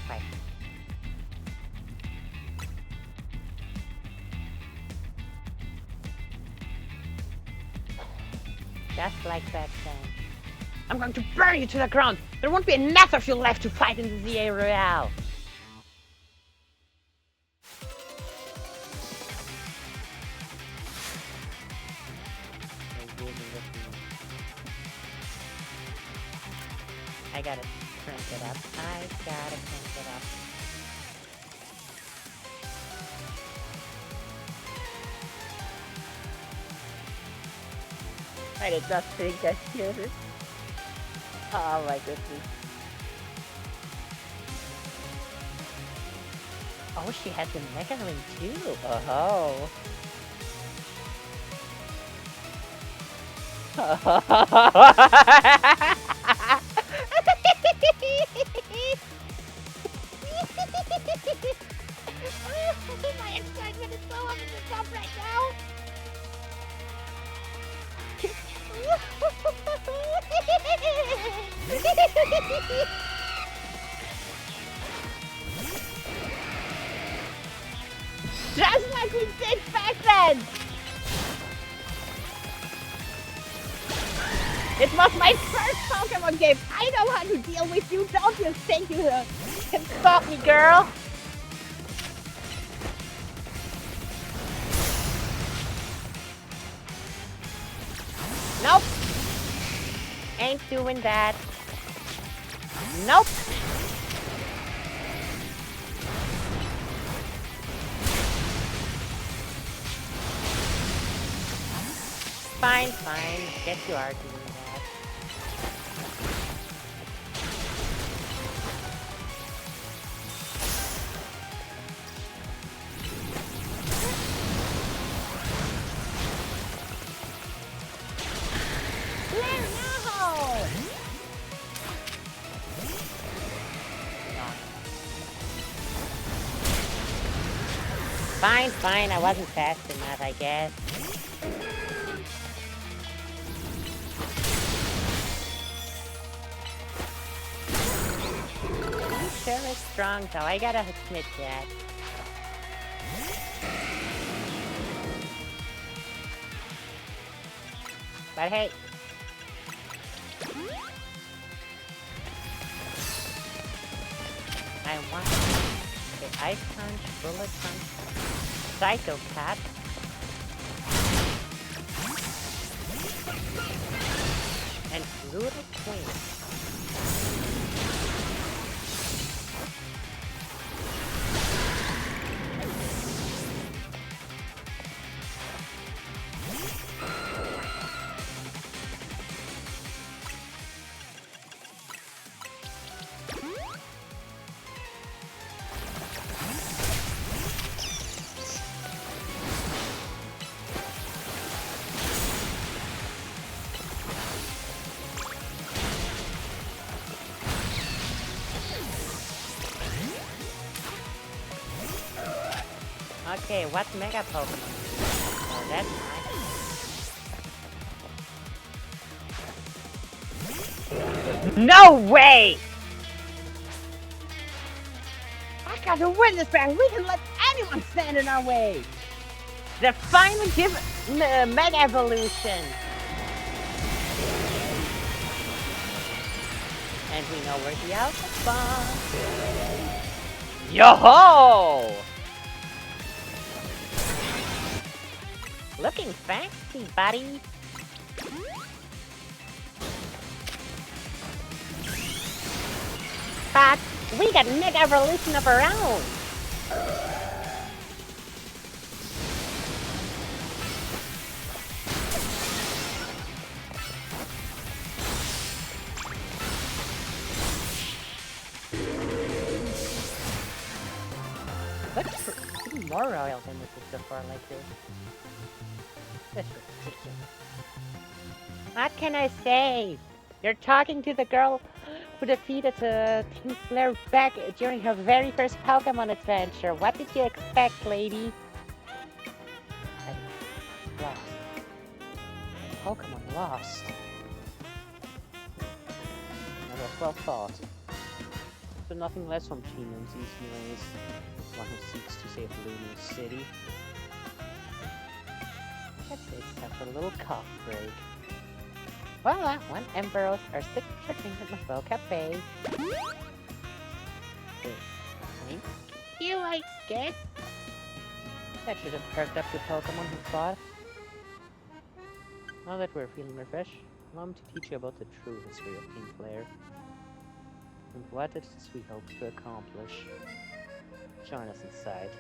Right. Just like back then. I'm going to burn you to the ground! There won't be enough of you left to fight in the ZA Royale! I gotta crank it up. I did not think I killed it. Oh my goodness. Oh, she has a mega ring too. Oh. My excitement is so up at the top right now. Just like we did back then! It was my first Pokemon game! I know how to deal with you! Don't you think you can stop me, girl? Nope! Ain't doing that. Nope! Fine, fine. Guess you are doing that. Claire, no! Fine, fine. I wasn't fast enough, I guess. Sure is strong, though. I gotta admit that. But hey. I want it. Ice punch, bullet punch, psycho cat, and brutal swing. Okay, what Mega Pokemon? Oh, that's nice. No way! I gotta win this battle. We can let anyone stand in our way. The final Mega Evolution. And we know where the Alpha spawn. Yo-ho! Looking fancy, buddy. But we got Mega Evolution of our own. Let's be more royal than this is so far like this. That's ridiculous. What can I say? You're talking to the girl who defeated Team Flare back during her very first Pokemon adventure. What did you expect, lady? I'm lost. Pokemon lost. Never well thought. But nothing less from Team ZA, one who seeks to save Lumiose City. Let's say except for a little cough break. Voila! 1 Emperor, our signature drink at the Mafo Cafe. Thank you, I guess. That should have perked up the Pokemon who fought. Now that we're feeling refreshed, allow me to teach you about the true history of Team Flare. And what it is we hope to accomplish. Join us inside.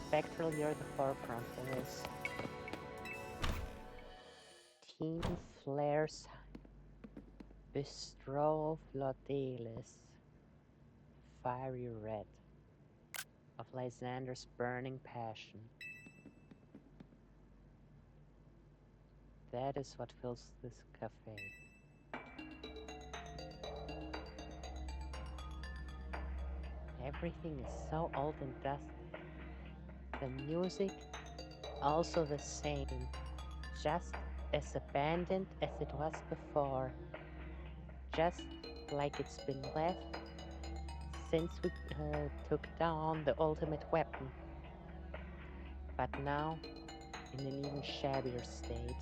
Spectral, you're the forefront for this. Team Flare's Bistro Flodelis. Fiery red. Of Lysander's burning passion. That is what fills this cafe. Everything is so old and dusty. The music, also the same, just as abandoned as it was before. Just like it's been left since we took down the ultimate weapon. But now, in an even shabbier state.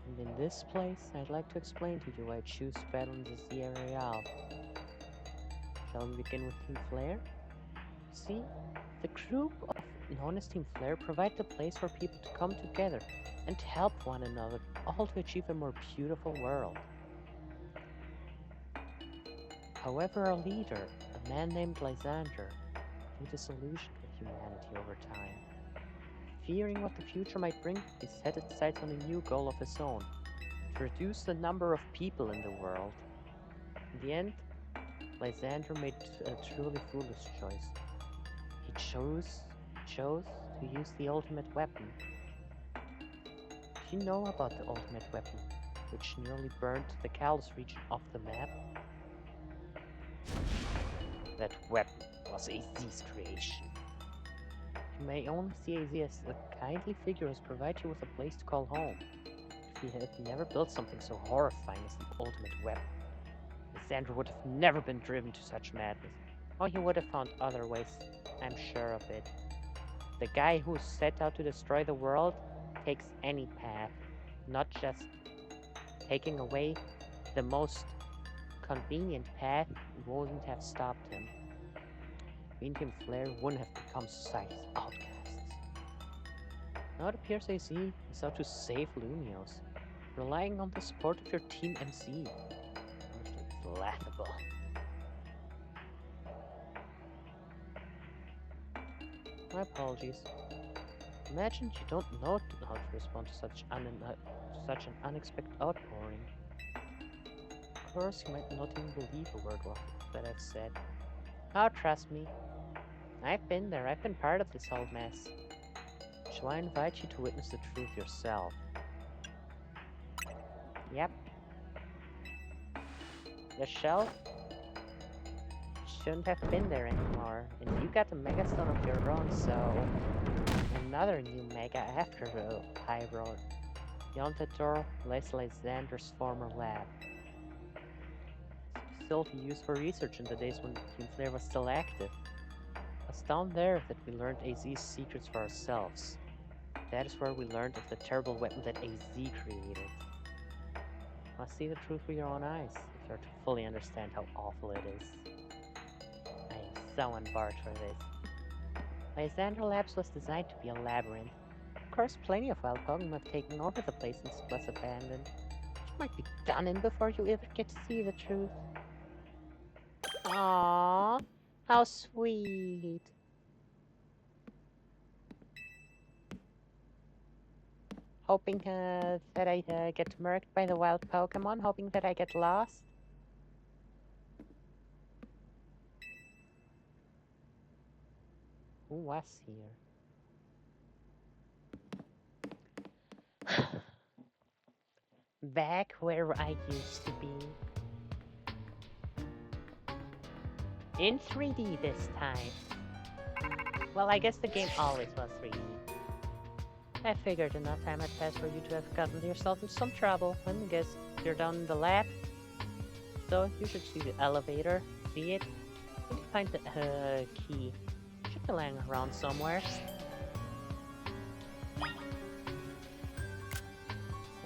And in this place, I'd like to explain to you why I choose to battle in the ZA Royale. Shall we begin with Team Flare? See, the group known as Team Flare provide the place for people to come together and help one another, all to achieve a more beautiful world. However, our leader, a man named Lysander, grew disillusioned with humanity over time. Fearing what the future might bring, he set his sights on a new goal of his own, to reduce the number of people in the world. In the end, Lysander made a truly foolish choice. He chose to use the ultimate weapon. Do you know about the ultimate weapon, which nearly burned the Kalos region off the map? That weapon was AZ's creation. You may only see AZ as a kindly figure who provide you with a place to call home. If he had never built something so horrifying as the ultimate weapon, Lysander would have never been driven to such madness. Or he would have found other ways, I'm sure of it. The guy who set out to destroy the world takes any path, not just taking away the most convenient path wouldn't have stopped him. Medium Flare wouldn't have become society's outcasts. Now it appears AZ is out to save Lumiose, relying on the support of your team MC. Honestly, laughable. My apologies. Imagine you don't know how to respond to such an unexpected outpouring. Of course, you might not even believe a word that I've said. Oh, trust me. I've been there. I've been part of this whole mess. So I invite you to witness the truth yourself. Yep. The shelf shouldn't have been there anymore. And you got a megastone of your own, so another new mega after the High Road. Beyond the door lies Lysander's former lab. Facility used for research in the days when Team Flare was still active. It was down there that we learned AZ's secrets for ourselves. That is where we learned of the terrible weapon that AZ created. You must see the truth with your own eyes if you are to fully understand how awful it is. I am so on board for this. Lysander Labs was designed to be a labyrinth. Of course, plenty of wild Pokemon have taken over the place since it was abandoned. You might be done in before you ever get to see the truth. Aww, how sweet. Hoping that I get murked by the wild Pokemon, hoping that I get lost. Who was here? Back where I used to be. In 3D this time. Well, I guess the game always was 3D. I figured enough time had passed for you to have gotten yourself in some trouble. Let me guess, you're down in the lab? So, you should see the elevator. See it? Need to find the key. Should be lying around somewhere.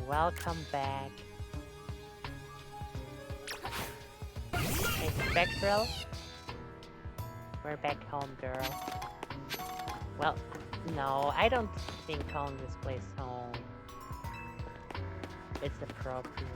Welcome back. Hey, Spectral? We're back home, girl. Well, no, I don't think calling this place home is appropriate.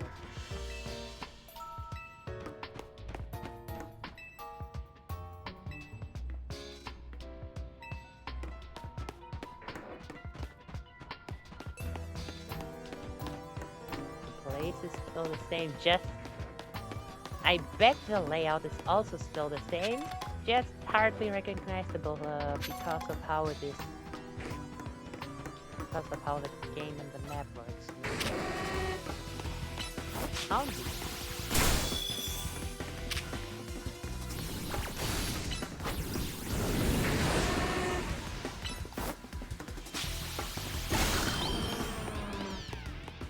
The place is still the same, just... I bet the layout is also still the same, just hardly recognizable because of how it is. Because of how the game and the map works. Howdy.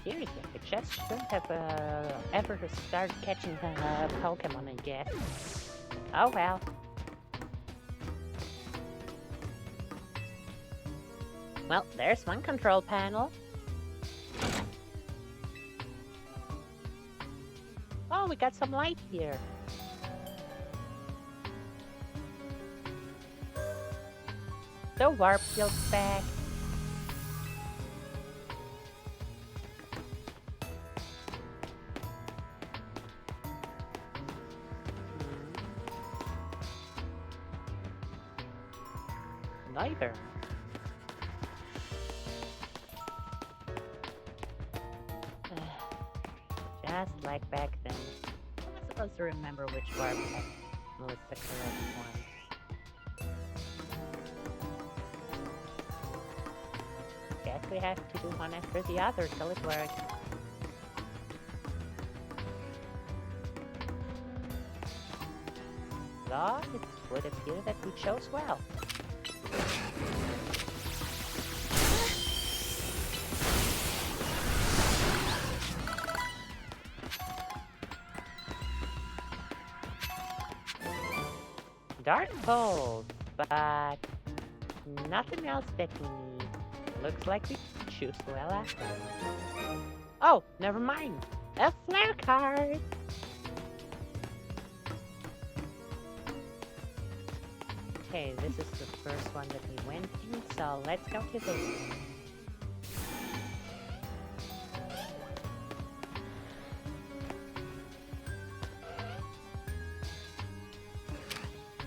Seriously, the chest shouldn't have ever started catching Pokemon, I guess. Oh well. Well, there's one control panel. Oh, we got some light here. The warp field's back. Neither. Just like back then. I'm not supposed to remember which warp was the correct one. Guess we have to do one after the other till it works. So, it would appear that we chose well. Dark Pulse, but nothing else that we need. Looks like we choose well after. Oh, never mind. A flare card! Okay, this is the first one that we went in, so let's go to this one.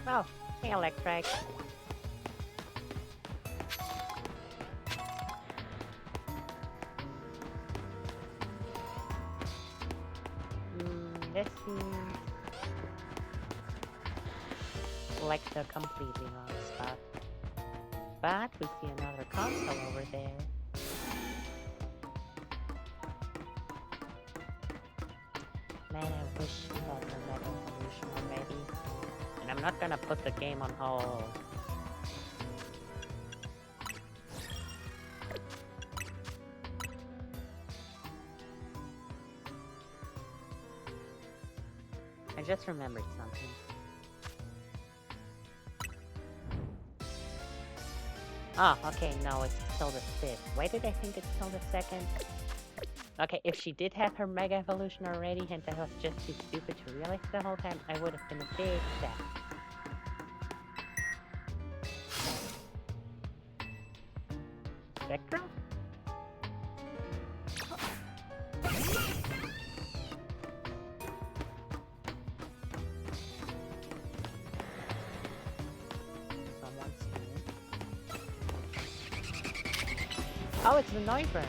Oh, hey, electric. This seems like the completely wrong spot. But we see another console over there. Man, I wish I had the Mega Evolution already. And I'm not gonna put the game on hold. I just remembered something. Ah, okay, no, it's still the 5th. Why did I think it's still the 2nd? Okay, if she did have her Mega Evolution already and I was just too stupid to realize the whole time, I would have been a big sad. Spectral? Someone's here. Oh, it's the Neuburn.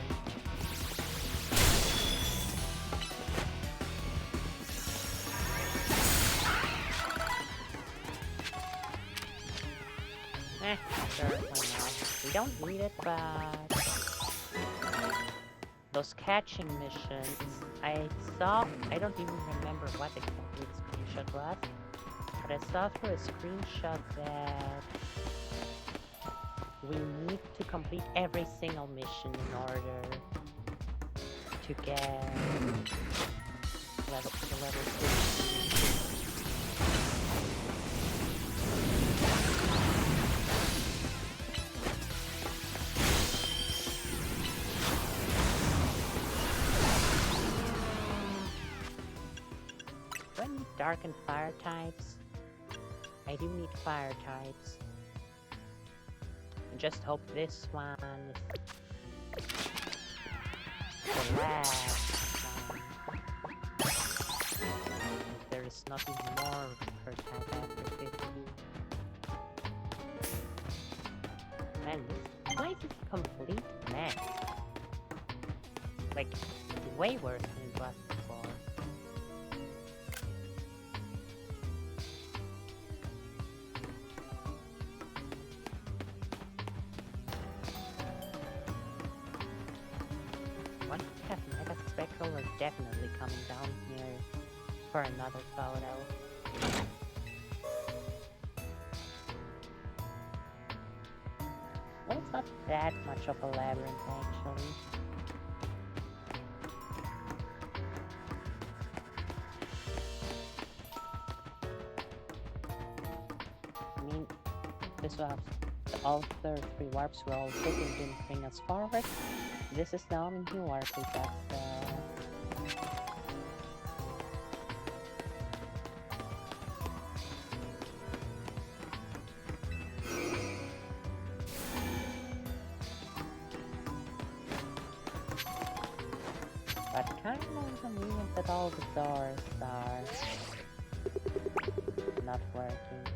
Sure, why not? We don't need it, but... Those catching missions, I don't even remember what exactly the screenshot was, but I saw through a screenshot that we need to complete every single mission in order to get level 6. Dark and fire types. I do need fire types. I just hope this one is the last one. There is nothing more per type after 50. Man, this place is a complete mess. Like, way worse than it was before. Spectral is definitely coming down here for another photo. Well, it's not that much of a labyrinth, actually. I mean, this was the other 3 warps were all taken didn't bring us forward. This is now a new warp we got, but kind of inconvenient that all the doors are not working.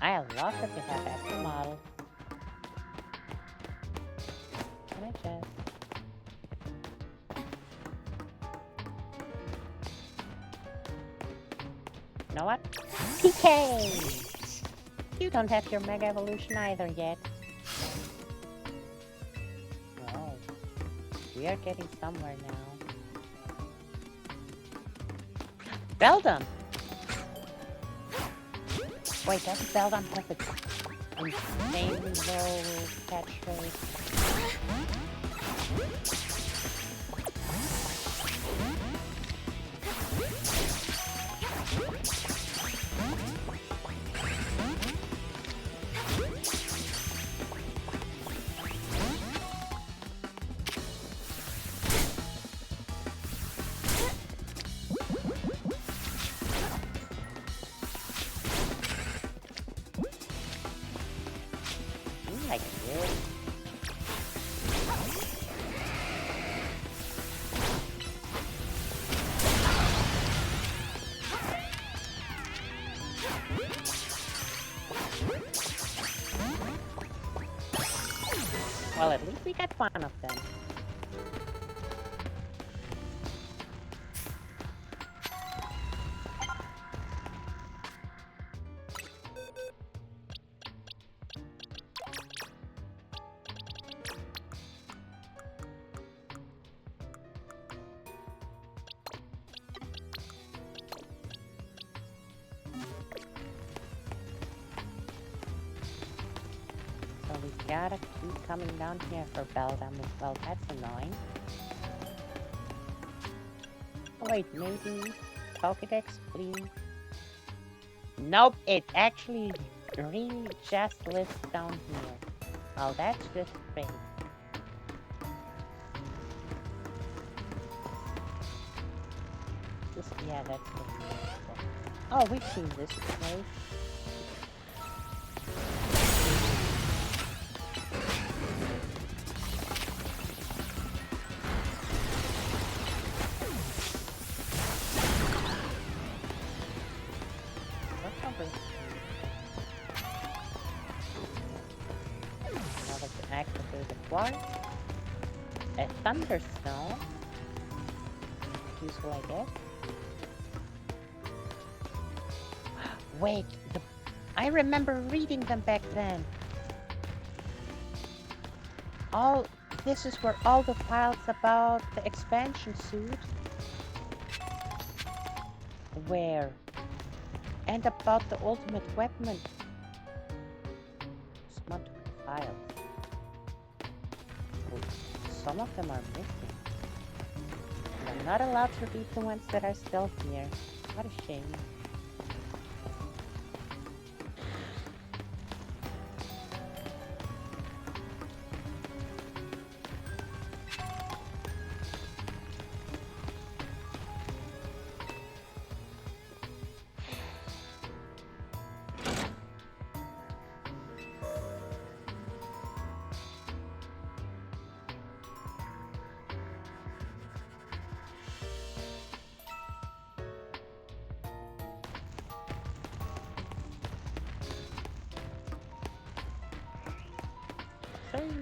I love that we have extra models. Can I just... You know what? PK! You don't have your Mega Evolution either yet. Wow. We are getting somewhere now. Beldum! Wait, doesn't Beldum have its insanely low catchphrase? Thank you. Well, at least we got one of them. So we gotta keep coming down here for Beldam as well. That's annoying. Oh, wait, maybe Pokédex, please. Nope, it actually really just lives down here. Oh, that's just great. Yeah, that's good. Oh, we've seen this place. Now let's activate the quartz. A thunderstone. Useful, I guess. Wait, I remember reading them back then. This is where all the files about the expansion suit were. And about the ultimate weapon. Smart files. Oh, some of them are missing. And I'm not allowed to read the ones that are still here. What a shame.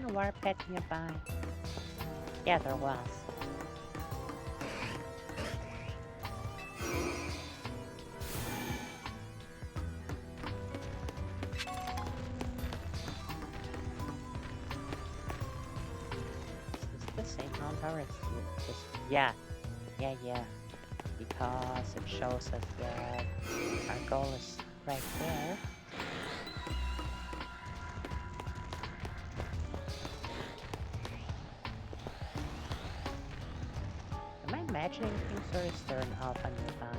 A warped nearby. Yeah, there was. Is this the same number? Yeah. Because it shows us that our goal is right there. Imagining things, or is there an alpha nearby?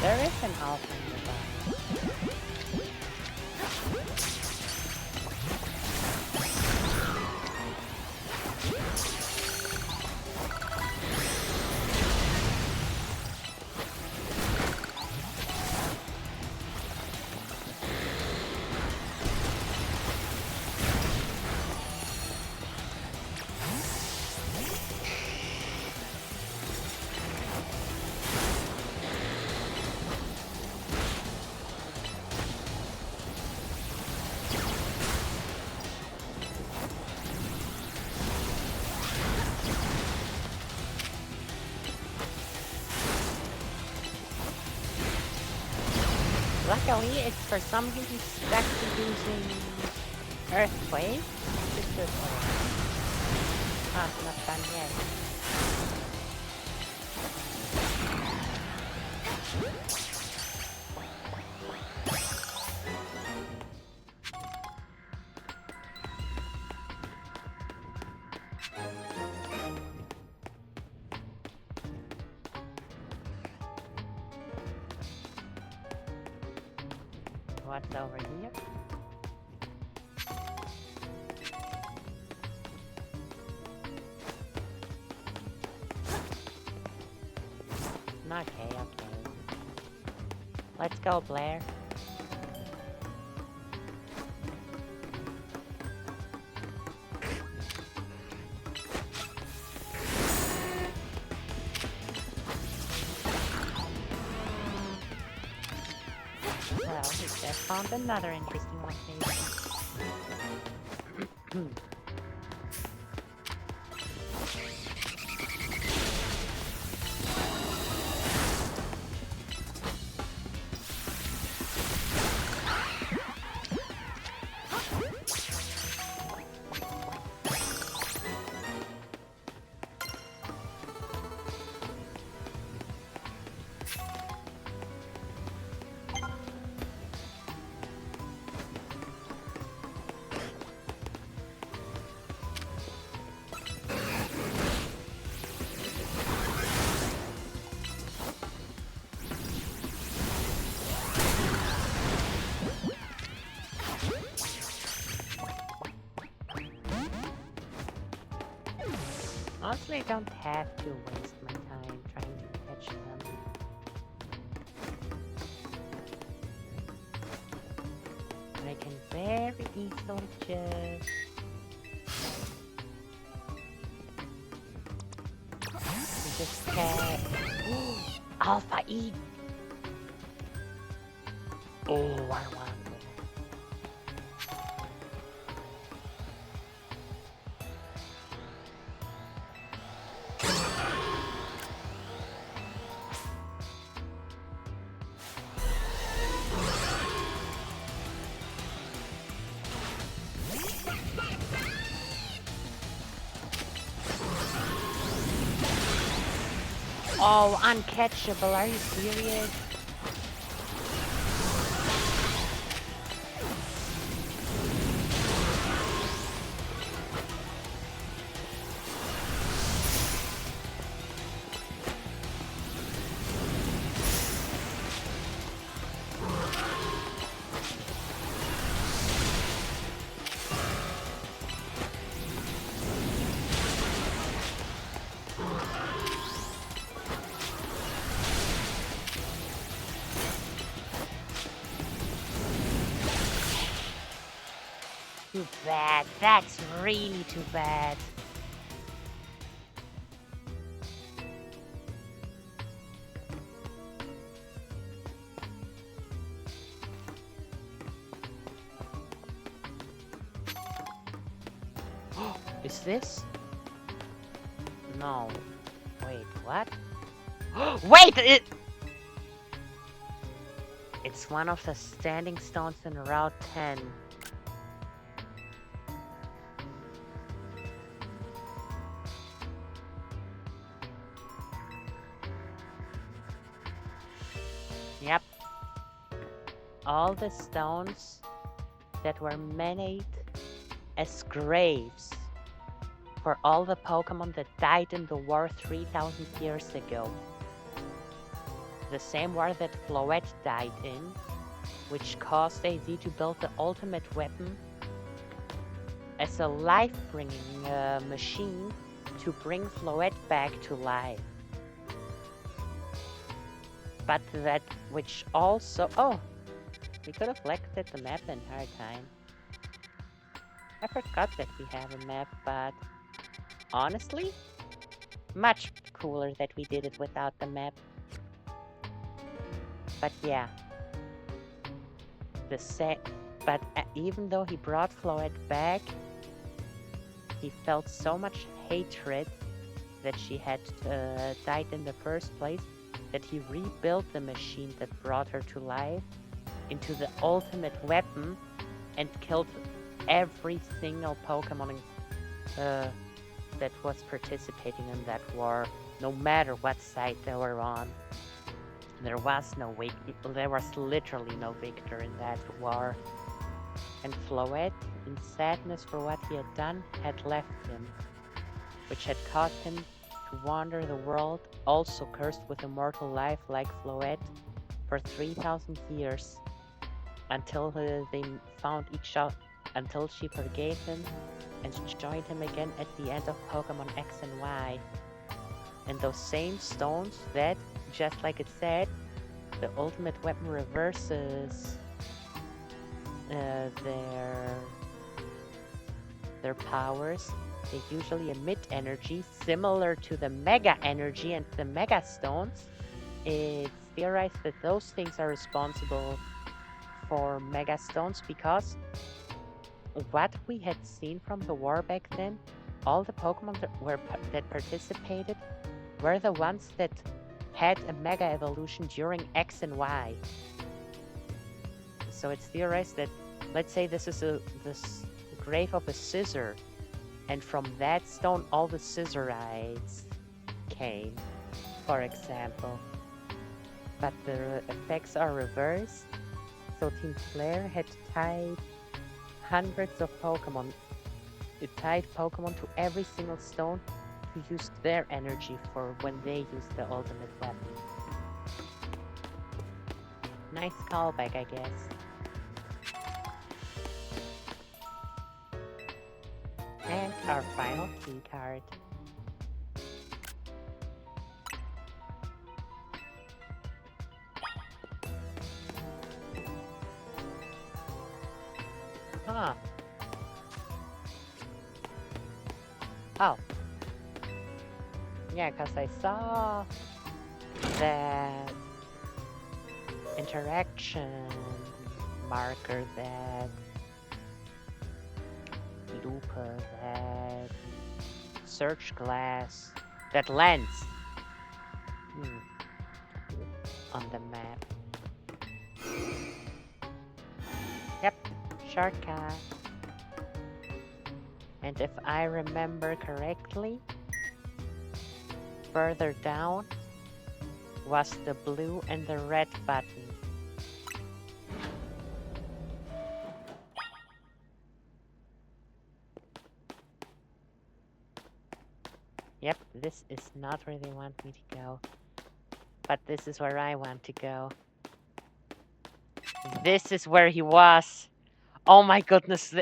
There is an alpha nearby. Luckily, it's for some reason stuck to using Earthquake. Just this one. Ah, not done yet. What's over here? Let's go, Blair. Well, we just found another interesting location. Honestly, I don't have to waste my time trying to catch them. But I can very easily just catch. Alpha E. Oh, I want that. Oh, uncatchable, are you serious? Too bad. That's really too bad. Is this? No. Wait, what? Wait! It's one of the standing stones in Route 10. Yep. All the stones that were made as graves for all the Pokemon that died in the war 3,000 years ago. The same war that Floette died in, which caused AZ to build the ultimate weapon as a life-bringing machine to bring Floette back to life. But that which also... Oh! We could have looked at the map the entire time. I forgot that we have a map, but... honestly? Much cooler that we did it without the map. But yeah. But even though he brought Floette back, he felt so much hatred that she had died in the first place that he rebuilt the machine that brought her to life into the ultimate weapon and killed every single Pokemon that was participating in that war, no matter what side they were on. There was literally no victor in that war. And Floette, in sadness for what he had done, had left him, which had caused him to wander the world, also cursed with immortal life like Floette, for 3,000 years, until they found each other, until she forgave him and joined him again at the end of Pokemon X and Y. And those same stones that, just like it said, the ultimate weapon reverses their powers, they usually emit energy similar to the Mega Energy and the Mega Stones. It's theorized that those things are responsible for Mega Stones because what we had seen from the war back then, all the Pokemon that participated were the ones that had a Mega Evolution during X and Y. So it's theorized that, let's say this is this grave of a scissor, and from that stone all the Scissorites came, for example. But the effects are reversed, so Team Flare had tied hundreds of Pokemon. It tied Pokemon to every single stone to use their energy for when they used the ultimate weapon. Nice callback, I guess. And our final key card. Huh. Oh. Yeah, because I saw that interaction marker, that Lupa, that search glass, that lens on the map. Yep, shortcut. And if I remember correctly, further down was the blue and the red button. Yep, this is not where they want me to go. But this is where I want to go. This is where he was. Oh my goodness,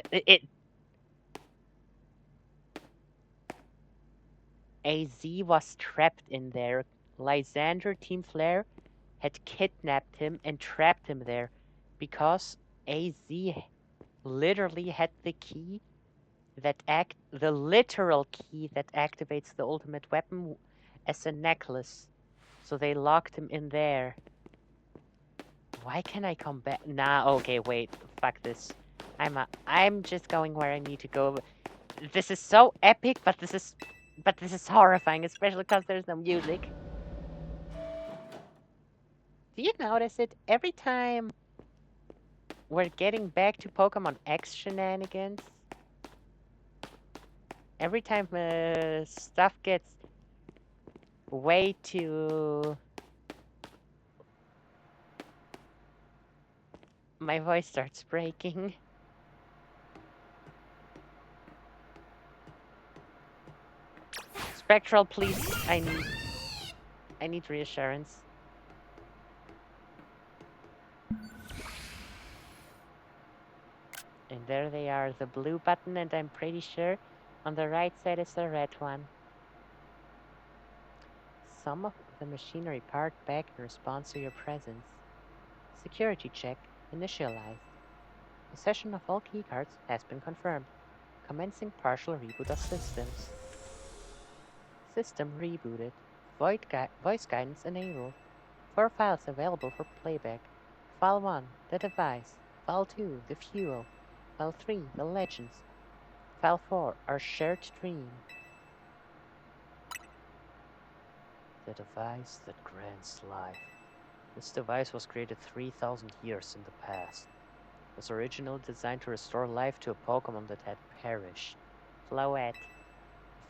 AZ was trapped in there. Lysander, Team Flare, had kidnapped him and trapped him there because AZ literally had the key that the literal key that activates the ultimate weapon as a necklace. So they locked him in there. Why can I come back? Nah, okay, wait. Fuck this. I'm just going where I need to go. This is so epic, but this is horrifying, especially because there's no music. Do you notice it? Every time we're getting back to Pokemon X shenanigans, every time stuff gets way too... My voice starts breaking. Spectral, please. I need reassurance. And there they are, the blue button, and I'm pretty sure on the right side is the red one. Some of the machinery parked back in response to your presence. Security check initialized. Possession of all keycards has been confirmed. Commencing partial reboot of systems. System rebooted. Voice guidance enabled. 4 files available for playback. File 1, the device. File 2, the fuel. File 3, the legends. File 4, our shared dream. The device that grants life. This device was created 3,000 years in the past. It was originally designed to restore life to a Pokemon that had perished. Floette.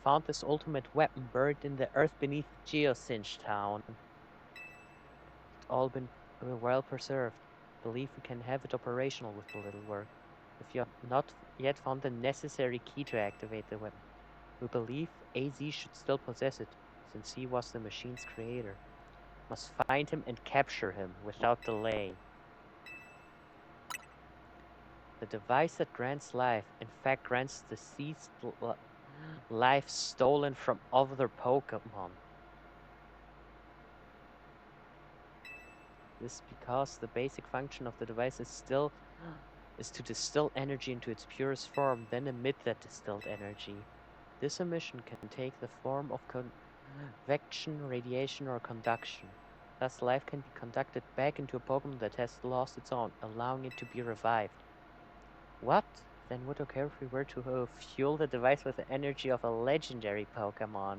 Found this ultimate weapon buried in the earth beneath Geosinge Town. It's all been well preserved. Believe we can have it operational with a little work. If you have not yet found the necessary key to activate the weapon, we believe AZ should still possess it, since he was the machine's creator. Must find him and capture him without delay. The device that grants life, in fact, grants deceased life stolen from other Pokemon. This because the basic function of the device is to distill energy into its purest form, then emit that distilled energy. This emission can take the form of convection, radiation, or conduction. Thus, life can be conducted back into a Pokemon that has lost its own, allowing it to be revived. What then would occur if we were to fuel the device with the energy of a legendary Pokemon?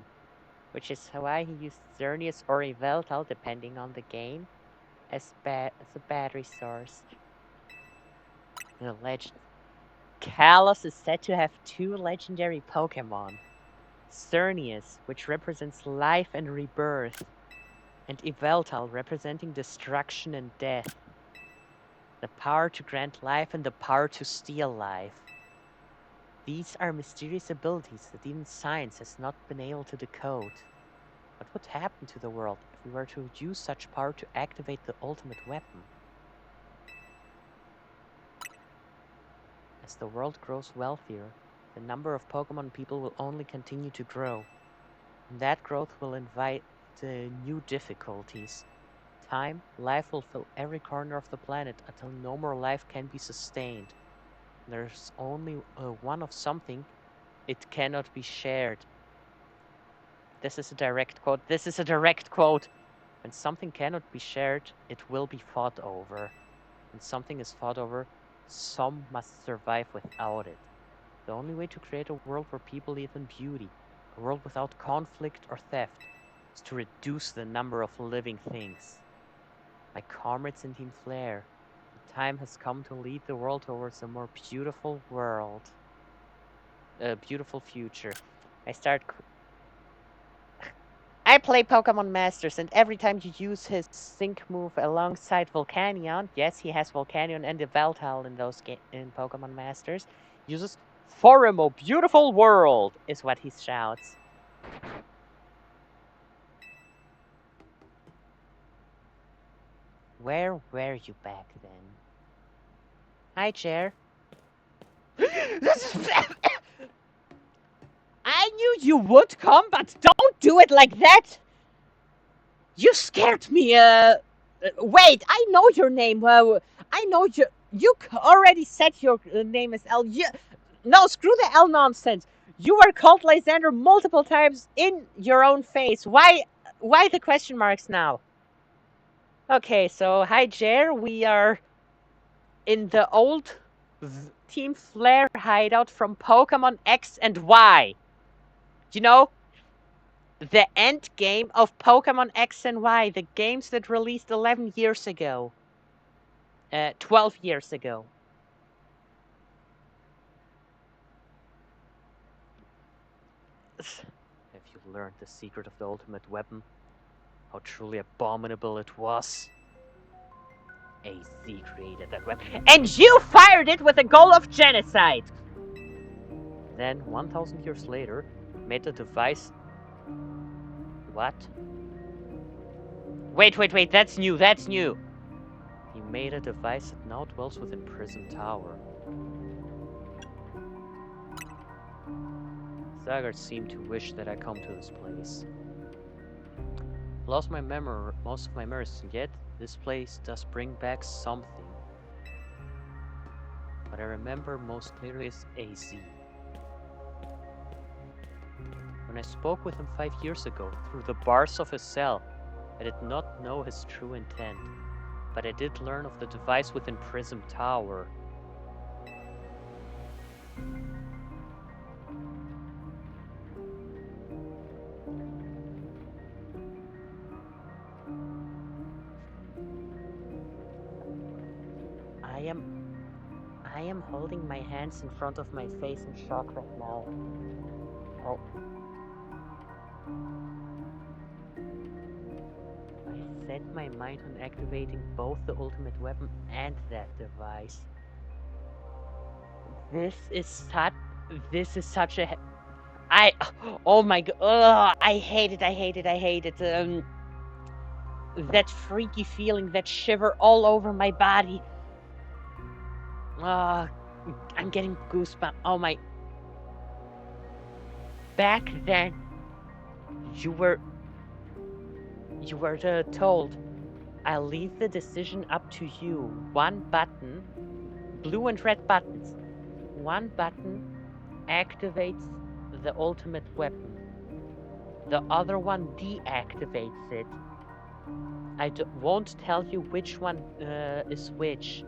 Which is why he used Xerneas or Yveltal, depending on the game, as a battery source. The legend. Kalos is said to have 2 legendary Pokemon. Xerneas, which represents life and rebirth, and Yveltal, representing destruction and death. The power to grant life and the power to steal life. These are mysterious abilities that even science has not been able to decode. What would happen to the world if we were to use such power to activate the ultimate weapon? As the world grows wealthier, the number of Pokemon people will only continue to grow. And that growth will invite new difficulties. Time, life will fill every corner of the planet until no more life can be sustained. There's only one of something, it cannot be shared. This is a direct quote. This is a direct quote. When something cannot be shared, it will be fought over. When something is fought over, some must survive without it. The only way to create a world where people live in beauty, a world without conflict or theft, is to reduce the number of living things. My comrades in Team Flare, the time has come to lead the world towards a more beautiful world. A beautiful future. I play Pokemon Masters, and every time you use his sync move alongside Volcanion, yes, he has Volcanion and Yveltal in Pokemon Masters, uses "For a more beautiful world" is what he shouts. Where were you back then? Hi, Chair. I knew you would come, but don't do it like that! You scared me, wait, I know your name. I know you already said your name is L. No, screw the L nonsense. You were called Lysander multiple times in your own face. Why the question marks now? Okay, so hi, Jer. We are in the old Team Flare hideout from Pokemon X and Y. You know, the end game of Pokemon X and Y, the games that released 11 years ago. 12 years ago. Have you learned the secret of the ultimate weapon? How truly abominable it was? AZ created that weapon, and you fired it with the goal of genocide! Then, 1,000 years later, made a device... What? Wait, that's new. He made a device that now dwells within Prism Tower. Zagar seemed to wish that I come to this place. Lost most of my memories, yet this place does bring back something. What I remember most clearly is AZ. When I spoke with him 5 years ago, through the bars of his cell, I did not know his true intent, but I did learn of the device within Prism Tower. I am holding my hands in front of my face in shock right now. Oh. I set my mind on activating both the ultimate weapon and that device. This is such a... oh my god, I hate it. That freaky feeling, that shiver all over my body. I'm getting goosebumps. Oh my... Back then, you were told I'll leave the decision up to you. One button, blue and red buttons. One button activates the ultimate weapon. The other one deactivates it. I won't tell you which one is which.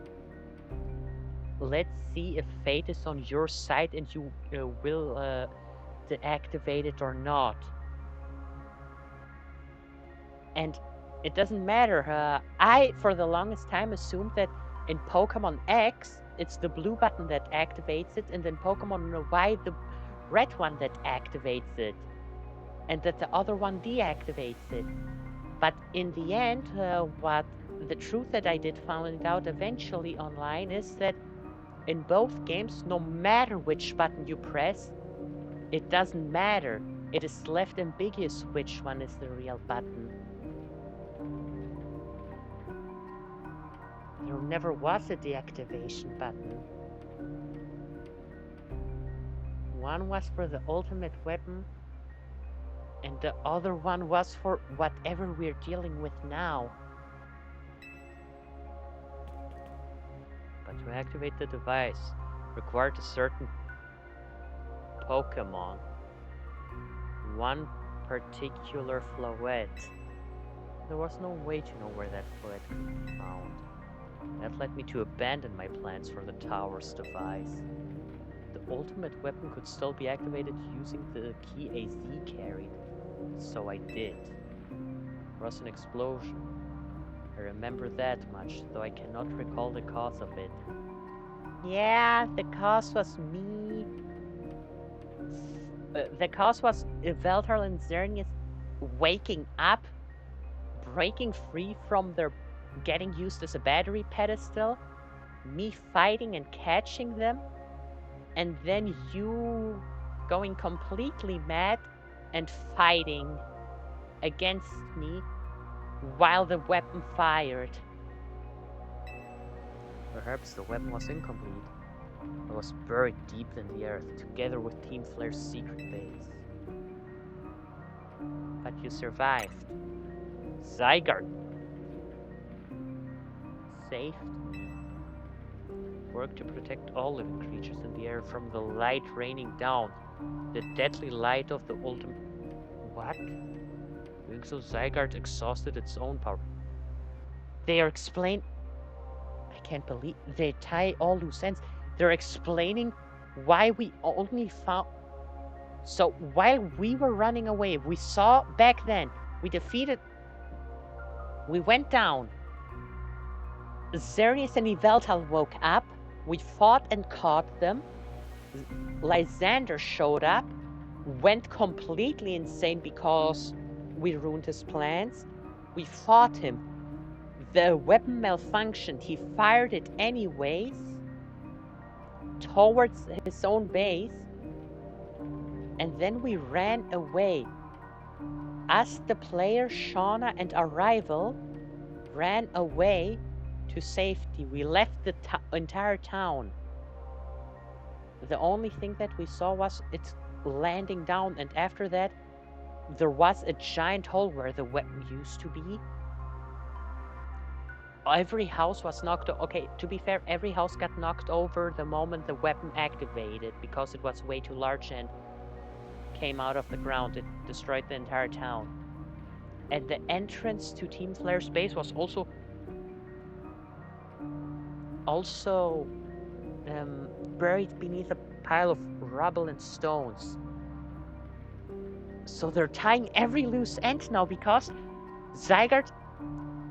Let's see if fate is on your side and you will deactivate it or not. And it doesn't matter. I, for the longest time, assumed that in Pokemon X, it's the blue button that activates it, and in Pokemon Y, the red one that activates it, and that the other one deactivates it. But in the end, what the truth that I did find out eventually online is that in both games, no matter which button you press, it doesn't matter. It is left ambiguous which one is the real button. There never was a deactivation button. One was for the ultimate weapon, and the other one was for whatever we're dealing with now. But to activate the device, required a certain Pokemon. One particular Floette. There was no way to know where that Floette could be found. That led me to abandon my plans for the tower's device. The ultimate weapon could still be activated using the key AZ carried, so I did. There was an explosion. I remember that much, though I cannot recall the cause of it. Yeah, the cause was me. The cause was Veltar and Xerneas waking up, breaking free from their getting used as a battery pedestal, me fighting and catching them, and then you going completely mad and fighting against me while the weapon fired. Perhaps the weapon was incomplete. It was buried deep in the earth, together with Team Flare's secret base. But you survived. Zygarde saved. Work to protect all living creatures in the air from the light raining down. The deadly light of the ultimate... What? Doing so, Zygarde exhausted its own power. They are explain... I can't believe... They tie all loose ends. They're explaining why we only found... So, while we were running away, we saw back then, we defeated... We went down. Xerneas and Yveltal woke up. We fought and caught them. Lysander showed up, went completely insane because we ruined his plans. We fought him. The weapon malfunctioned. He fired it anyways towards his own base. And then we ran away. Us, the player, Shauna, and our rival ran away to safety. We left the entire town. The only thing that we saw was it landing down, and after that, there was a giant hole where the weapon used to be. Every house was knocked over. Okay, to be fair, every house got knocked over the moment the weapon activated because it was way too large and came out of the ground. It destroyed the entire town. And the entrance to Team Flare's base was also buried beneath a pile of rubble and stones. So they're tying every loose end now because Zygarde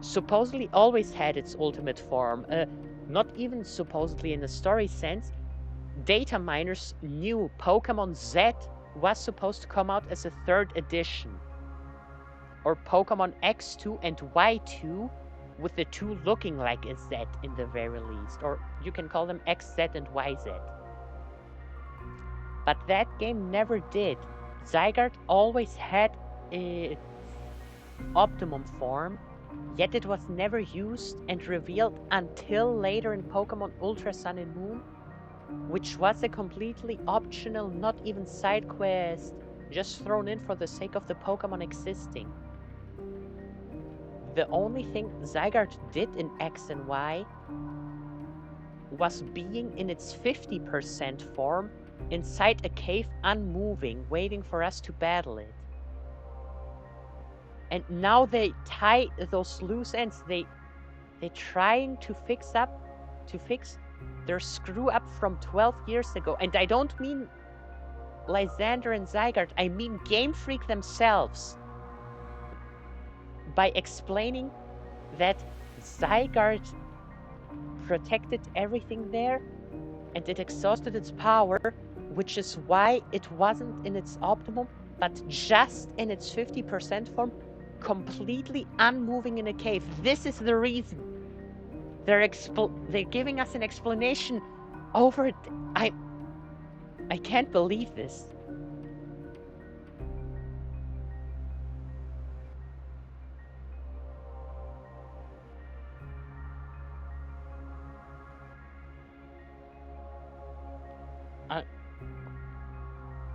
supposedly always had its ultimate form. Not even supposedly in the story sense. Data miners knew Pokemon Z was supposed to come out as a 3rd edition. Or Pokemon X2 and Y2 with the 2 looking like a Z in the very least. Or you can call them XZ and YZ. But that game never did. Zygarde always had its optimum form, yet it was never used and revealed until later in Pokemon Ultra Sun and Moon, which was a completely optional, not even side quest, just thrown in for the sake of the Pokemon existing. the only thing Zygarde did in X and Y was being in its 50% form inside a cave unmoving, waiting for us to battle it. And now they tie those loose ends. They're trying to fix their screw up from 12 years ago. And I don't mean Lysander and Zygarde, I mean Game Freak themselves. By explaining that Zygarde protected everything there and it exhausted its power, which is why it wasn't in its optimum, but just in its 50% form, completely unmoving in a cave. This is the reason. They're giving us an explanation over it. I can't believe this.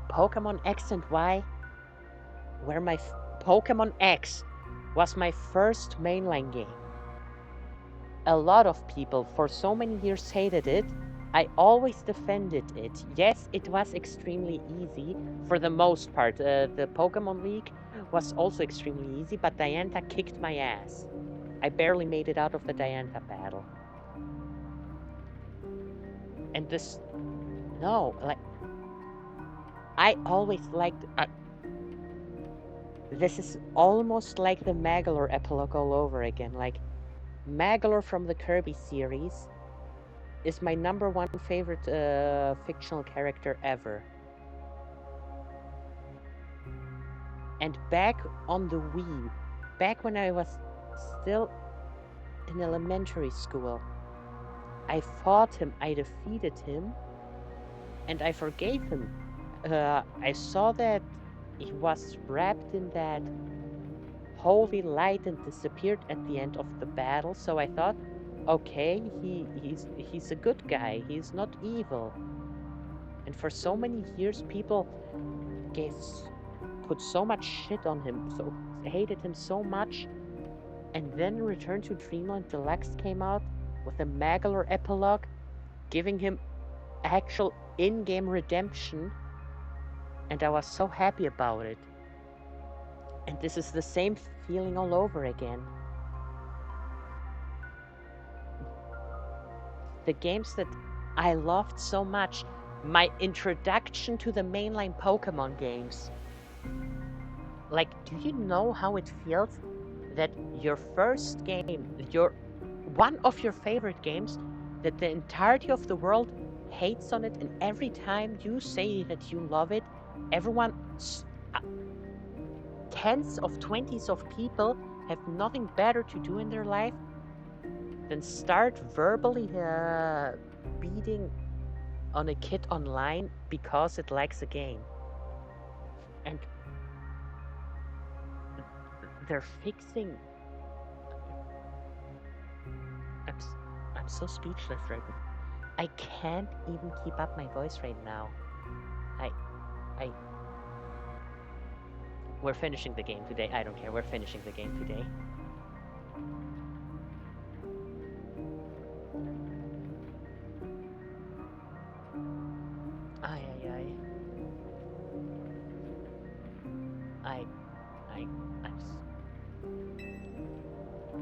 Pokemon X and Y were Pokemon X was my first mainline game. A lot of people for so many years hated it. I always defended it. Yes, it was extremely easy for the most part. The Pokemon League was also extremely easy, but Diantha kicked my ass. I barely made it out of the Diantha battle. And this... No, like... I always liked... this is almost like the Magolor epilogue all over again. Like, Magolor from the Kirby series is my #1 favorite fictional character ever. And back on the Wii, back when I was still in elementary school, I fought him, I defeated him, and I forgave him. I saw that he was wrapped in that holy light and disappeared at the end of the battle, so I thought, okay, he's a good guy, he's not evil. And for so many years, people put so much shit on him, so hated him so much, and then Return to Dreamland Deluxe came out with a Magolor epilogue, giving him actual in-game redemption, and I was so happy about it. And this is the same feeling all over again. The games that I loved so much, my introduction to the mainline Pokemon games. Like, do you know how it feels that your first game, one of your favorite games, that the entirety of the world hates on it, and every time you say that you love it, everyone, tens of 20s of people have nothing better to do in their life than start verbally beating on a kid online because it likes a game. And they're fixing... I'm so speechless right now. I can't even keep up my voice right now. We're finishing the game today. I don't care. We're finishing the game today.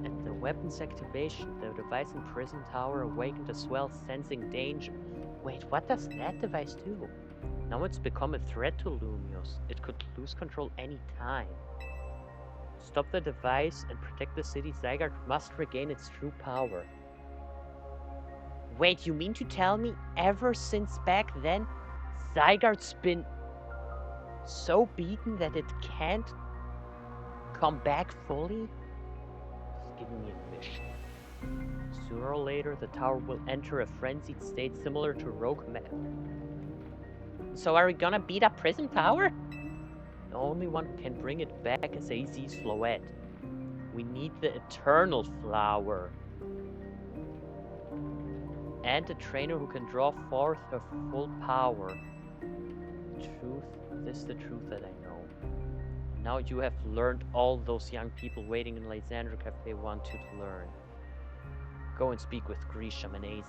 At the weapon's activation, the device in Prison Tower awakened as well, sensing danger. Wait, what does that device do? Now it's become a threat to Lumiose. It could lose control any time. Stop the device and protect the city. Zygarde must regain its true power. Wait, you mean to tell me ever since back then, Zygarde's been so beaten that it can't come back fully? It's giving me a mission. Sooner or later, the tower will enter a frenzied state similar to Rogue Map. So are we gonna beat up Prison Tower? The only one who can bring it back is AZ's Floette. We need the Eternal Flower. And a trainer who can draw forth her full power. This is the truth that I know. Now you have learned all those young people waiting in Lysander Cafe want you to learn. Go and speak with Grisham and AZ.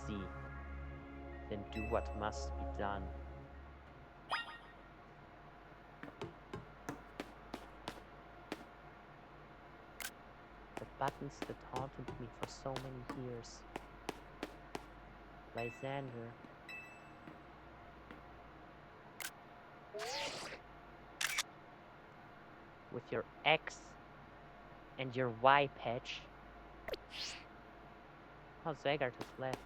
Then do what must be done. The buttons that haunted me for so many years. Lysander. With your X and your Y patch. Oh, Zagart has left.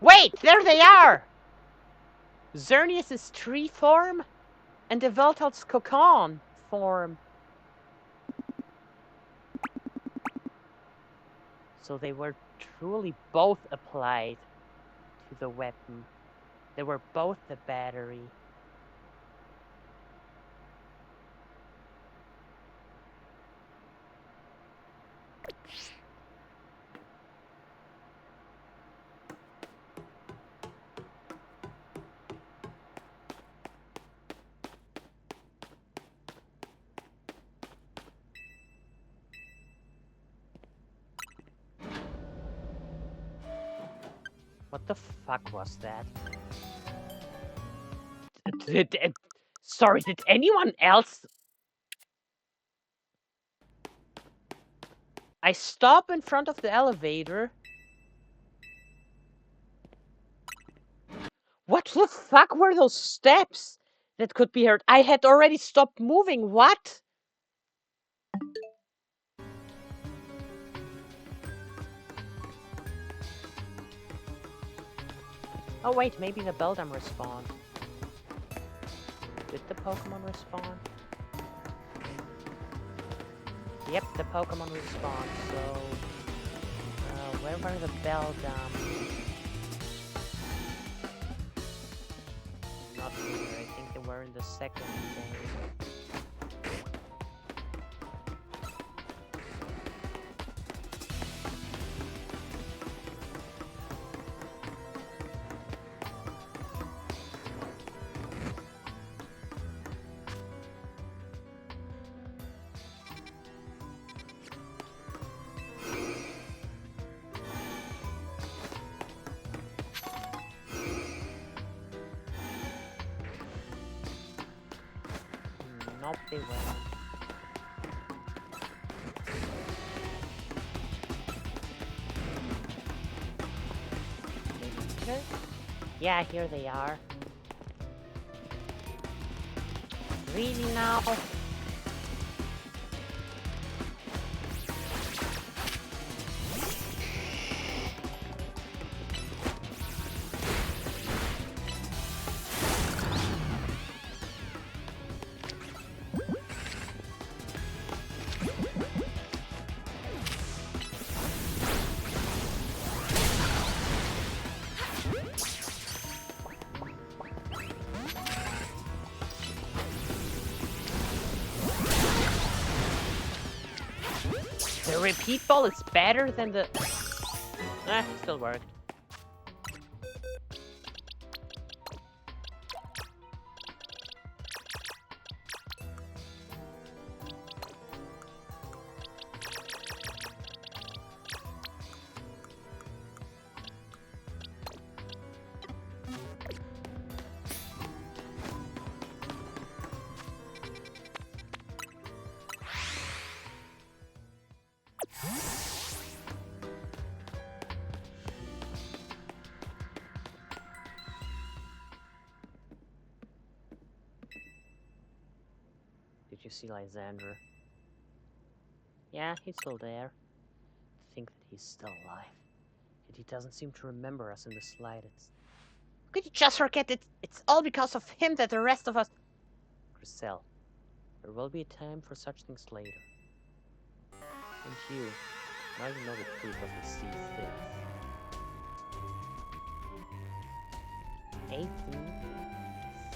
Wait! There they are! Xerneas' tree form and the Veltal's cocoon form. So they were truly both applied to the weapon. They were both the battery. What the fuck was that? Sorry, did anyone else? I stop in front of the elevator. What the fuck were those steps that could be heard? I had already stopped moving. What? Oh wait, maybe the Beldam respawned. Did the Pokemon respawn? Yep, the Pokemon respawned, so... where were the Beldam? Not here, I think they were in the second thing. Nope, they weren't. Maybe here? Yeah, here they are. Really now? The repeat ball is better than the... still worked. Did you see Lysander? Yeah, he's still there. To think that he's still alive. Yet he doesn't seem to remember us in the slightest. Could you just forget it? It's all because of him that the rest of us... Griselle, there will be a time for such things later. And you, now you know the truth of the sea things. 18,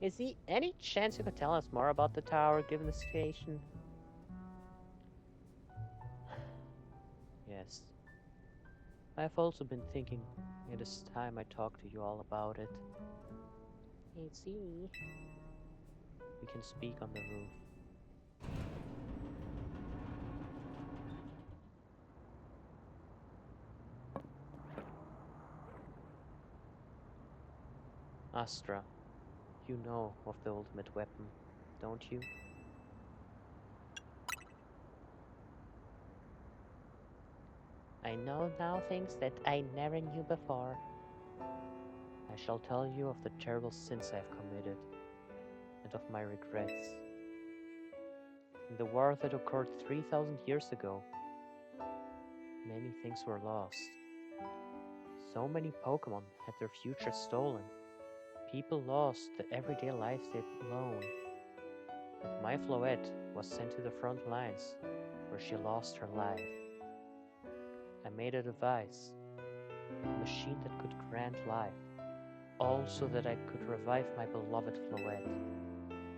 Is there any chance you could tell us more about the tower, given the situation? Yes. I've also been thinking it is time I talk to you all about it. I see. We can speak on the roof. Astra, you know of the ultimate weapon, don't you? I know now things that I never knew before. I shall tell you of the terrible sins I have committed, and of my regrets. In the war that occurred 3,000 years ago, many things were lost. So many Pokemon had their future stolen. People lost the everyday lives they'd known. And my Floette was sent to the front lines, where she lost her life. I made a device, a machine that could grant life, all so that I could revive my beloved Floette.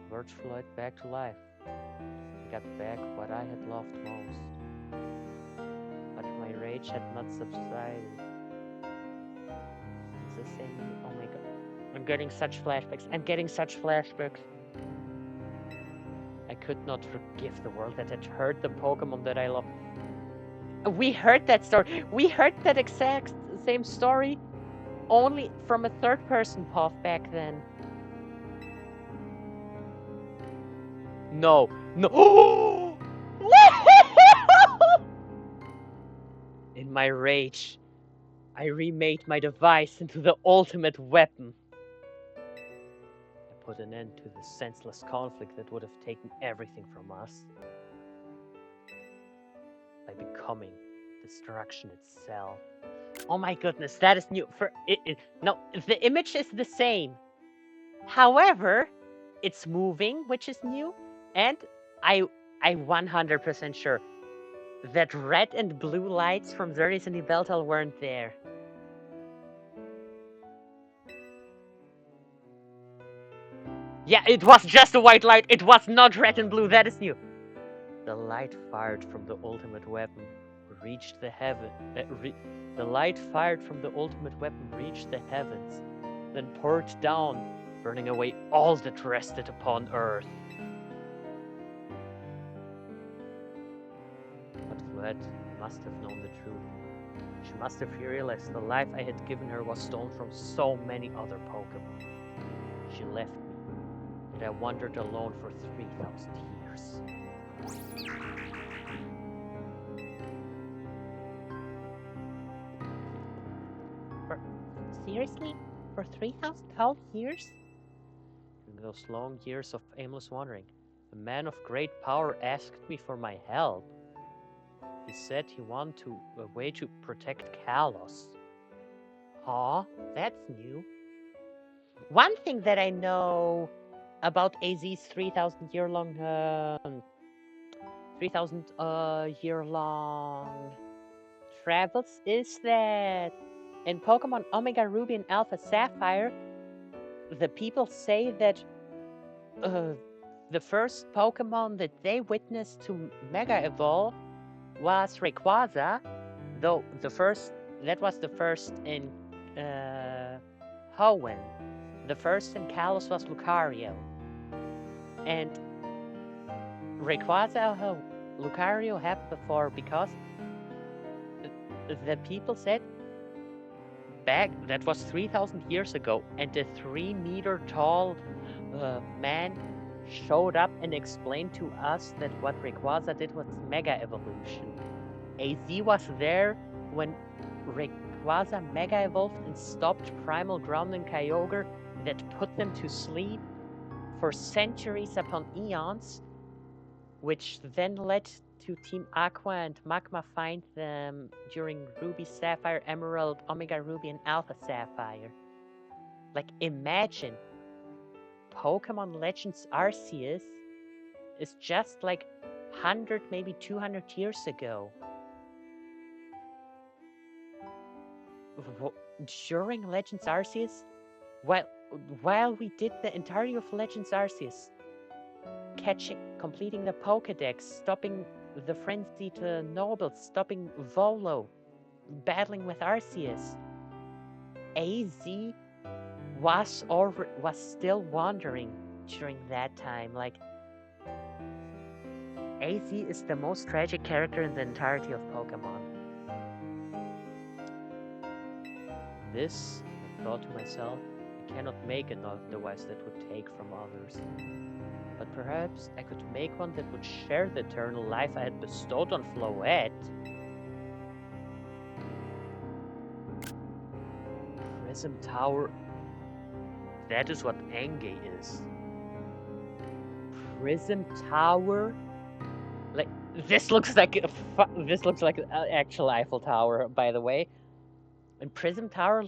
Brought Floette back to life, and got back what I had loved most. But my rage had not subsided. It's the same. Oh my god. I'm getting such flashbacks. I'm getting such flashbacks. I could not forgive the world that had hurt the Pokemon that I loved. We heard that story. We heard that exact same story, only from a third person path back then. No, no! In my rage, I remade my device into the ultimate weapon. I put an end to the senseless conflict that would have taken everything from us by becoming destruction itself. Oh my goodness, that is new. No, the image is the same. However, it's moving, which is new, and I'm 100% sure that red and blue lights from Xerxes and Yveltal weren't there. Yeah, it was just a white light. It was not red and blue. That is new. The light fired from the ultimate weapon reached the heaven. The light fired from the ultimate weapon reached the heavens, then poured down, burning away all that rested upon earth. But Floette must have known the truth. She must have realized the life I had given her was stolen from so many other Pokemon. She left me, and I wandered alone for 3,000 years. Seriously? For 3,000 whole years? In those long years of aimless wandering, a man of great power asked me for my help. He said he wanted a way to protect Kalos. Huh? That's new. One thing that I know about AZ's 3,000 year long travels is that in Pokemon Omega Ruby and Alpha Sapphire, the people say that the first Pokemon that they witnessed to Mega Evolve was Rayquaza, though that was the first in Hoenn. The first in Kalos was Lucario. And Rayquaza Lucario happened before because the people said back that was 3,000 years ago, and the 3-meter tall man showed up and explained to us that what Rayquaza did was Mega Evolution. AZ was there when Rayquaza Mega Evolved and stopped Primal Ground and Kyogre that put them to sleep for centuries upon eons, which then led to Team Aqua and Magma find them during Ruby Sapphire, Emerald, Omega Ruby, and Alpha Sapphire. Like, imagine Pokemon Legends Arceus is just like 100, maybe 200 years ago. During Legends Arceus, well, while we did the entirety of Legends Arceus, completing the Pokédex, stopping the frenzy to Nobles, stopping Volo, battling with Arceus, AZ was still wandering during that time. Like, AZ is the most tragic character in the entirety of Pokemon. This, I thought to myself, I cannot make another device that would take from others. But perhaps I could make one that would share the eternal life I had bestowed on Floette. Prism Tower. That is what Ange is. Prism Tower. Like, this looks like an actual Eiffel Tower, by the way. And Prism Tower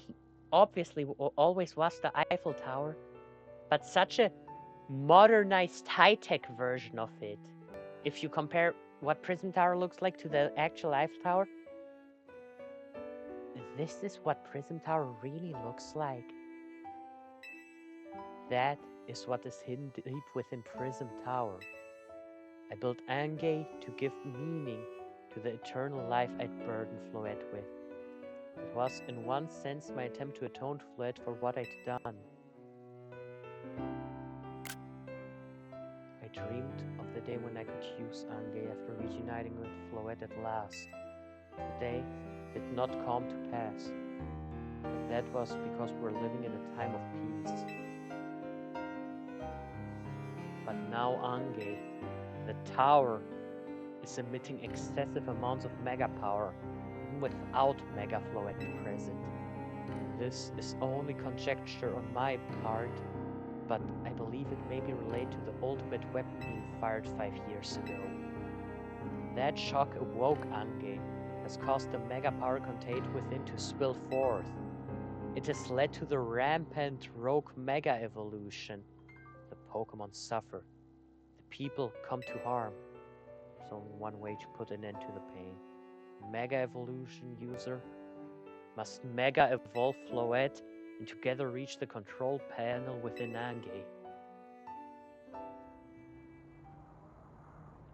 obviously always was the Eiffel Tower, but such a modernized high-tech version of it. If you compare what Prism Tower looks like to the actual Eiffel Tower, this is what Prism Tower really looks like. That is what is hidden deep within Prism Tower. I built Ange to give meaning to the eternal life I'd burdened Floette with. It was, in one sense, my attempt to atone to Floette for what I'd done. I dreamed of the day when I could use Ange after reuniting with Floette at last. The day did not come to pass. But that was because we were living in a time of peace. But now Ange, the tower, is emitting excessive amounts of mega power, even without Mega Floette present. This is only conjecture on my part, but I believe it may be related to the ultimate weapon being fired 5 years ago. That shock awoke Ange, has caused the mega power contained within to spill forth. It has led to the rampant rogue mega evolution. The Pokemon suffer. The people come to harm. There's only one way to put an end to the pain. Mega evolution user must mega evolve Floette and together reach the control panel within Ange.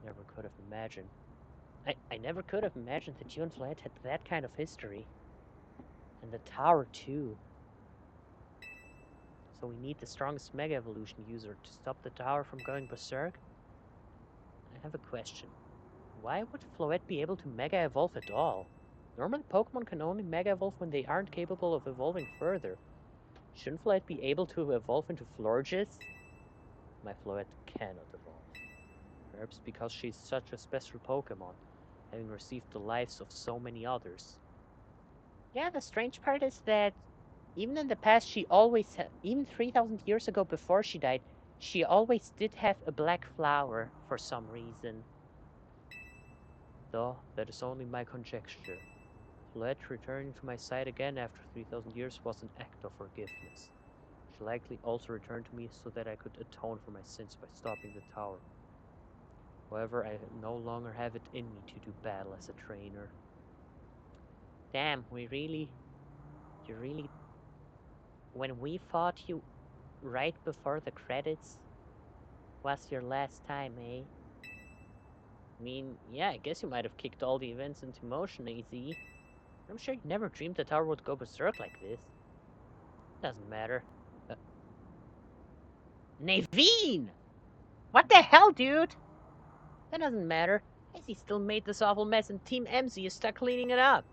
Never could have imagined. I never could have imagined that you and Floette had that kind of history. And the tower too. So we need the strongest Mega Evolution user to stop the tower from going berserk? I have a question. Why would Floette be able to Mega Evolve at all? Normally Pokemon can only Mega Evolve when they aren't capable of evolving further. Shouldn't Floette be able to evolve into Florges? My Floette cannot evolve. Perhaps because she's such a special Pokemon, having received the lives of so many others. Yeah, the strange part is that even in the past, she always even 3,000 years ago before she died, she always did have a black flower for some reason. Though, that is only my conjecture. Floette returning to my side again after 3,000 years was an act of forgiveness. She likely also returned to me so that I could atone for my sins by stopping the tower. However, I no longer have it in me to do battle as a trainer. Damn, you really... When we fought you right before the credits was your last time, eh? I mean, yeah, I guess you might have kicked all the events into motion, AZ. I'm sure you never dreamed the tower would go berserk like this. Doesn't matter. Naveen! What the hell, dude? That doesn't matter. AZ still made this awful mess and Team MZ is stuck cleaning it up.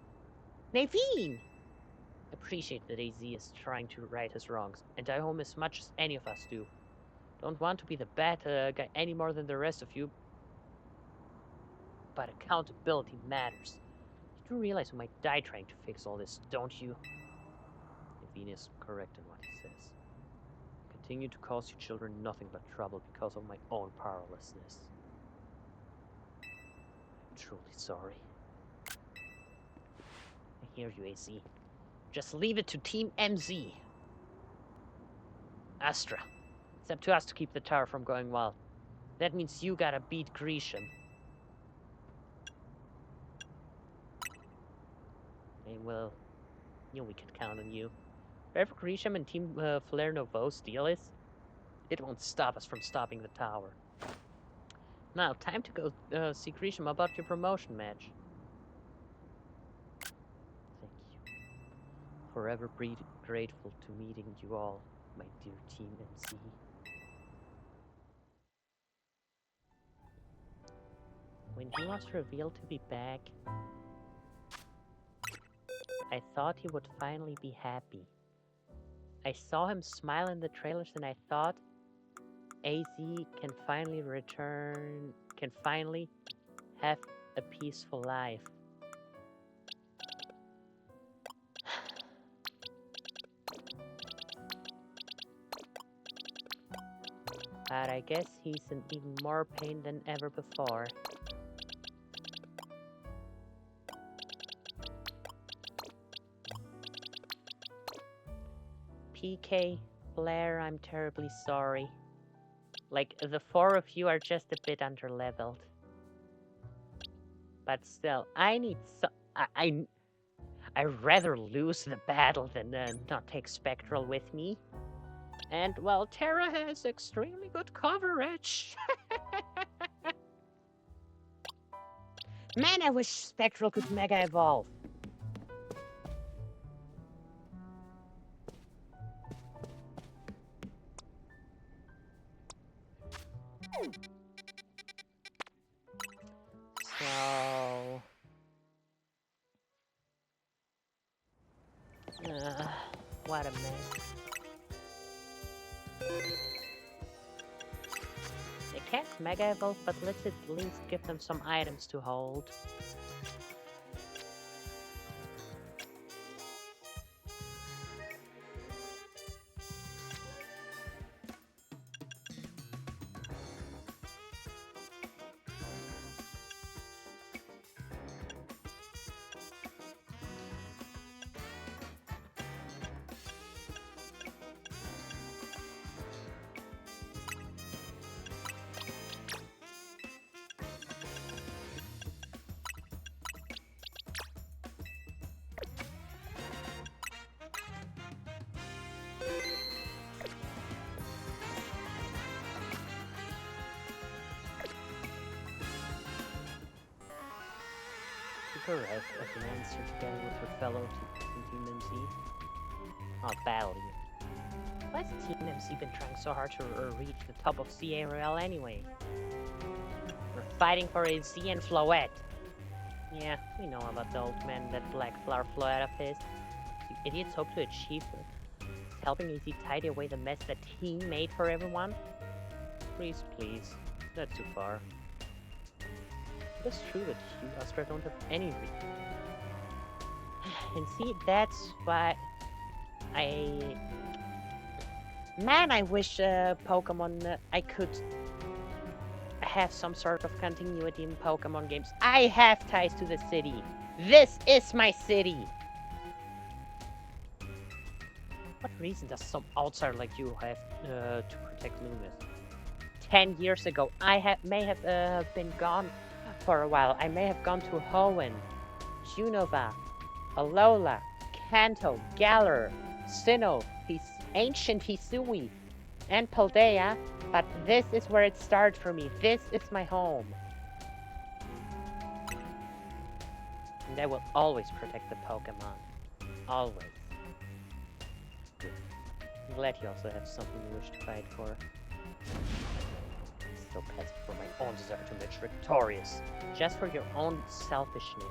Naveen! I appreciate that AZ is trying to right his wrongs, and I hope as much as any of us do. Don't want to be the bad guy any more than the rest of you, but accountability matters. You do realize we might die trying to fix all this, don't you? Naveen is correct in what he says. I continue to cause you children nothing but trouble because of my own powerlessness. I'm truly sorry. I hear you, AZ. Just leave it to Team MZ. Astra, it's up to us to keep the tower from going wild. That means you gotta beat Grisham. And well, we can count on you. Wherever Grisham and Team Flare Nouveau's deal is, it won't stop us from stopping the tower. Now, time to go see Grisham about your promotion match. Thank you. Forever grateful to meeting you all, my dear Team MC. When he was revealed to be back, I thought he would finally be happy. I saw him smile in the trailers and I thought AZ can finally return, can finally have a peaceful life. But I guess he's in even more pain than ever before. PK, Blair, I'm terribly sorry. Like, the four of you are just a bit underleveled. But still, I need I'd rather lose the battle than not take Spectral with me. And, well, Terra has extremely good coverage. Man, I wish Spectral could Mega Evolve. So... what a mess. They can't Mega Evolve, but let's at least give them some items to hold. Arrive as an answer together with her fellow Team MC. Oh, battle you. Why has Team MC been trying so hard to reach the top of ZA Royale anyway? We're fighting for AZ and Floette. Yeah, we know about the old man, that black flower Floette of his. You idiots hope to achieve it. Helping AZ tidy away the mess that he made for everyone? Please, please. That's too far. It's true that you, Astra, don't have any reason. And see, that's why Man, I wish Pokemon, I could have some sort of continuity in Pokemon games. I have ties to the city. This is my city. What reason does some outsider like you have to protect Lumiose? 10 years ago, I may have been gone for a while. I may have gone to Hoenn, Unova, Alola, Kanto, Galar, Sinnoh, Ancient Hisui, and Paldea, but this is where it started for me. This is my home. And I will always protect the Pokemon. Always. Good. I'm glad you also have something you wish to fight for. Still passive for my own desire to make victorious. Just for your own selfishness.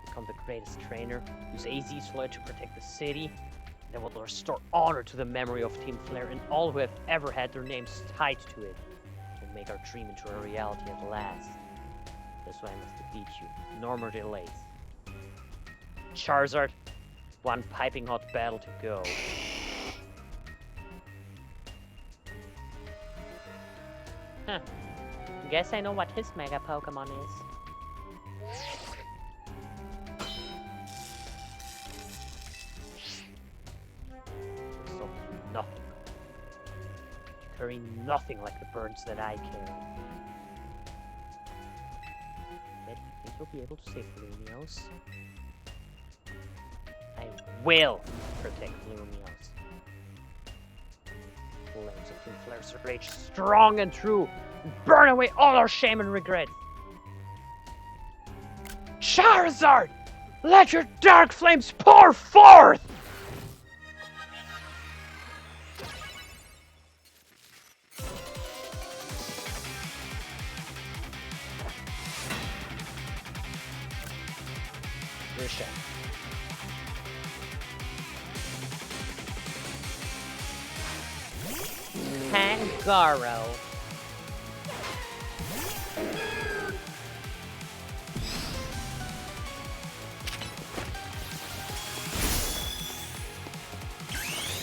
Become the greatest trainer. Use AZ's Floette to protect the city. That will restore honor to the memory of Team Flare and all who have ever had their names tied to it. And make our dream into a reality at last. That's why I must defeat you. No more delays. Charizard, one piping hot battle to go. Huh. Guess I know what his Mega Pokemon is. So nothing. You carry nothing like the burdens that I carry. But you think you'll be able to save Lumiose? I will protect Lumiose. Flames of King Flare's rage, strong and true, burn away all our shame and regret. Charizard, let your dark flames pour forth! Risha. Pangaro.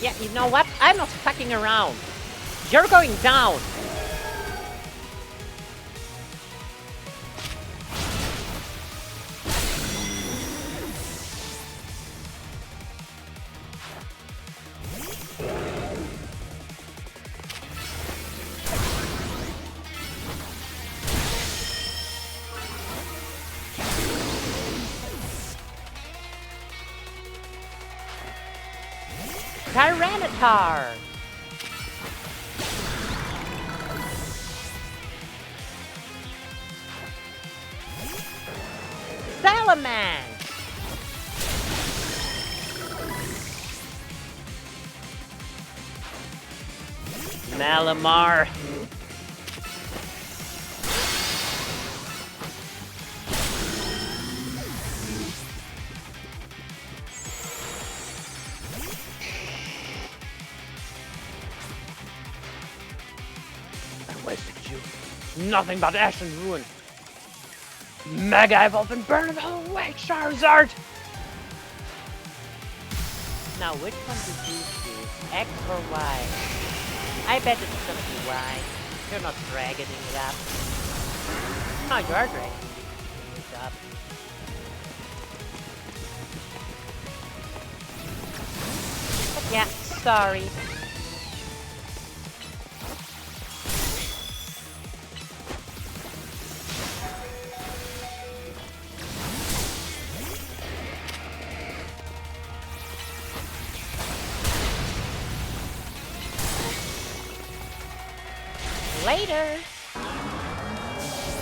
Yeah, you know what? I'm not fucking around. You're going down. Tyranitar! Salaman! Malamar. I wasted you. Nothing but ash and ruin. Mega Evolve and burn it all away, Charizard! Now, which one did you choose? X or Y? I bet it's gonna be Y. You're not dragging it up. No, you are dragging it up. But yeah, sorry. Later.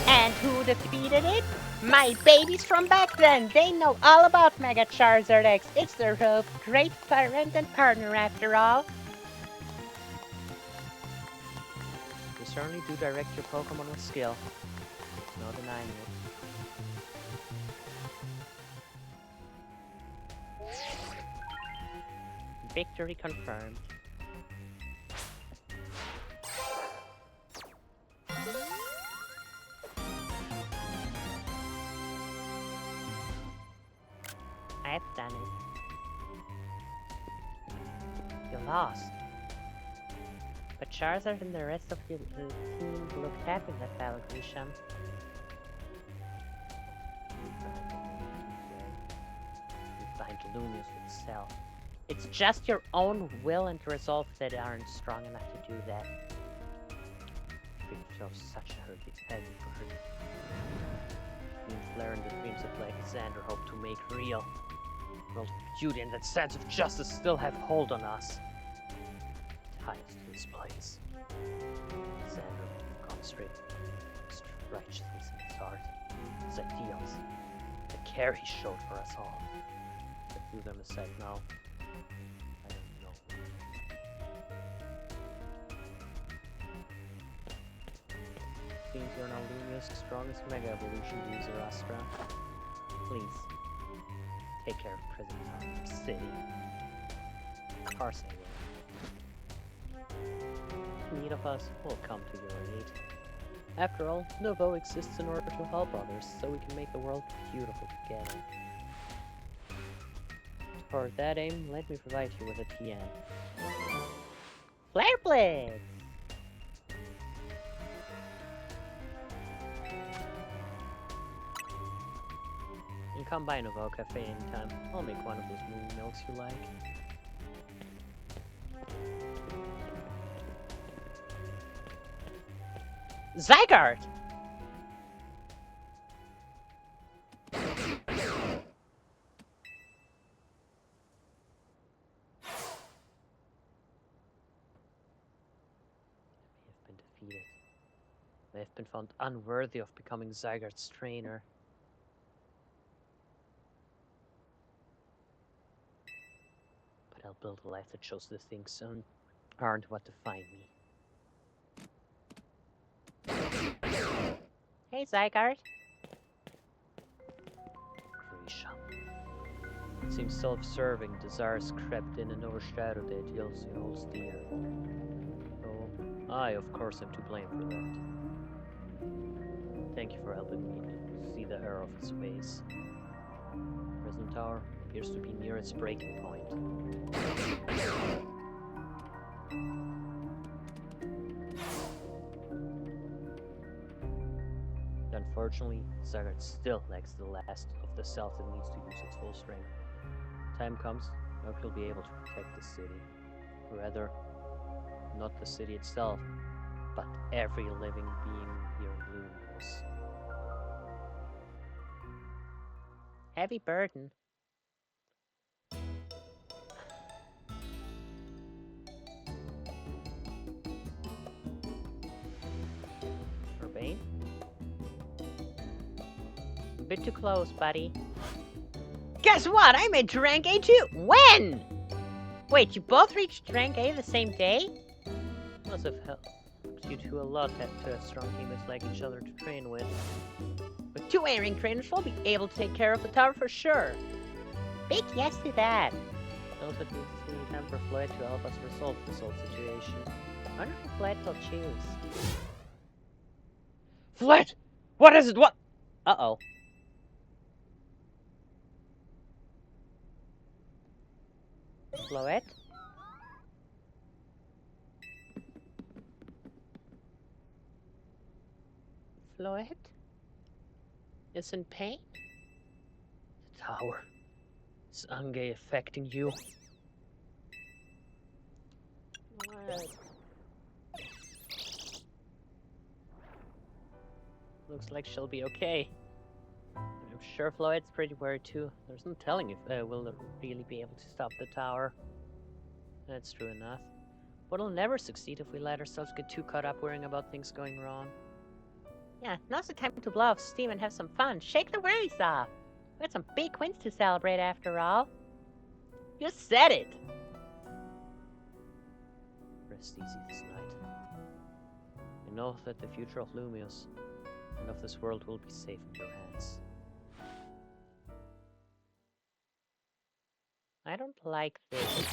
And who defeated it? My babies from back then. They know all about Mega Charizard X. It's their great parent and partner after all. You certainly do direct your Pokemon with skill. No denying it. Victory confirmed. I've done it. You lost. But Charizard and the rest of the team looked happy in that battle, Grisham. Behind Lumiose itself. It's just your own will and resolve that aren't strong enough to do that. Big Joe, such a hurt. It's heavy for her. King Flare and the dreams of Alexander hope to make real. World of beauty and that sense of justice still have hold on us. Ties to his place. Alexander gone straight righteousness in his heart. His ideals. The care he showed for us all. I threw them aside now. I don't know. Seems you're now Lumiose's strongest Mega Evolution user, Astra. Please. Take care of Prison Town City. Of course I will. Need of us will come to your aid. After all, Novo exists in order to help others, so we can make the world beautiful together. For that aim, let me provide you with a TN. Flare Blitz! You can come by Novo Cafe anytime. I'll make one of those movie milks you like. Zygarde! They've been found unworthy of becoming Zygarde's trainer. But I'll build a life that shows the things aren't what define me. Hey, Zygarde. Grisha. It seems self-serving desires crept in and overshadowed the ideals he holds dear. Oh, I, of course, am to blame for that. Thank you for helping me to see the error of its ways. Prison Tower appears to be near its breaking point. Unfortunately, Zygarde still lacks the last of the self that needs to use its full strength. Time comes, I hope he'll be able to protect the city. Or rather, not the city itself, but every living being here in Lumiose. Heavy burden. Urbane? A bit too close, buddy. Guess what? I made rank A too. When? Wait, you both reached rank A the same day? Must have helped you two a lot to have strong teammates like each other to train with. With 2 A-ring trainers, we'll be able to take care of the tower for sure. Big yes to that. It also needs to be time for Floyd to help us resolve this whole situation. I wonder who Floyd will choose. Floyd! What is it? What? Uh-oh. Floyd? Floyd? Is in pain? The tower. Is Ange affecting you? What? Looks like she'll be okay. I'm sure Floyd's pretty worried too. There's no telling if we'll really be able to stop the tower. That's true enough. But we'll never succeed if we let ourselves get too caught up worrying about things going wrong. Yeah, now's the time to blow off steam and have some fun. Shake the worries off. We had some big wins to celebrate after all. You said it! Rest easy this night. I know that the future of Lumiose and of this world will be safe in your hands. I don't like this.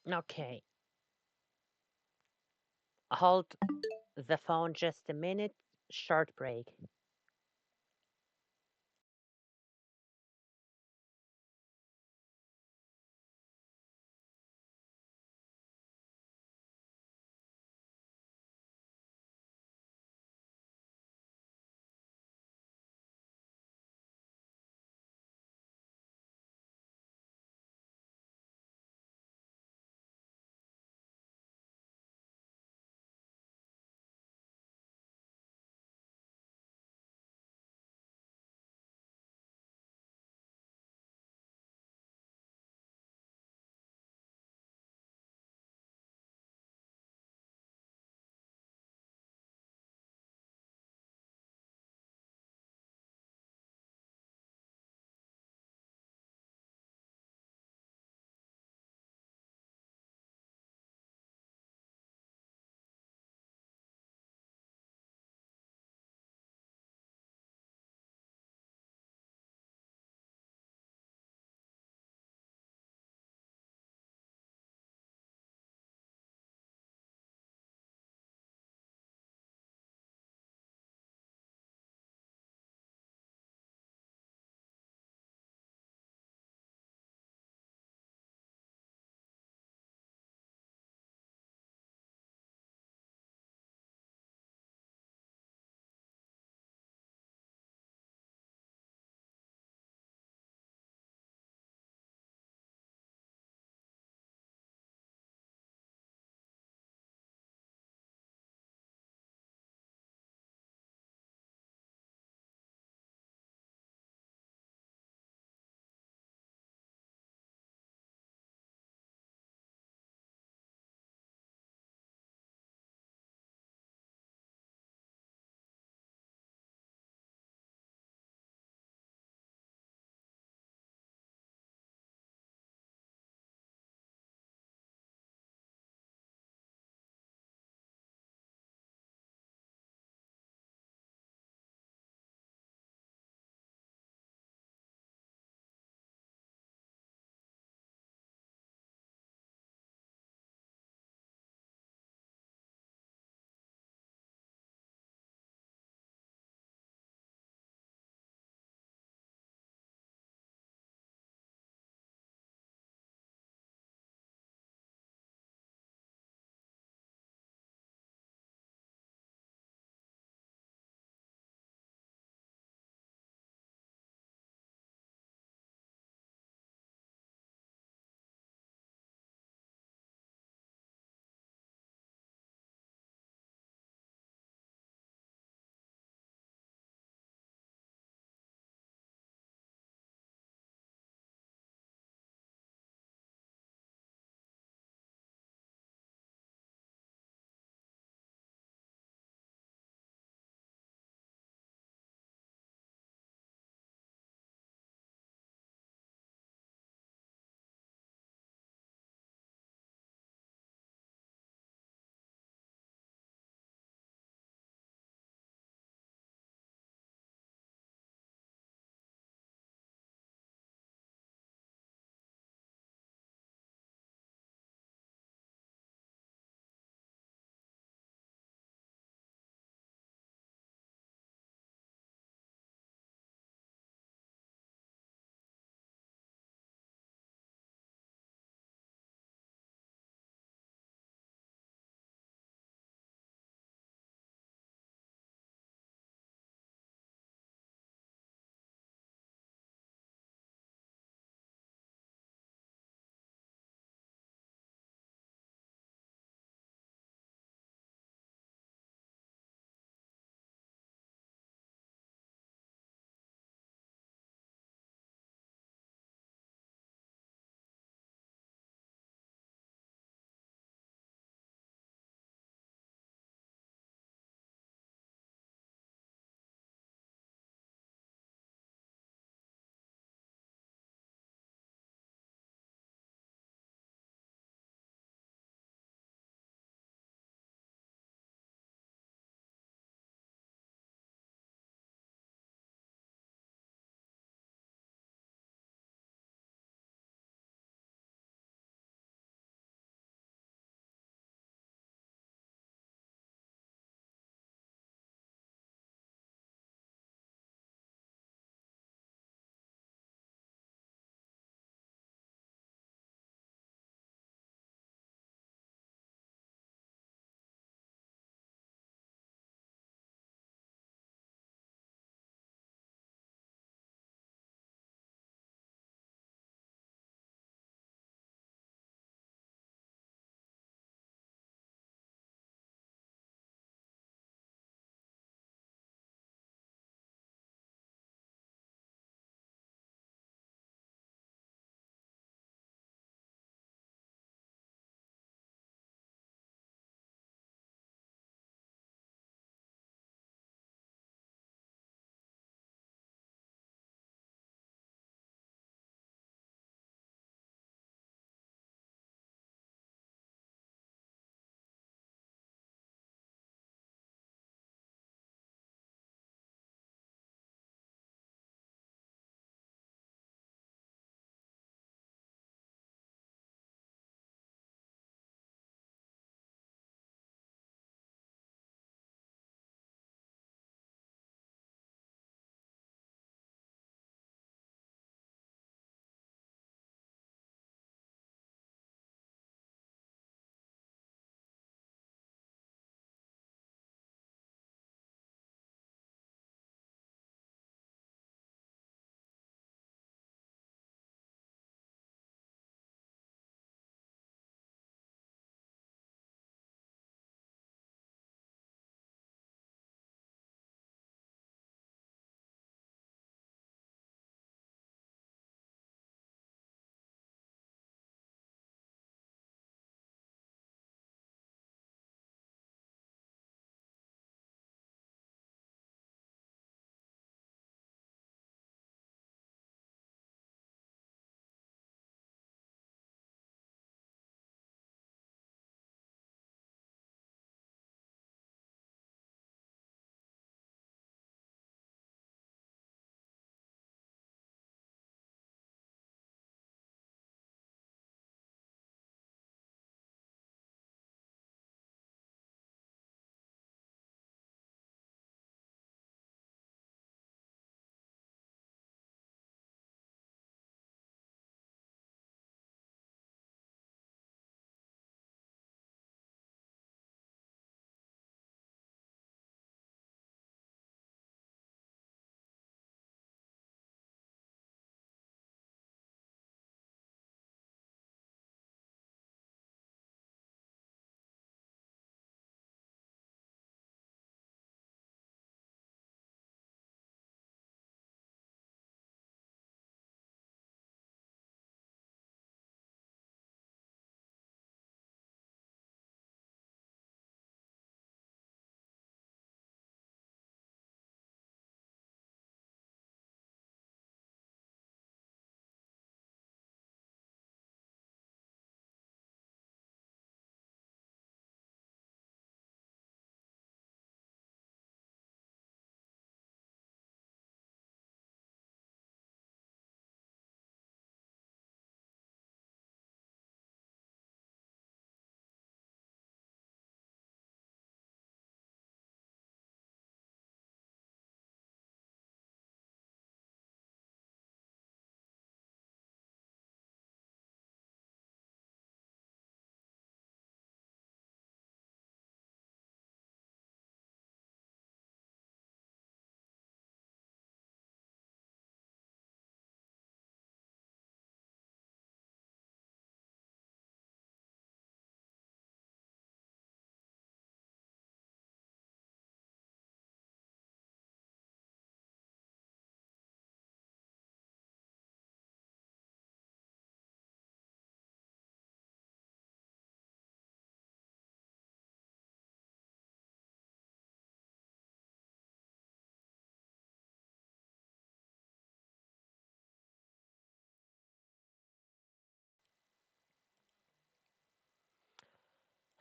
Okay. Hold the phone just a minute. Short break.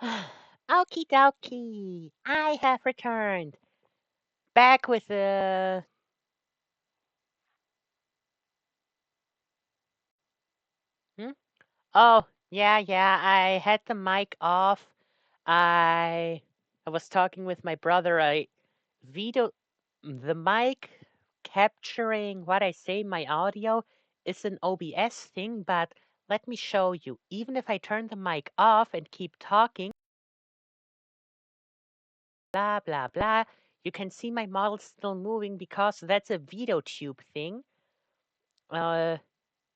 Okie dokie. I have returned. Back with Hmm? Oh, yeah. I had the mic off. I I was talking with my brother. I video the mic capturing what I say, my audio is an OBS thing, but let me show you. Even if I turn the mic off and keep talking, blah blah blah, you can see my model still moving because that's a video tube thing. Uh,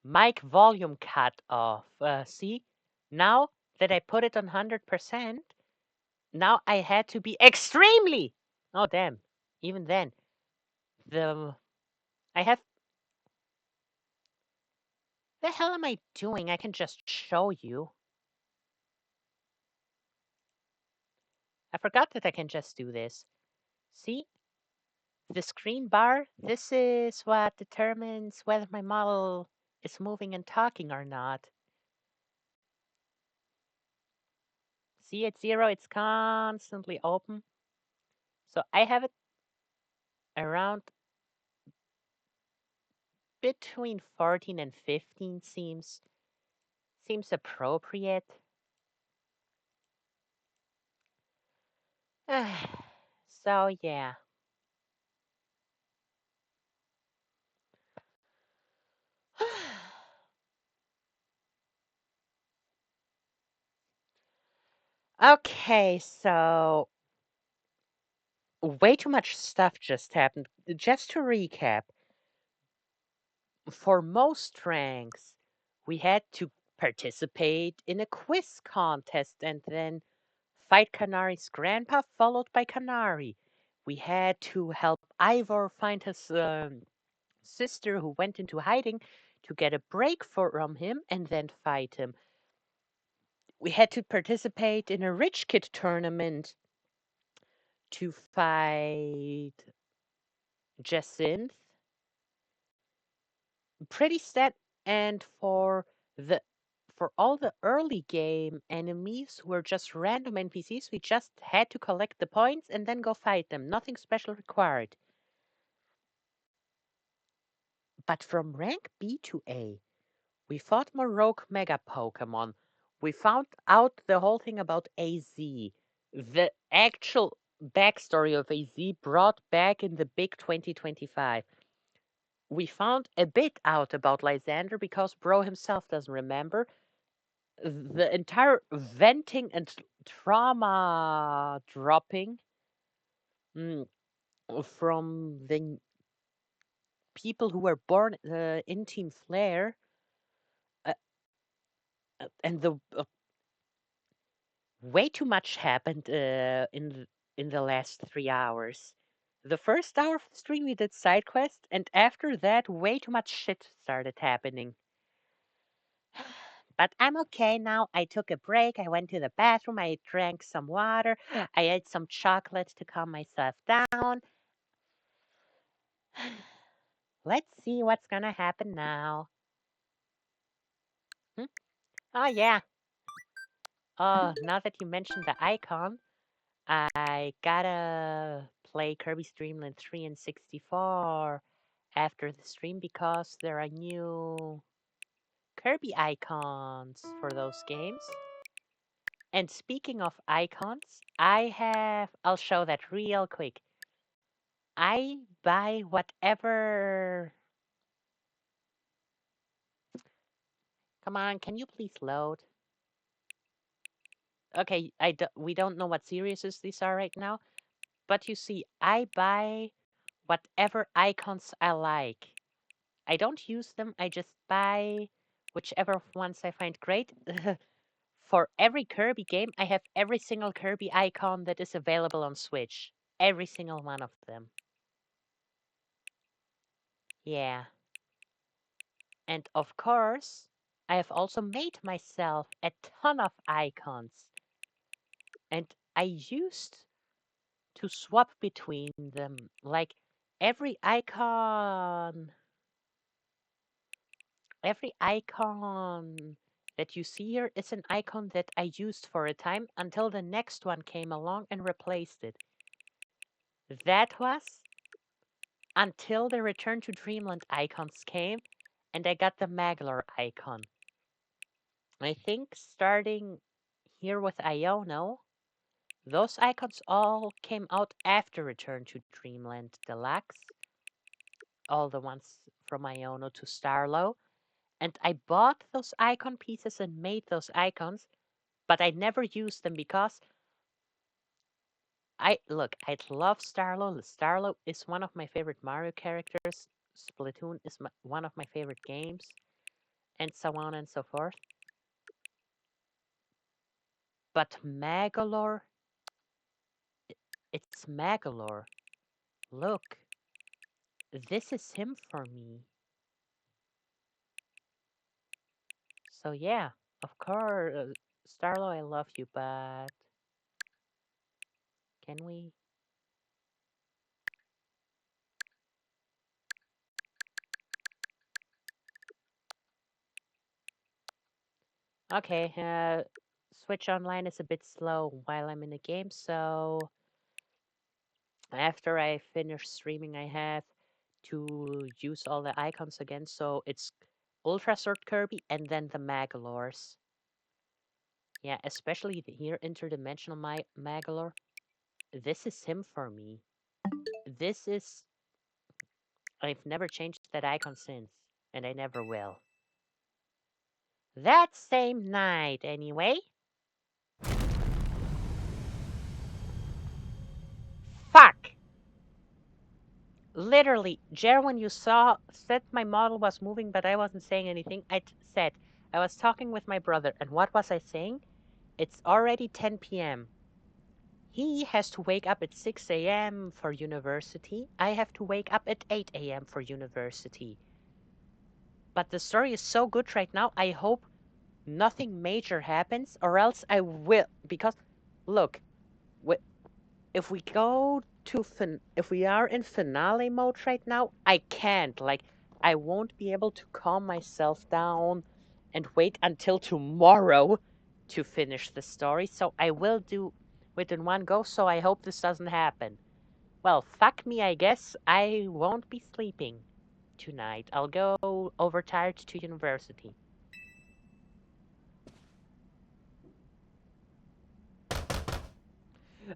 mic volume cut off. See? Now that I put it on 100%, now I had to be extremely. Oh damn! Even then, the I have. The hell am I doing? I can just show you. I forgot that I can just do this. See? The screen bar, this is what determines whether my model is moving and talking or not. See, at 0, it's constantly open. So I have it around between 14 and 15 seems appropriate. So yeah. Okay, so way too much stuff just happened. Just to recap, for most ranks, we had to participate in a quiz contest and then fight Canari's grandpa, followed by Canary. We had to help Ivor find his sister who went into hiding to get a break from him and then fight him. We had to participate in a Rich Kid tournament to fight Jacinth. Pretty sad. And the for all the early game enemies who were just random NPCs, we just had to collect the points and then go fight them. Nothing special required. But from rank B to A, we fought more rogue mega Pokemon. We found out the whole thing about AZ. The actual backstory of AZ brought back in the big 2025. We found a bit out about Lysander because Bro himself doesn't remember. The entire venting and trauma dropping mm, from the people who were born in Team Flare uh, and the way too much happened in the last 3 hours. The first hour of the stream we did side quest, and after that, way too much shit started happening. But I'm okay now. I took a break. I went to the bathroom. I drank some water. I ate some chocolate to calm myself down. Let's see what's gonna happen now. Hmm? Oh, yeah. Oh, now that you mentioned the icon, I gotta play Kirby's Dream Land 3 and 64 after the stream because there are new Kirby icons for those games. And speaking of icons, I'll show that real quick. I buy whatever. Come on, can you please load? Okay, we don't know what series these are right now, but you see, I buy whatever icons I like. I don't use them, I just buy whichever ones I find great. For every Kirby game, I have every single Kirby icon that is available on Switch. Every single one of them. Yeah. And of course, I have also made myself a ton of icons. And I used to swap between them. Like every icon that you see here is an icon that I used for a time until the next one came along and replaced it. That was until the Return to Dreamland icons came and I got the Maglor icon. I think starting here with Iono, those icons all came out after Return to Dreamland Deluxe. All the ones from Iono to Starlow. And I bought those icon pieces and made those icons, but I never used them because I love Starlow. Starlow is one of my favorite Mario characters. Splatoon is one of my favorite games, and so on and so forth. But Magalore, it's Magalore. Look, this is him for me. So yeah, of course, Starlow, I love you, but can we? Okay, Switch Online is a bit slow while I'm in the game, so after I finish streaming, I have to use all the icons again. So it's Ultra Sword Kirby and then the Magalores. Yeah, especially here, Interdimensional Magalore. This is him for me. This is. I've never changed that icon since, and I never will. That same night, anyway. Fuck! Literally, Jer, when you said my model was moving, but I wasn't saying anything, I said I was talking with my brother, and what was I saying? It's already 10 p.m. He has to wake up at 6 a.m. for university. I have to wake up at 8 a.m. for university. But the story is so good right now, I hope nothing major happens, or else I will. Because, look, if we go to if we are in finale mode right now, I can't. Like, I won't be able to calm myself down and wait until tomorrow to finish the story. So I will do it in one go. So I hope this doesn't happen. Well, fuck me, I guess. I won't be sleeping tonight. I'll go overtired to university.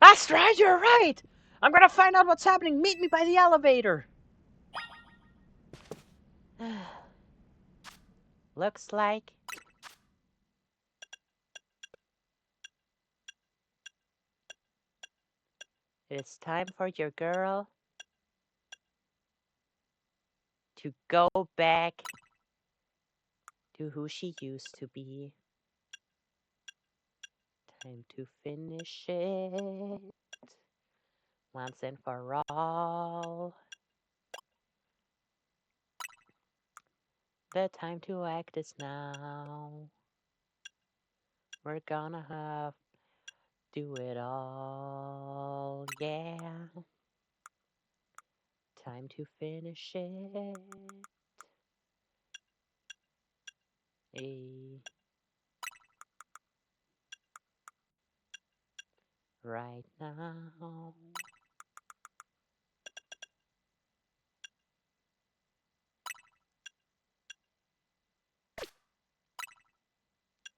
Astra, you're right! I'm gonna find out what's happening. Meet me by the elevator. Looks like it's time for your girl to go back to who she used to be. Time to finish it once and for all. The time to act is now. We're gonna have do it all, yeah. Time to finish it. Right now.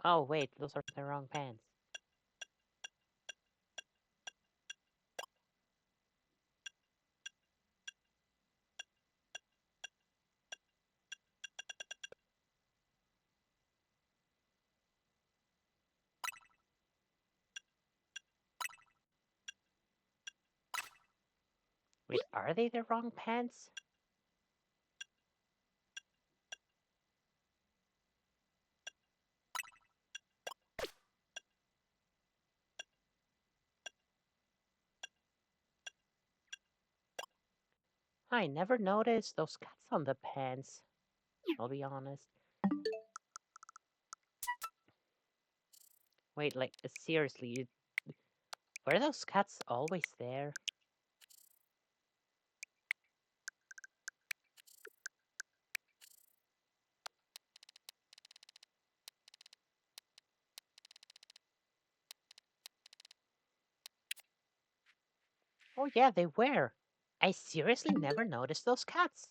Oh wait, those are the wrong pants. Wait, are they the wrong pants? I never noticed those cuts on the pants. I'll be honest. Wait, like, seriously, were those cuts always there? Oh yeah, they were. I seriously never noticed those cats.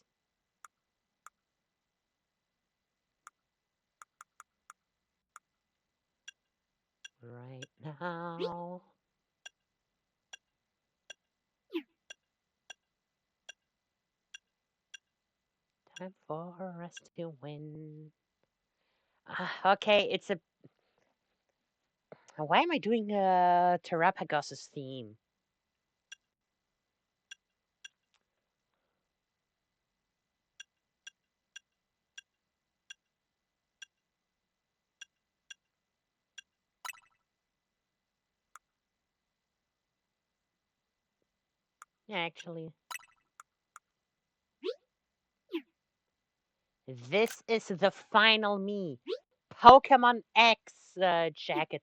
Right now. Time for us to win. Okay, it's a. Why am I doing Terrapagos's theme? Actually, this is the final me. Pokemon X jacket,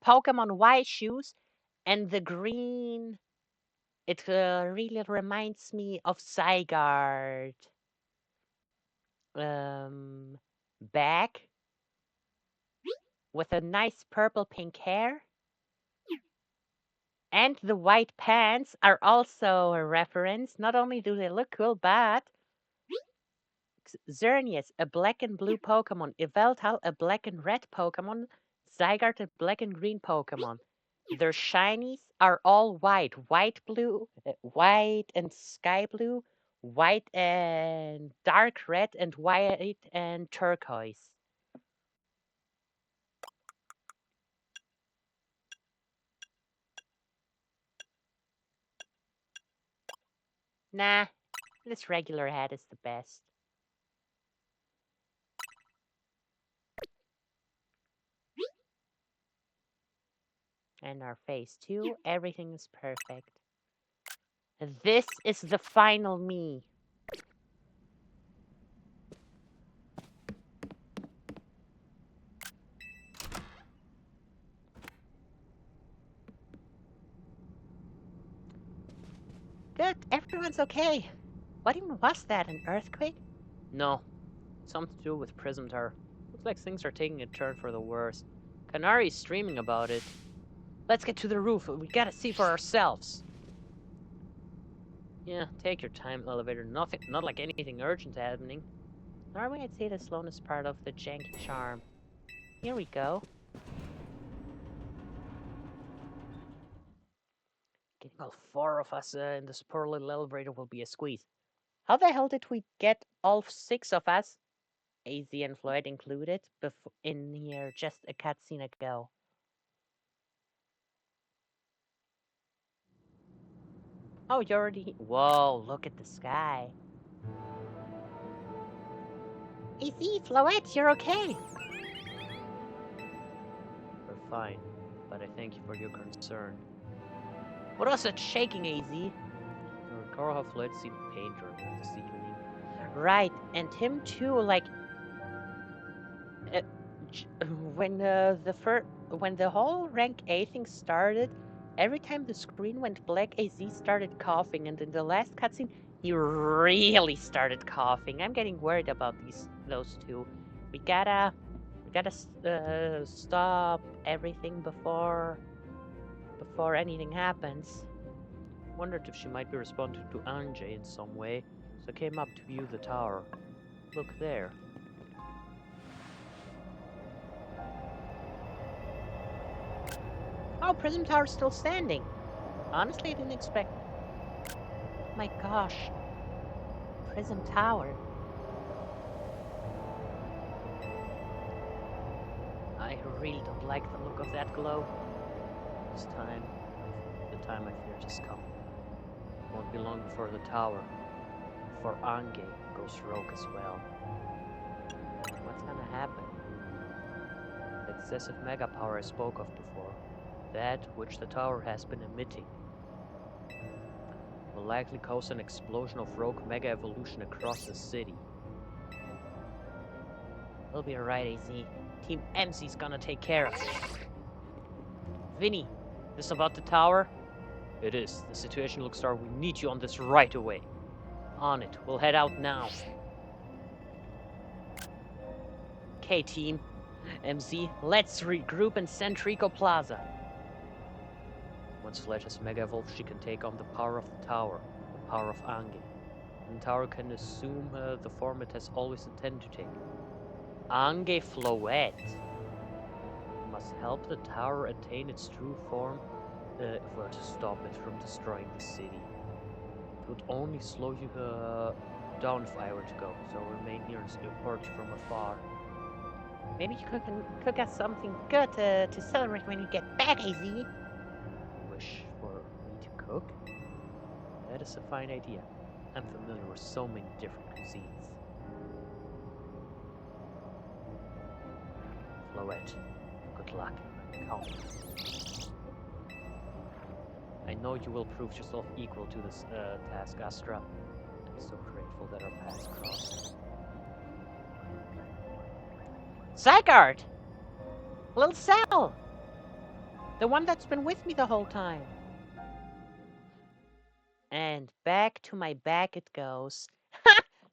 Pokemon Y shoes, and the green. It really reminds me of Zygarde. Bag with a nice purple pink hair. And the white pants are also a reference. Not only do they look cool, but Xerneas, a black and blue Pokemon, Yveltal, a black and red Pokemon, Zygarde, a black and green Pokemon. Their shinies are all white, white and sky blue, white and dark red, and white and turquoise. Nah, this regular hat is the best. And our face too, everything is perfect. This is the final me. Good, everyone's okay. What even was that, an earthquake? No, something to do with Prism Tower. Looks like things are taking a turn for the worse. Canari's streaming about it. Let's get to the roof. We gotta see for ourselves. Yeah, take your time, elevator. Nothing, not like anything urgent happening. Normally I'd say the slowness part of the janky charm. Here we go. Getting all four of us in this poor little elevator will be a squeeze. How the hell did we get all 6 of us, AZ and Floyd included, in here just a cutscene ago? Oh, you already... Whoa, look at the sky. AZ, Floyd, you're okay. We're fine, but I thank you for your concern. What was that shaking, AZ? I recall how Floyd seemed pained earlier this evening. Right, and him too, like... Uh, when the whole rank A thing started, every time the screen went black, AZ started coughing, and in the last cutscene, he really started coughing. I'm getting worried about those two. We gotta stop everything before anything happens. Wondered if she might be responding to Anjay in some way, so I came up to view the tower. Look there. Oh, Prism Tower's still standing. Honestly, I didn't expect... My gosh. Prism Tower. I really don't like the look of that glow. This time, the time I feared has come. It won't be long before the tower, before Ange goes rogue as well. What's gonna happen? The excessive mega power I spoke of before, that which the tower has been emitting, will likely cause an explosion of rogue mega evolution across the city. We'll be alright, AZ. Team MC's gonna take care of it. Vinny, this about the tower? It is. The situation looks dark. We need you on this right away. On it. We'll head out now. Okay, team. MZ, let's regroup in Centrico Plaza. Once Fledge has Mega Evolved, she can take on the power of the tower, the power of Ange. And the tower can assume the form it has always intended to take. Ange Floette. You must help the tower attain its true form if we're to stop it from destroying the city. It would only slow you down if I were to go, so I'll remain here and support you from afar. Maybe you can cook us something good to celebrate when you get back, AZ. Wish for me to cook? That is a fine idea. I'm familiar with so many different cuisines. Floette, good luck. Count. I know you will prove yourself equal to this task, Astra. I'm so grateful that our paths crossed. Zygarde! Little Cell! The one that's been with me the whole time. And back to my bag it goes.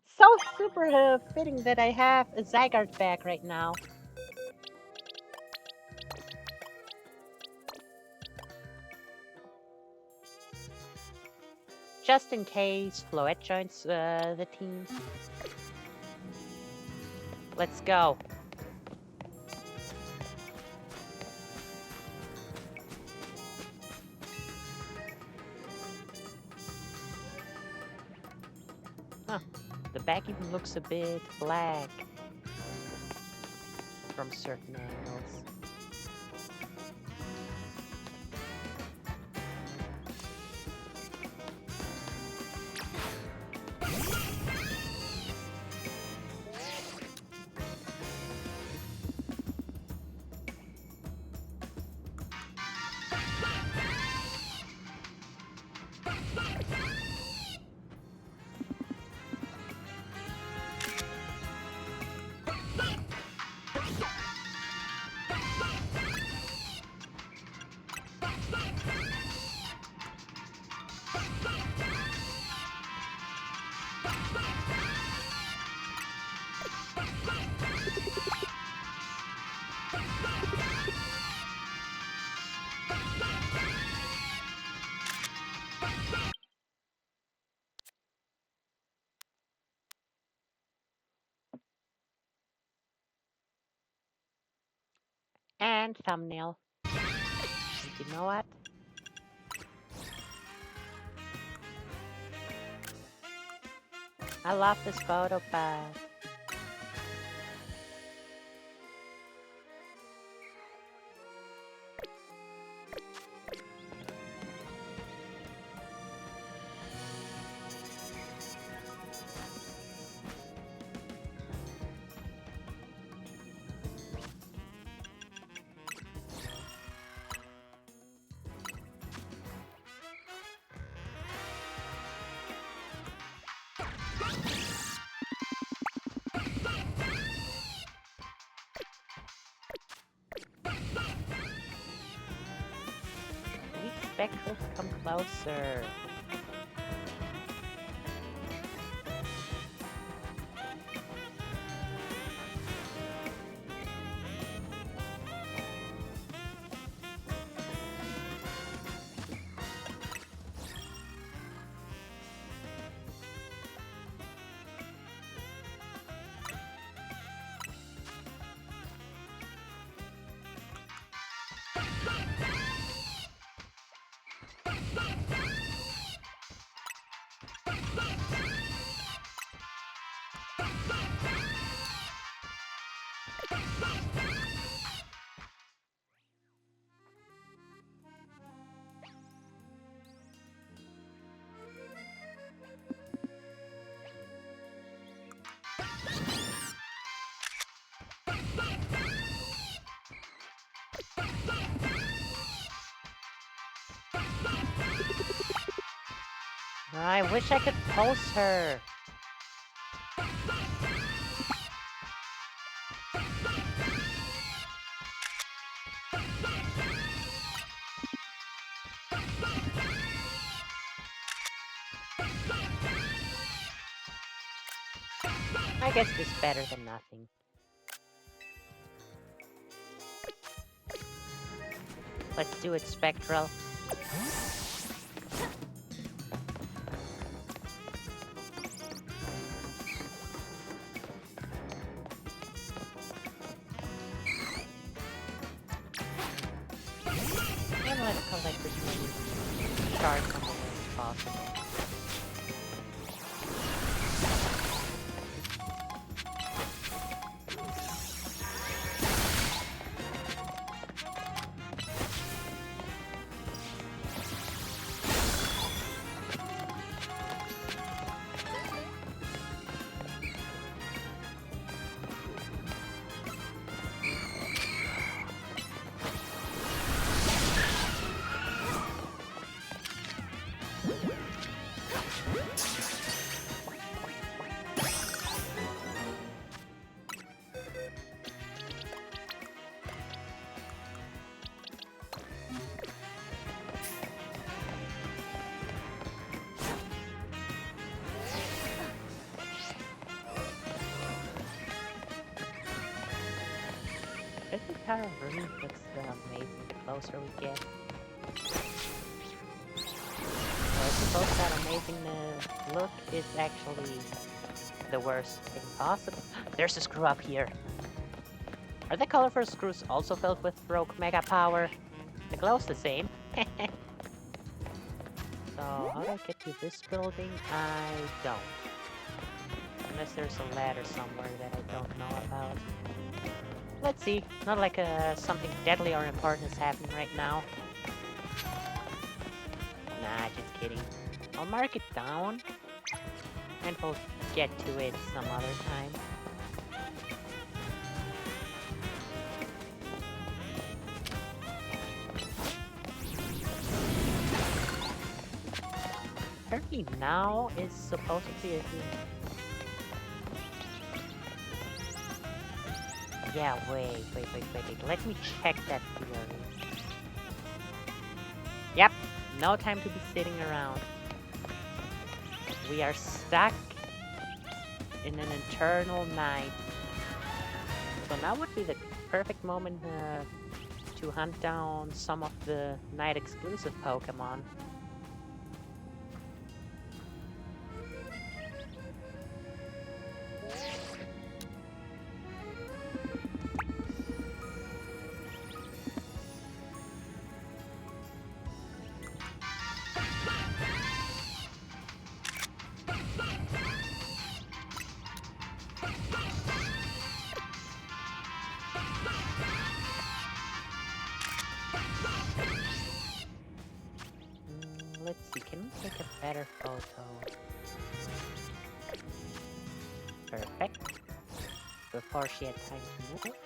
So super fitting that I have a Zygarde bag right now. Just in case Floette joins the team. Let's go. Huh. The bag even looks a bit black from certain angles. And thumbnail. And you know what? I love this photo, but these spectrals come closer. I wish I could pulse her. I guess this is better than nothing. Let's do it, Spectral. And let's collect as many shards on the way as possible. This tower really looks amazing the closer we get. So I suppose that amazing look is actually the worst thing possible. There's a screw up here. Are the colorful screws also filled with rogue mega power? The glow's the same. So how do I get to this building? I don't. Unless there's a ladder somewhere that I don't know about. Let's see. Not like something deadly or important is happening right now. Nah, just kidding. I'll mark it down. And we'll get to it some other time. Apparently now is supposed to be a Yeah, wait. Let me check that theory. Yep, no time to be sitting around. We are stuck in an eternal night. So now would be the perfect moment to hunt down some of the night exclusive Pokemon. Let's see, can we take a better photo? Perfect. Before she had time to move.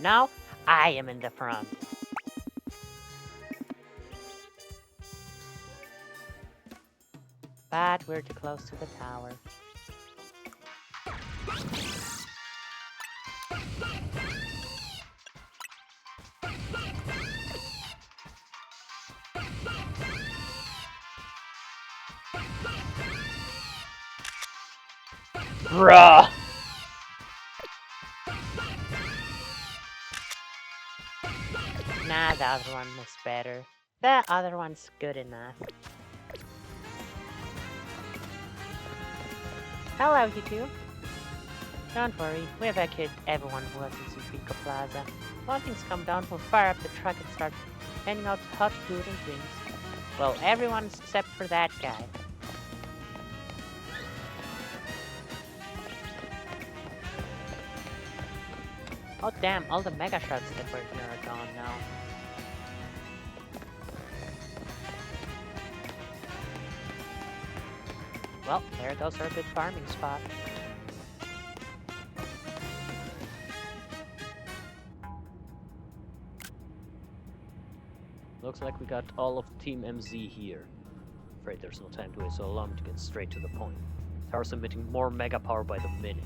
Now, I am in the front. But we're too close to the tower. Bruh! Nah, the other one is better. The other one's good enough. Hello, you two. Don't worry, we evacuated everyone who was in Sufico Plaza. When things come down, we'll fire up the truck and start handing out hot food and drinks. Well, everyone except for that guy. Oh damn, all the mega sharks that were here are gone now. Well, there goes our good farming spot. Looks like we got all of Team MZ here. Afraid there's no time to waste, so allow me to get straight to the point. Tower's emitting more mega power by the minute.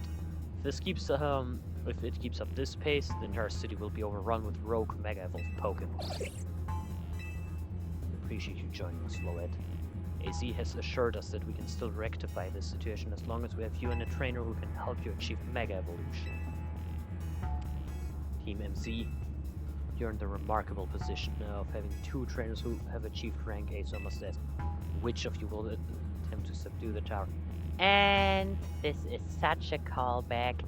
If it keeps up this pace, the entire city will be overrun with rogue mega evolved Pokemon. We appreciate you joining us, Floette. AZ has assured us that we can still rectify this situation as long as we have you and a trainer who can help you achieve mega evolution. Team MZ, you're in the remarkable position of having 2 trainers who have achieved rank A, so I must ask, which of you will attempt to subdue the tower? And this is such a callback.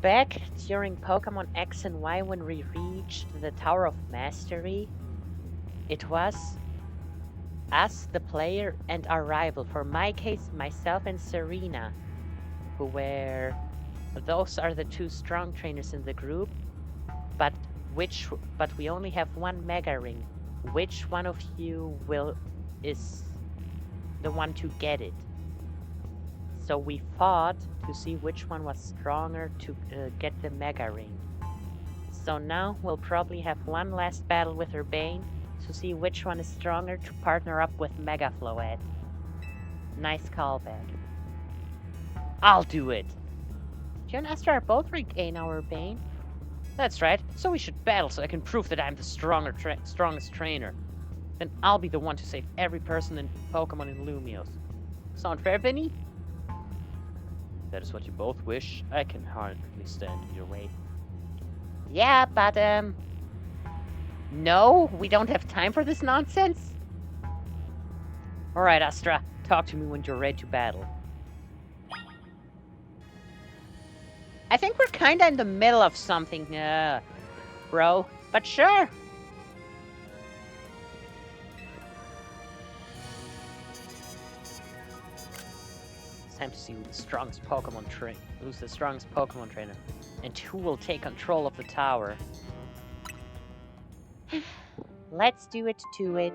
Back during Pokemon X and Y when we reached the Tower of Mastery, it was us, the player, and our rival. For my case, myself and Serena, who were... Those are the 2 strong trainers in the group, but we only have 1 Mega Ring. Which one of you is the one to get it? So we fought to see which one was stronger to get the Mega Ring. So now we'll probably have one last battle with Urbane to see which one is stronger to partner up with Mega Floette. Nice callback. I'll do it. You and Astra are both rank A now, Urbane. That's right, so we should battle so I can prove that I'm the strongest trainer. Then I'll be the one to save every person in Pokemon in Lumiose. Sound fair, Vinny? That is what you both wish. I can hardly stand in your way. Yeah, but no, we don't have time for this nonsense. Alright, Astra, talk to me when you're ready to battle. I think we're kinda in the middle of something, bro. But sure. It's time to see who's the strongest Pokemon trainer, and who will take control of the tower. Let's do it to it.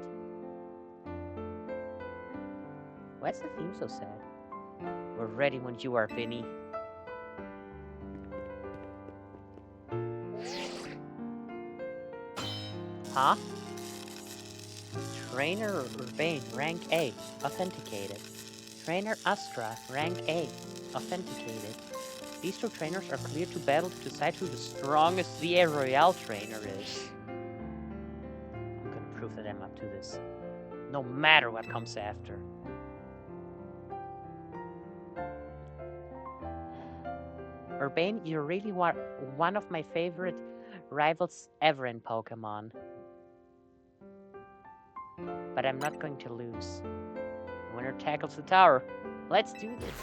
Why's the theme so sad? We're ready when you are, Vinny. Huh? Trainer Urbane, rank A, authenticated. Trainer Astra, rank A, authenticated. These 2 trainers are clear to battle to decide who the strongest ZA Royale trainer is. I'm gonna prove that I'm up to this, no matter what comes after. Urbane, you're really one of my favorite rivals ever in Pokemon. But I'm not going to lose. The winner tackles the tower. Let's do this.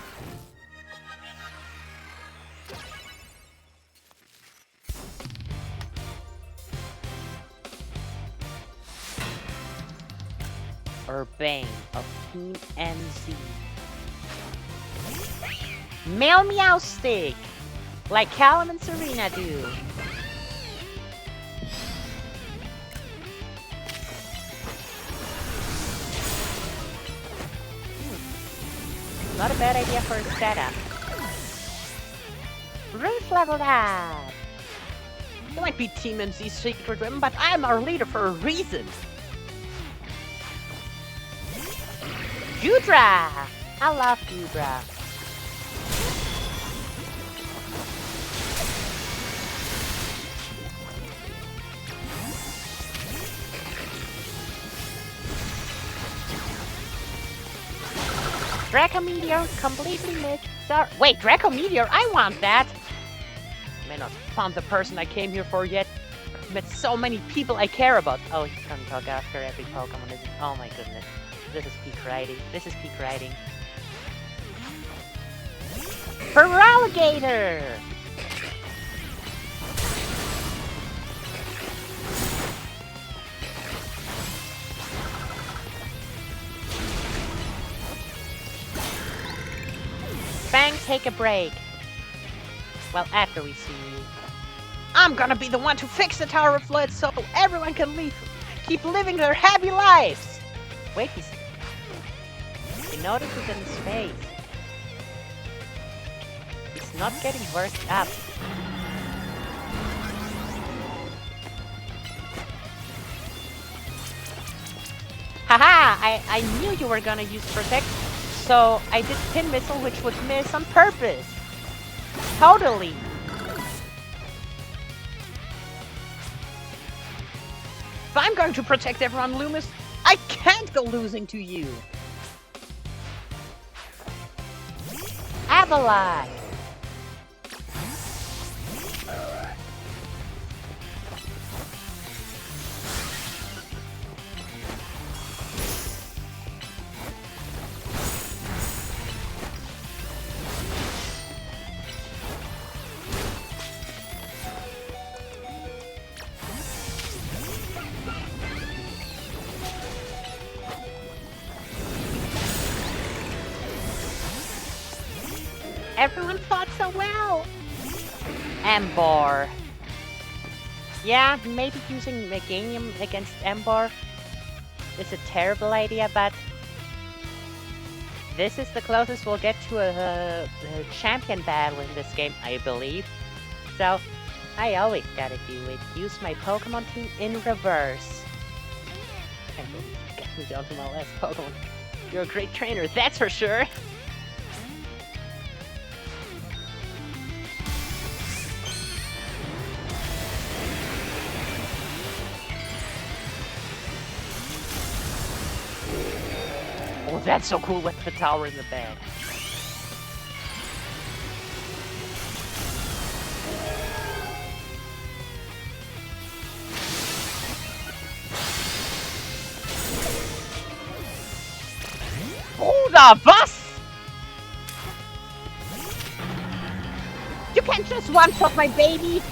Urbane of Team NZ. Meow Stick! Like Callum and Serena do. Not a bad idea for a setup. Ruth leveled up! You might be Team NZ's secret weapon, but I'm our leader for a reason. Gudra! I love Gudra. Draco Meteor completely missed. Wait, Draco Meteor? I want that! I may not have found the person I came here for yet. I've met so many people I care about. Oh, he's gonna talk after every Pokemon, isn't he? Oh my goodness. This is peak writing. This is peak writing. Feraligatr! Bang, take a break. Well, after we see you. I'm gonna be the one to fix the Tower of Flood so everyone can keep living their happy lives. Wait, you notice it in his face. He's not getting worked up. Haha! I knew you were gonna use Protect, so I did Pin Missile, which would miss on purpose. Totally. If I'm going to protect everyone, Loomis, I can't go losing to you. Avalanche! everyone fought so well. Ember. Yeah, maybe using Meganium against Ember is a terrible idea, but this is the closest we'll get to a champion battle in this game, I believe. So, I always gotta do it. Use my Pokemon team in reverse. I believe you got me down to my last Pokemon. You're a great trainer, that's for sure. Oh, that's so cool with the tower in the back. Bruder, was? You can't just one-shot my baby!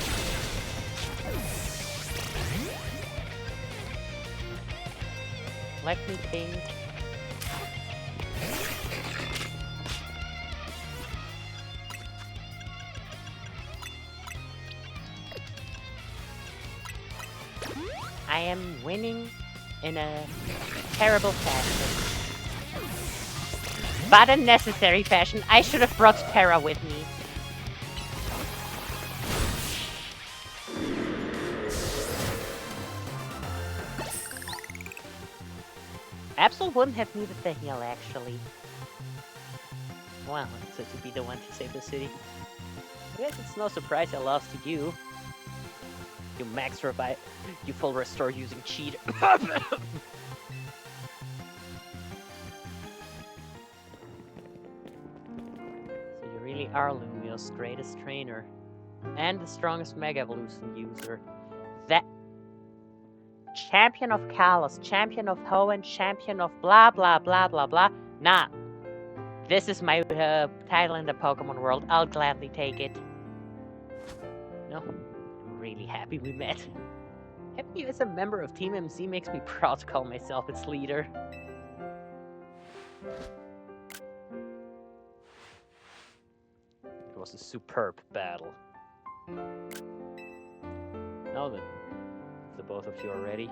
Let me think. I am winning in a terrible fashion. But a necessary fashion. I should have brought Terra with me. Absol wouldn't have needed the heal, actually. Well, so to be the one to save the city. I guess it's no surprise I lost to you. You max revive, you full restore using cheat. So you really are Lumio's greatest trainer. And the strongest Mega Evolution user. That champion of Kalos, champion of Hoenn, champion of blah blah blah blah blah. Nah. This is my title in the Pokemon world. I'll gladly take it. No. Really happy we met. Having you as a member of Team MC makes me proud to call myself its leader. It was a superb battle. Now then, if the both of you are ready.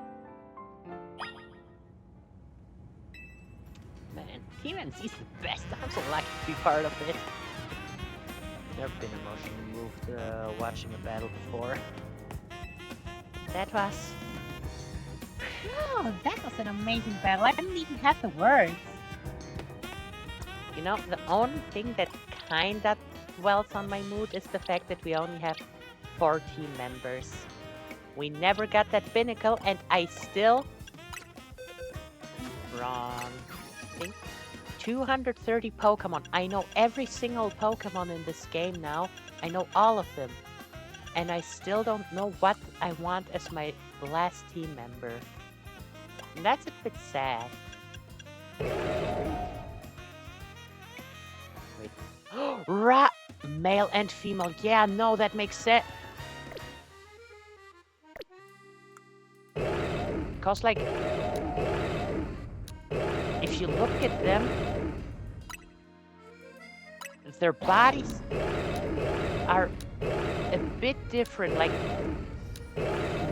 Man, Team MC's the best. I'm so lucky to be part of it. Never been emotionally moved watching a battle before. That was... Oh, that was an amazing battle. I didn't even have the words. You know, the only thing that kinda dwells on my mood is the fact that we only have 4 team members. We never got that pinnacle, and I still... Wrong. I think 230 Pokemon. I know every single Pokemon in this game now. I know all of them. And I still don't know what I want as my last team member. And that's a bit sad. Wait. Male and female. Yeah, no, that makes sense. Because, like, if you look at them, their bodies are a bit different. Like,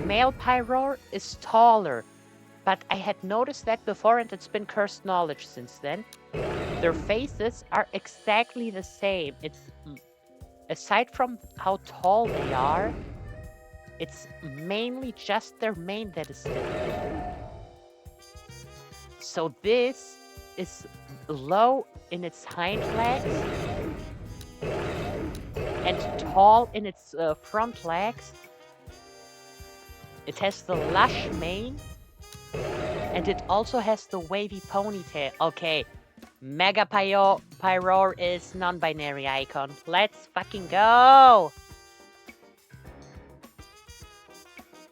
male Pyroar is taller, but I had noticed that before and it's been cursed knowledge since then. Their faces are exactly the same. It's, aside from how tall they are, it's mainly just their mane that is different. So this is low in its hind legs and tall in its front legs. It has the lush mane and it also has the wavy ponytail. Okay, Mega Pyroar is non-binary icon. Let's fucking go!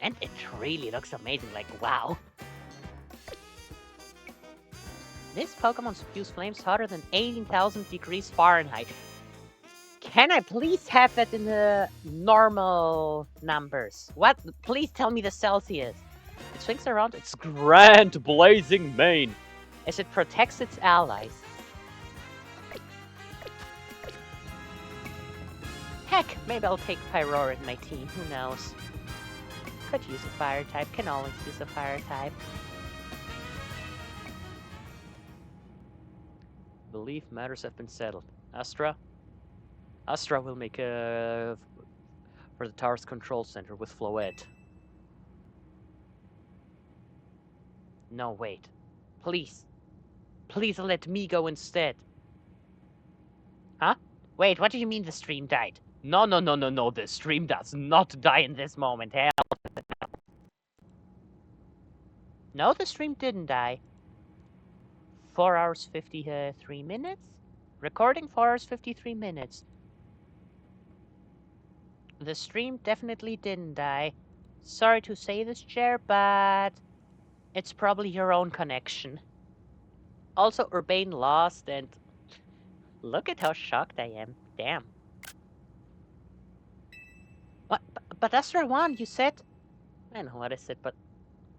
And it really looks amazing, like wow. This Pokemon spews flames hotter than 18,000 degrees Fahrenheit. Can I please have that in the normal numbers? What? Please tell me the Celsius. It swings around its Grand blazing mane. as it protects its allies. Heck, maybe I'll take Pyroar in my team, who knows? Could use a fire type, can always use a fire type. Believe matters have been settled. Astra? Astra will make a... for the tower's control center with Floette. No, wait. Please. Please let me go instead. Huh? Wait, what do you mean the stream died? No, the stream does not die in this moment, hell. No, the stream didn't die. 4 hours 53 minutes? Recording 4 hours 53 minutes. The stream definitely didn't die. Sorry to say this, Chair, but it's probably your own connection. Also, Urbane lost, and look at how shocked I am. Damn. What? But Astra won, you said? I know what I said, but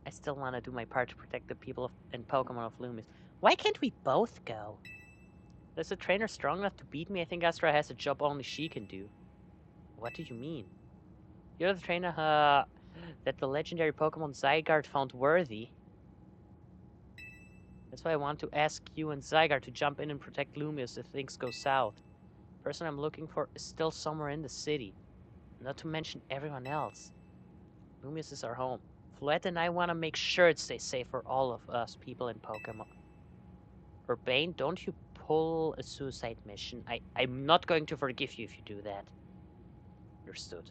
I still want to do my part to protect the people and Pokemon of Lumiose. Why can't we both go? Is a trainer strong enough to beat me? I think Astra has a job only she can do. What do you mean? You're the trainer that the legendary Pokemon Zygarde found worthy. That's why I want to ask you and Zygarde to jump in and protect Lumiose if things go south. The person I'm looking for is still somewhere in the city. Not to mention everyone else. Lumiose is our home. Floette and I want to make sure it stays safe for all of us people in Pokemon. Urbane, don't you pull a suicide mission. I'm not going to forgive you if you do that. Understood.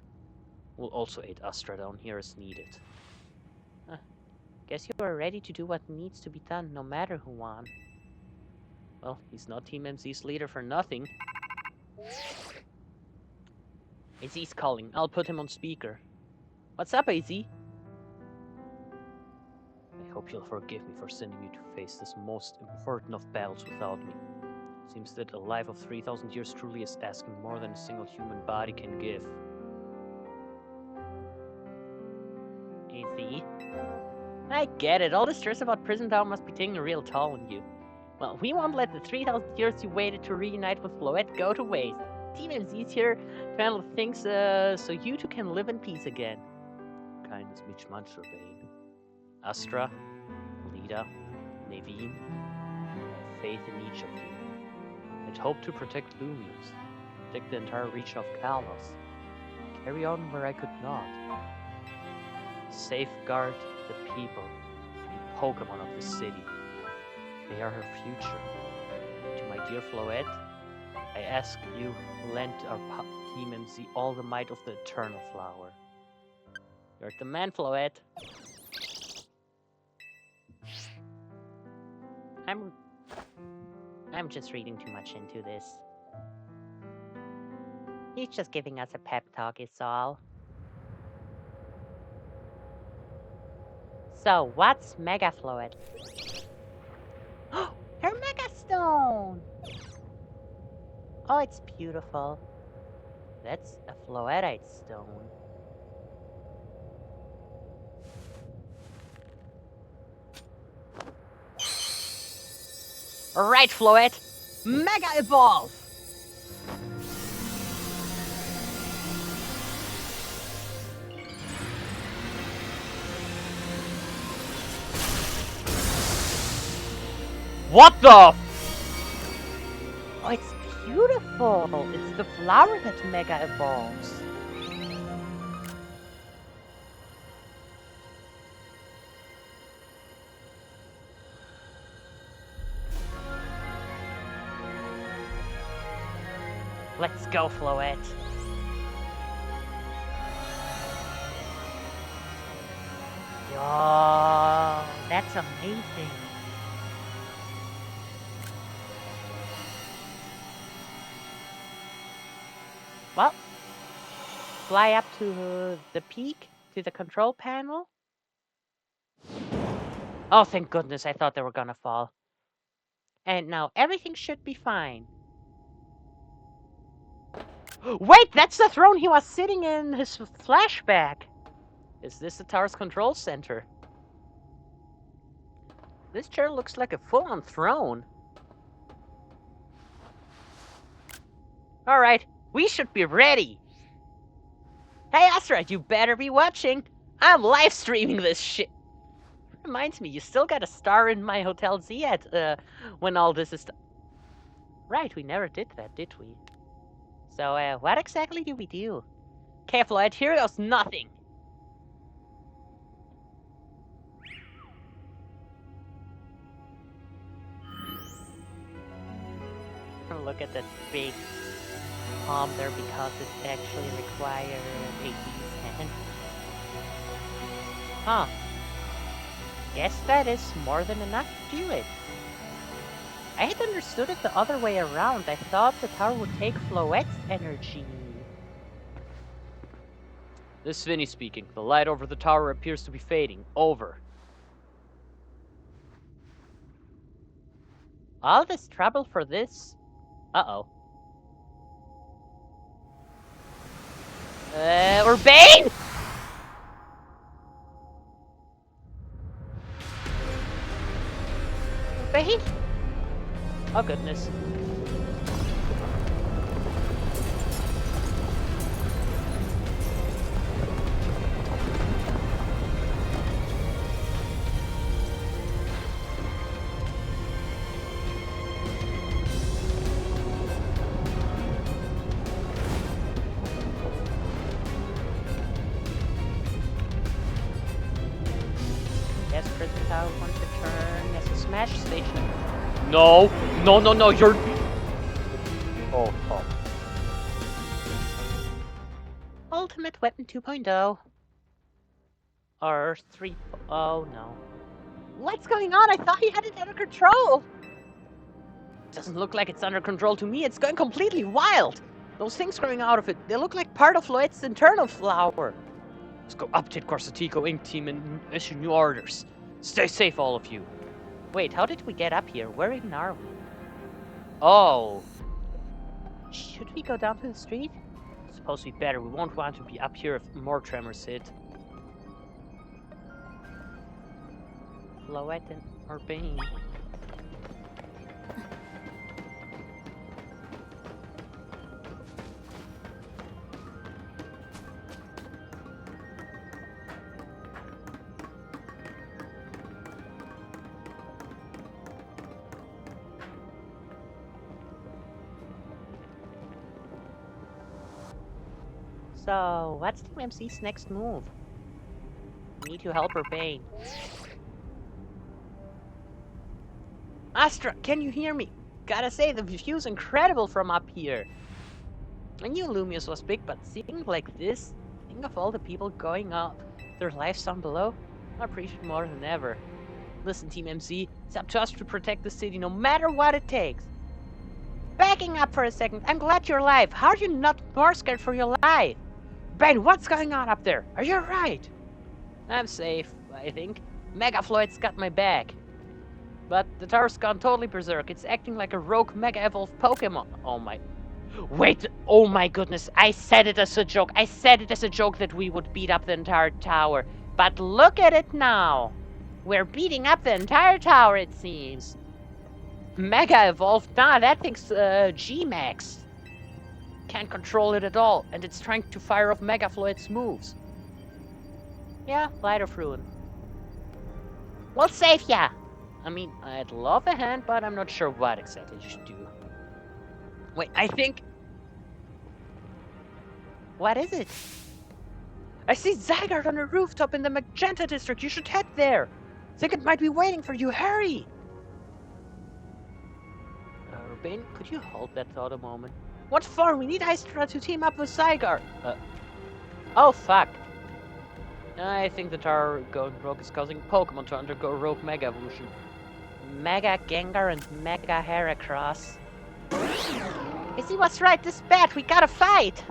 We'll also aid Astra down here as needed. Guess you are ready to do what needs to be done, no matter who won. Well, he's not Team MZ's leader for nothing. AZ's calling. I'll put him on speaker. What's up, AZ? I hope you'll forgive me for sending you to face this most important of battles without me. Seems that a life of 3,000 years truly is asking more than a single human body can give. AZ? I get it. All the stress about Prison Town must be taking a real toll on you. Well, we won't let the 3,000 years you waited to reunite with Floette go to waste. Team MZ's here to handle things so you two can live in peace again. Kindness meets much, Urbane. Astra, Lida, Naveen, I have faith in each of you. I'd hope to protect Lumiose, protect the entire region of Kalos, carry on where I could not. Safeguard the people and Pokemon of the city. They are her future. To my dear Floette, I ask you lend our Team MZ all the might of the Eternal Flower. You're the man, Floette. I'm just reading too much into this. He's just giving us a pep talk, is all. So, what's Mega Floette? Her Mega Stone! Oh, it's beautiful. That's a Floetite stone. Alright, Floette! Mega Evolve! What the f- Oh, it's beautiful! It's the flower that Mega evolves. Let's go, Floette. Yo, that's amazing. Well, fly up to the peak, to the control panel. Oh, thank goodness, I thought they were gonna fall. And now everything should be fine. Wait, that's the throne he was sitting in his flashback. Is this the tower's control center? This chair looks like a full-on throne. Alright, we should be ready. Hey, Astra, you better be watching. I'm live streaming this shit. Reminds me, you still got a star in my Hotel Z at, when all this is... Right, we never did that, did we? So, what exactly do we do? Okay, Floyd, here goes nothing. Look at that big palm there because it actually requires a decent hand. Huh. Guess that is more than enough to do it. I had understood it the other way around. I thought the tower would take Floette's energy. This is Vinny speaking. The light over the tower appears to be fading. Over. All this trouble for this? Uh-oh. Urbane! Urbane? Oh, goodness. Yes, Prison Tower wants to turn as a smash station. No, no, no, no, you're... Oh, fuck. Ultimate Weapon 2.0. Or 3... Oh, no. What's going on? I thought he had it under control! Doesn't look like it's under control to me. It's going completely wild! Those things growing out of it, they look like part of Floette's internal flower. Let's go update Corsatico Inc. team and issue new orders. Stay safe, all of you. Wait, how did we get up here? Where even are we? Oh. Should we go down to the street? Suppose we better. We won't want to be up here if more tremors hit. Floette and Urbane. So, what's Team MC's next move? We need to help Urbane. Astra, can you hear me? Gotta say, the view's incredible from up here. I knew Lumiose was big, but seeing like this, think of all the people going up their lives down below, I appreciate it more than ever. Listen, Team MC, it's up to us to protect the city no matter what it takes. Backing up for a second, I'm glad you're alive. How are you not more scared for your life? Ben, what's going on up there? Are you alright? I'm safe, I think. Mega Floyd's got my back. But the tower's gone totally berserk. It's acting like a rogue Mega Evolved Pokemon. Oh my... Wait, oh my goodness. I said it as a joke. I said it as a joke that we would beat up the entire tower. But look at it now. We're beating up the entire tower, it seems. Mega Evolved? Nah, that thing's G-Max. Can't control it at all, and it's trying to fire off Mega Floyd's moves. Yeah, Light of Ruin. We'll save ya! I mean, I'd love a hand, but I'm not sure what exactly you should do. Wait, I think... What is it? I see Zygarde on a rooftop in the Magenta District. You should head there. Think it might be waiting for you. Hurry! Urbane, could you hold that thought a moment? What for? We need Astra to team up with Zygarde. Oh, fuck. I think the tower going rogue is causing Pokemon to undergo rogue Mega Evolution. Mega Gengar and Mega Heracross. Is he was right? This bad. We gotta fight.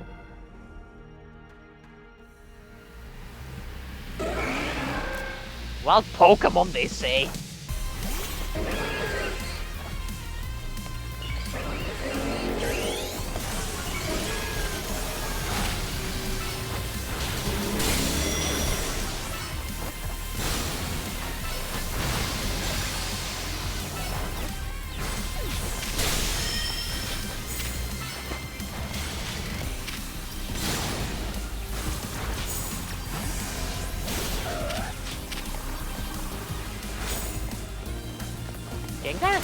Wild Pokemon, they say. Look!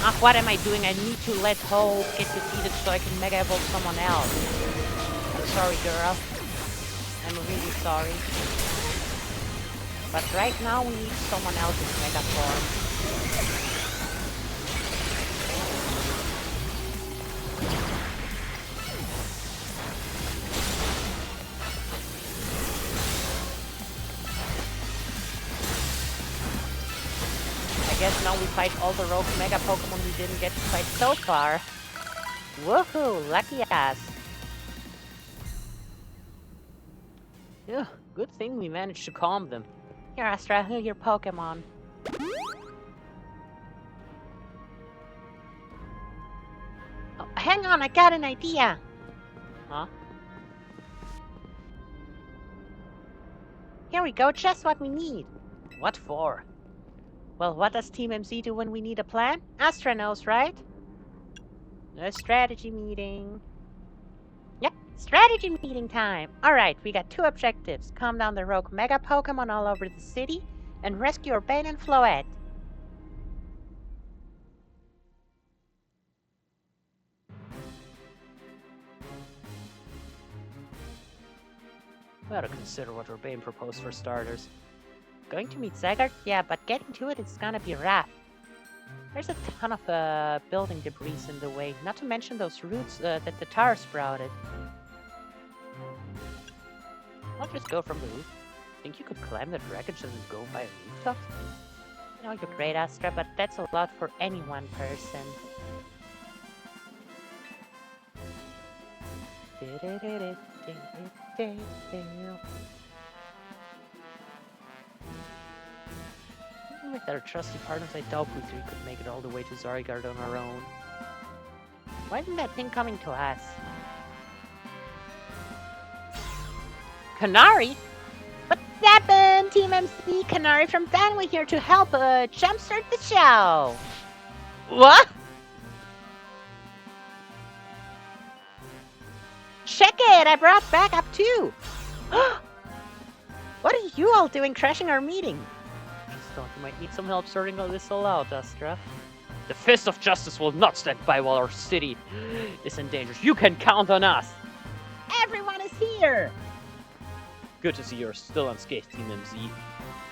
Ah, what am I doing? I need to let Hope get defeated so I can mega evolve someone else. I'm sorry, girl. I'm really sorry. But right now we need someone else's mega form. I guess now we fight all the rogue mega Pokemon we didn't get to fight so far. Woohoo! Lucky ass. Yeah, good thing we managed to calm them. Here, Astra, heal your Pokemon. Oh, hang on, I got an idea! Huh? Here we go, just what we need. What for? Well, what does Team MZ do when we need a plan? Astra knows, right? A strategy meeting. Yep, strategy meeting time. Alright, we got 2 objectives. Calm down the rogue mega Pokemon all over the city, and rescue Urbane and Floette. We ought to consider what Urbane proposed for starters. Going to meet Zygarde? Yeah, but getting to it is gonna be rough. There's a ton of building debris in the way, not to mention those roots that the tower sprouted. I'll just go from the roof. Think you could climb that wreckage and go by a rooftop? You know, you're great, Astra, but that's a lot for any one person. Even with our trusty partners, I doubt we 3 could make it all the way to Zygarde on our own. Why isn't that thing coming to us? Canary? What's happened, Team MC? Canary from Danway here to help jumpstart the show. What? Check it! I brought backup too! What are you all doing crashing our meeting? Just thought you might need some help sorting all this all out, Astra. The fist of justice will not stand by while our city is in danger. You can count on us! Everyone is here! Good to see you're still unscathed, Team MZ.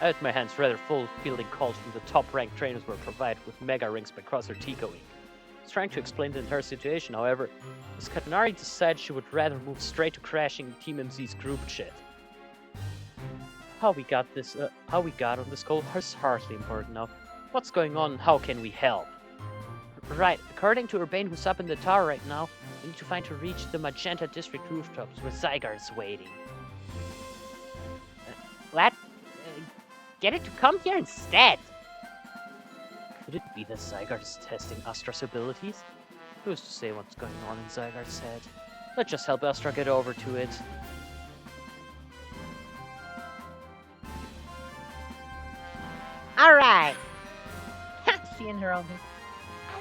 I had my hands rather full fielding calls from the top-ranked trainers we're provided with mega rings by Crosser Tico Inc. I was trying to explain the entire situation, however, Miss Katanari decided she would rather move straight to crashing Team MZ's group chat. How we got on this call is hardly important now. What's going on? How can we help? Right, according to Urbane, who's up in the tower right now, we need to find to reach the Magenta District rooftops where Zygarde's waiting. What? Get it to come here instead! Could it be that Zygarde is testing Astra's abilities? Who's to say what's going on in Zygarde's head? Let's just help Astra get over to it. Alright! She and her own.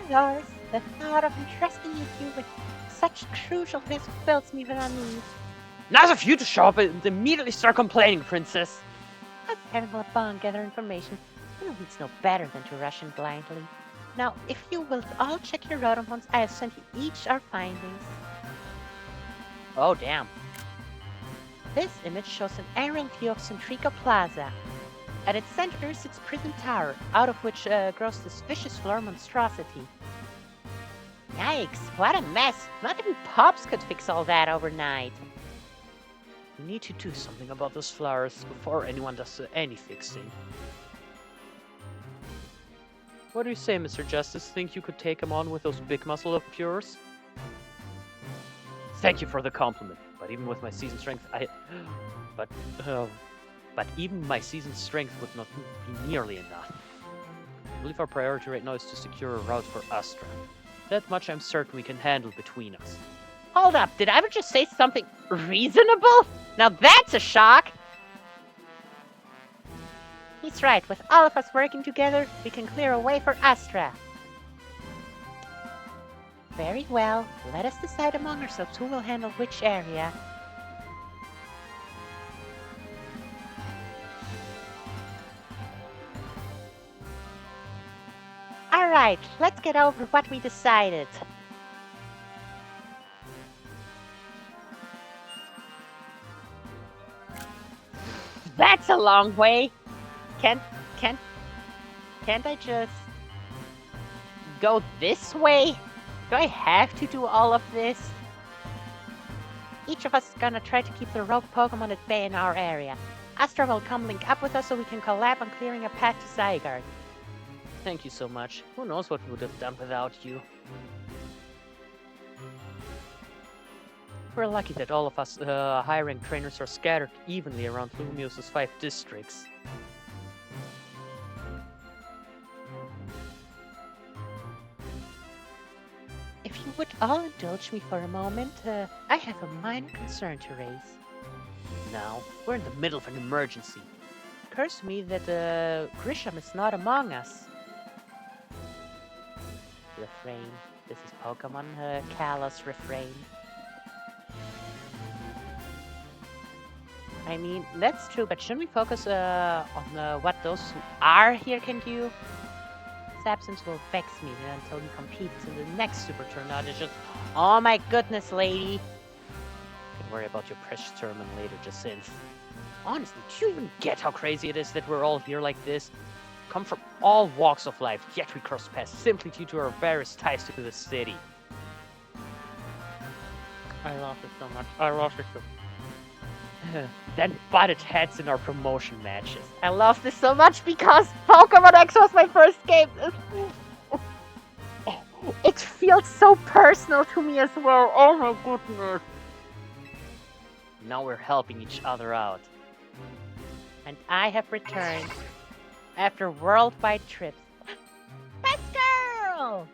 Lars, the thought of entrusting you with such crucial task fills me with unease. Nice of you to show up and immediately start complaining, Princess! Let's handle a bond, gather information. Who needs no better than to rush in blindly? Now, if you will all check your rotom phones, I have sent you each our findings. Oh, damn. This image shows an aerial view of Centrico Plaza. At its center is its prison tower, out of which grows this vicious floor monstrosity. Yikes, what a mess! Not even Pops could fix all that overnight. We need to do something about those flowers before anyone does any fixing. What do you say, Mr. Justice? Think you could take him on with those big muscles of yours? Thank you for the compliment, but even with my seasoned strength, But even my seasoned strength would not be nearly enough. I believe our priority right now is to secure a route for Astra. That much I'm certain we can handle between us. Hold up, did I ever just say something reasonable? Now that's a shock! He's right, with all of us working together, we can clear a way for Astra. Very well. Let us decide among ourselves who will handle which area. Alright, let's get over what we decided. That's a long way. Can't I just go this way? Do I have to do all of this? Each of us is gonna try to keep the rogue Pokemon at bay in our area. Astra will come link up with us so we can collab on clearing a path to Zygarde. Thank you so much. Who knows what we would have done without you? We're lucky that all of us high-rank trainers are scattered evenly around Lumiose's 5 districts. If you would all indulge me for a moment, I have a minor concern to raise. Now, we're in the middle of an emergency. It occurs to me that Grisham is not among us. Refrain. This is Pokemon Kalos refrain. I mean, that's true, but shouldn't we focus on what those who are here can do? His absence will vex me until he competes in the next Super Tournament. It's just, oh my goodness, lady. You can worry about your precious tournament later, Jacinth. Honestly, do you even get how crazy it is that we're all here like this? Come from all walks of life, yet we cross paths simply due to our various ties to the city. I love it so much. I love it so much. Then butted heads in our promotion matches. I love this so much because Pokemon X was my first game. It feels so personal to me as well. Oh my goodness. Now we're helping each other out. And I have returned after worldwide trips. Best girl!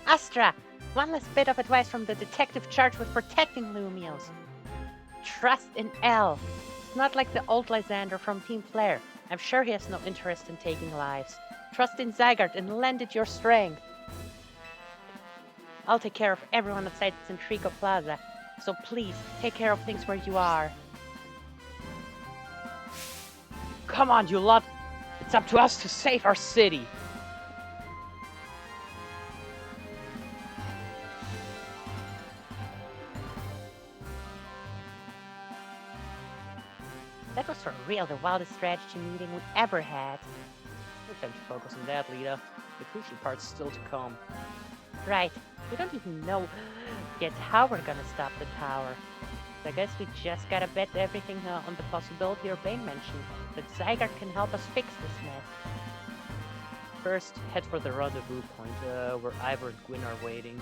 Astra, one last bit of advice from the detective charged with protecting Lumiose. Trust in L. It's not like the old Lysander from Team Flare. I'm sure he has no interest in taking lives. Trust in Zygarde and lend it your strength. I'll take care of everyone outside Centrico Plaza, so please, take care of things where you are. Come on, you lot! It's up to us to save our city! That was for real the wildest strategy meeting we ever had. No time to focus on that, Lita. The crucial part's still to come. Right, we don't even know yet how we're gonna stop the tower. So I guess we just gotta bet everything on the possibility Urbane mentioned, that Zygarde can help us fix this mess. First, head for the rendezvous point, where Ivor and Gwyn are waiting.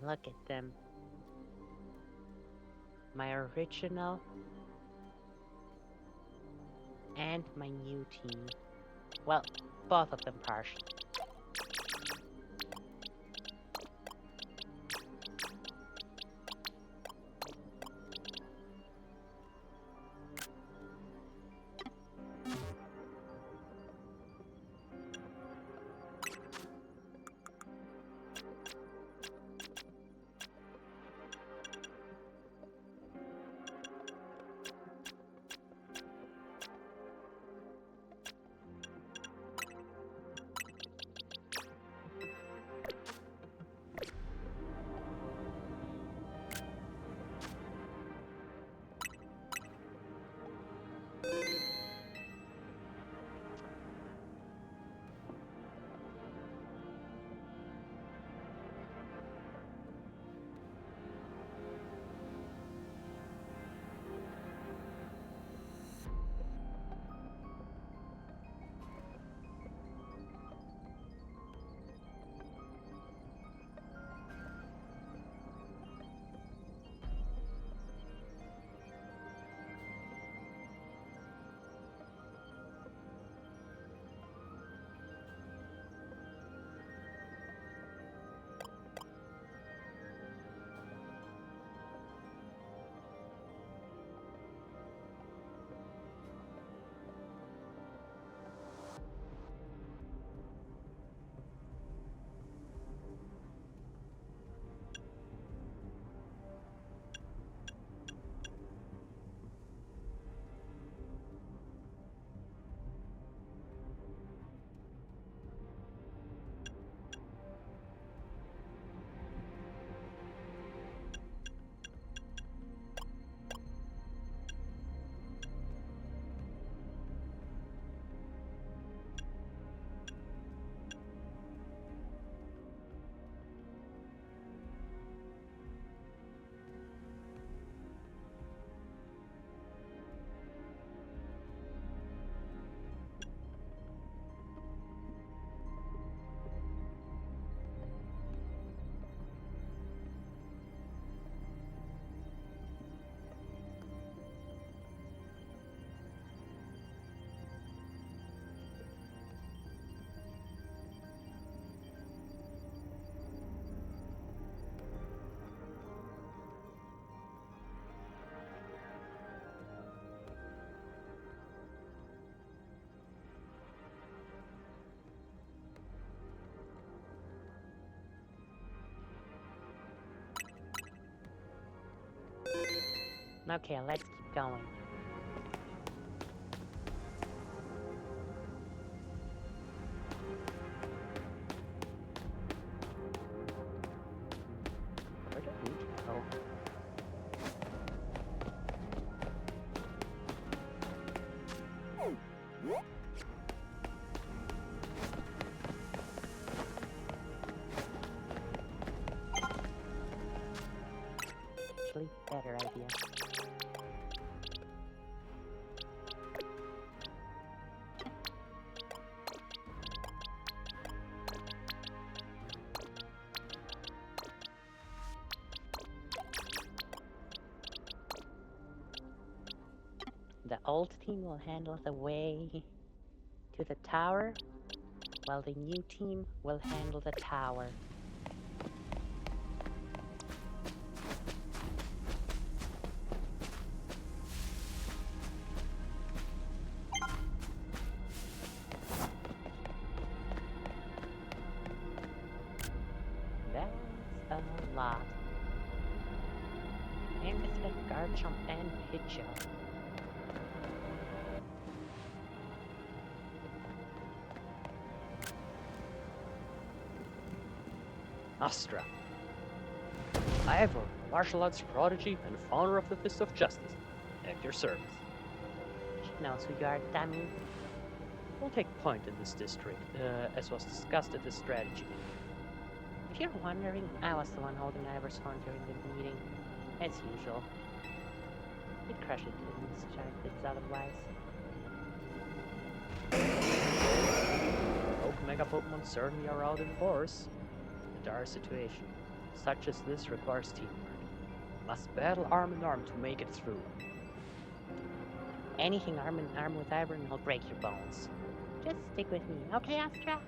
Look at them. My original and my new team. Well, both of them partially. Okay, let's keep going. Where do we go? Actually, better idea. The old team will handle the way to the tower, while the new team will handle the tower. That's a lot. And it's got guard jump and hit jump. Astra. I have a martial arts prodigy and founder of the Fist of Justice. At your service. She knows who you are, dummy. We'll take point in this district, as was discussed at the strategy meeting. If you're wondering, I was the one holding Ivor's horn during the meeting. As usual. He'd crush it in his giant bits otherwise. Both Mega Pokemon certainly are out in force. A dire situation, such as this, requires teamwork. Must battle arm in arm to make it through. Anything arm in arm with Ivor and he'll break your bones. Just stick with me, okay, Astra?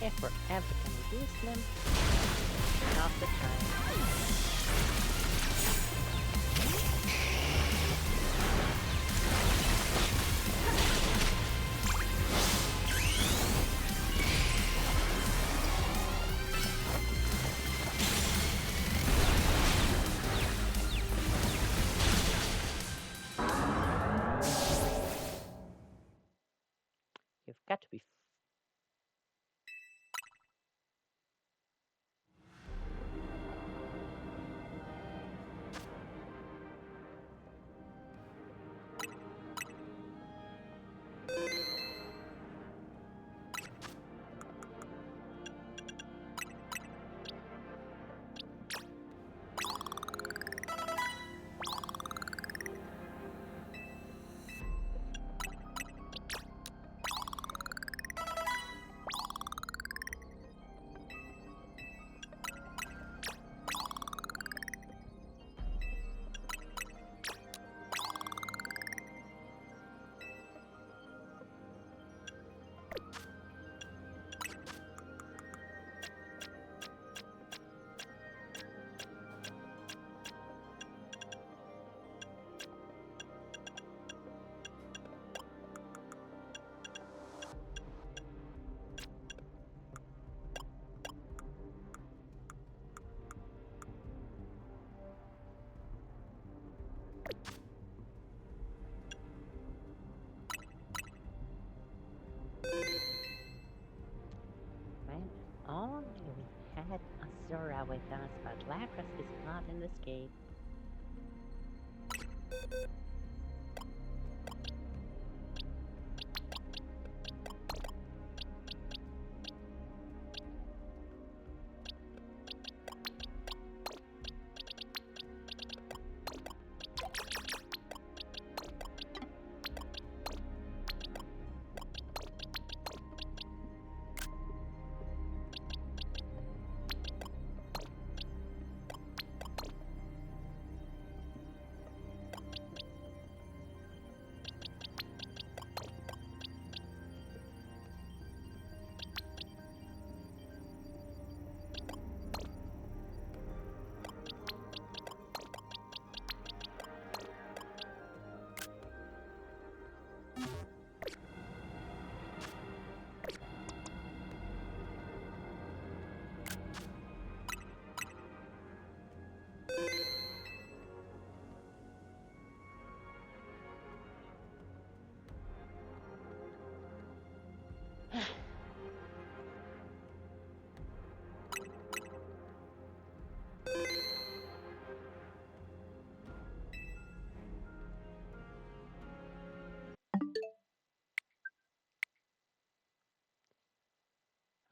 If we're ever gonna use them, not the time. You've got to be does, but Lapras is not in this game.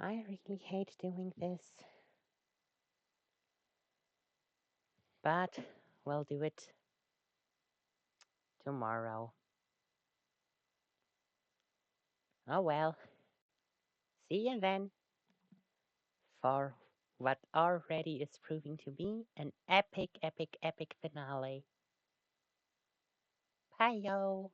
I really hate doing this, but we'll do it tomorrow. Oh well, see you then for what already is proving to be an epic, epic, epic finale. Bye, yo!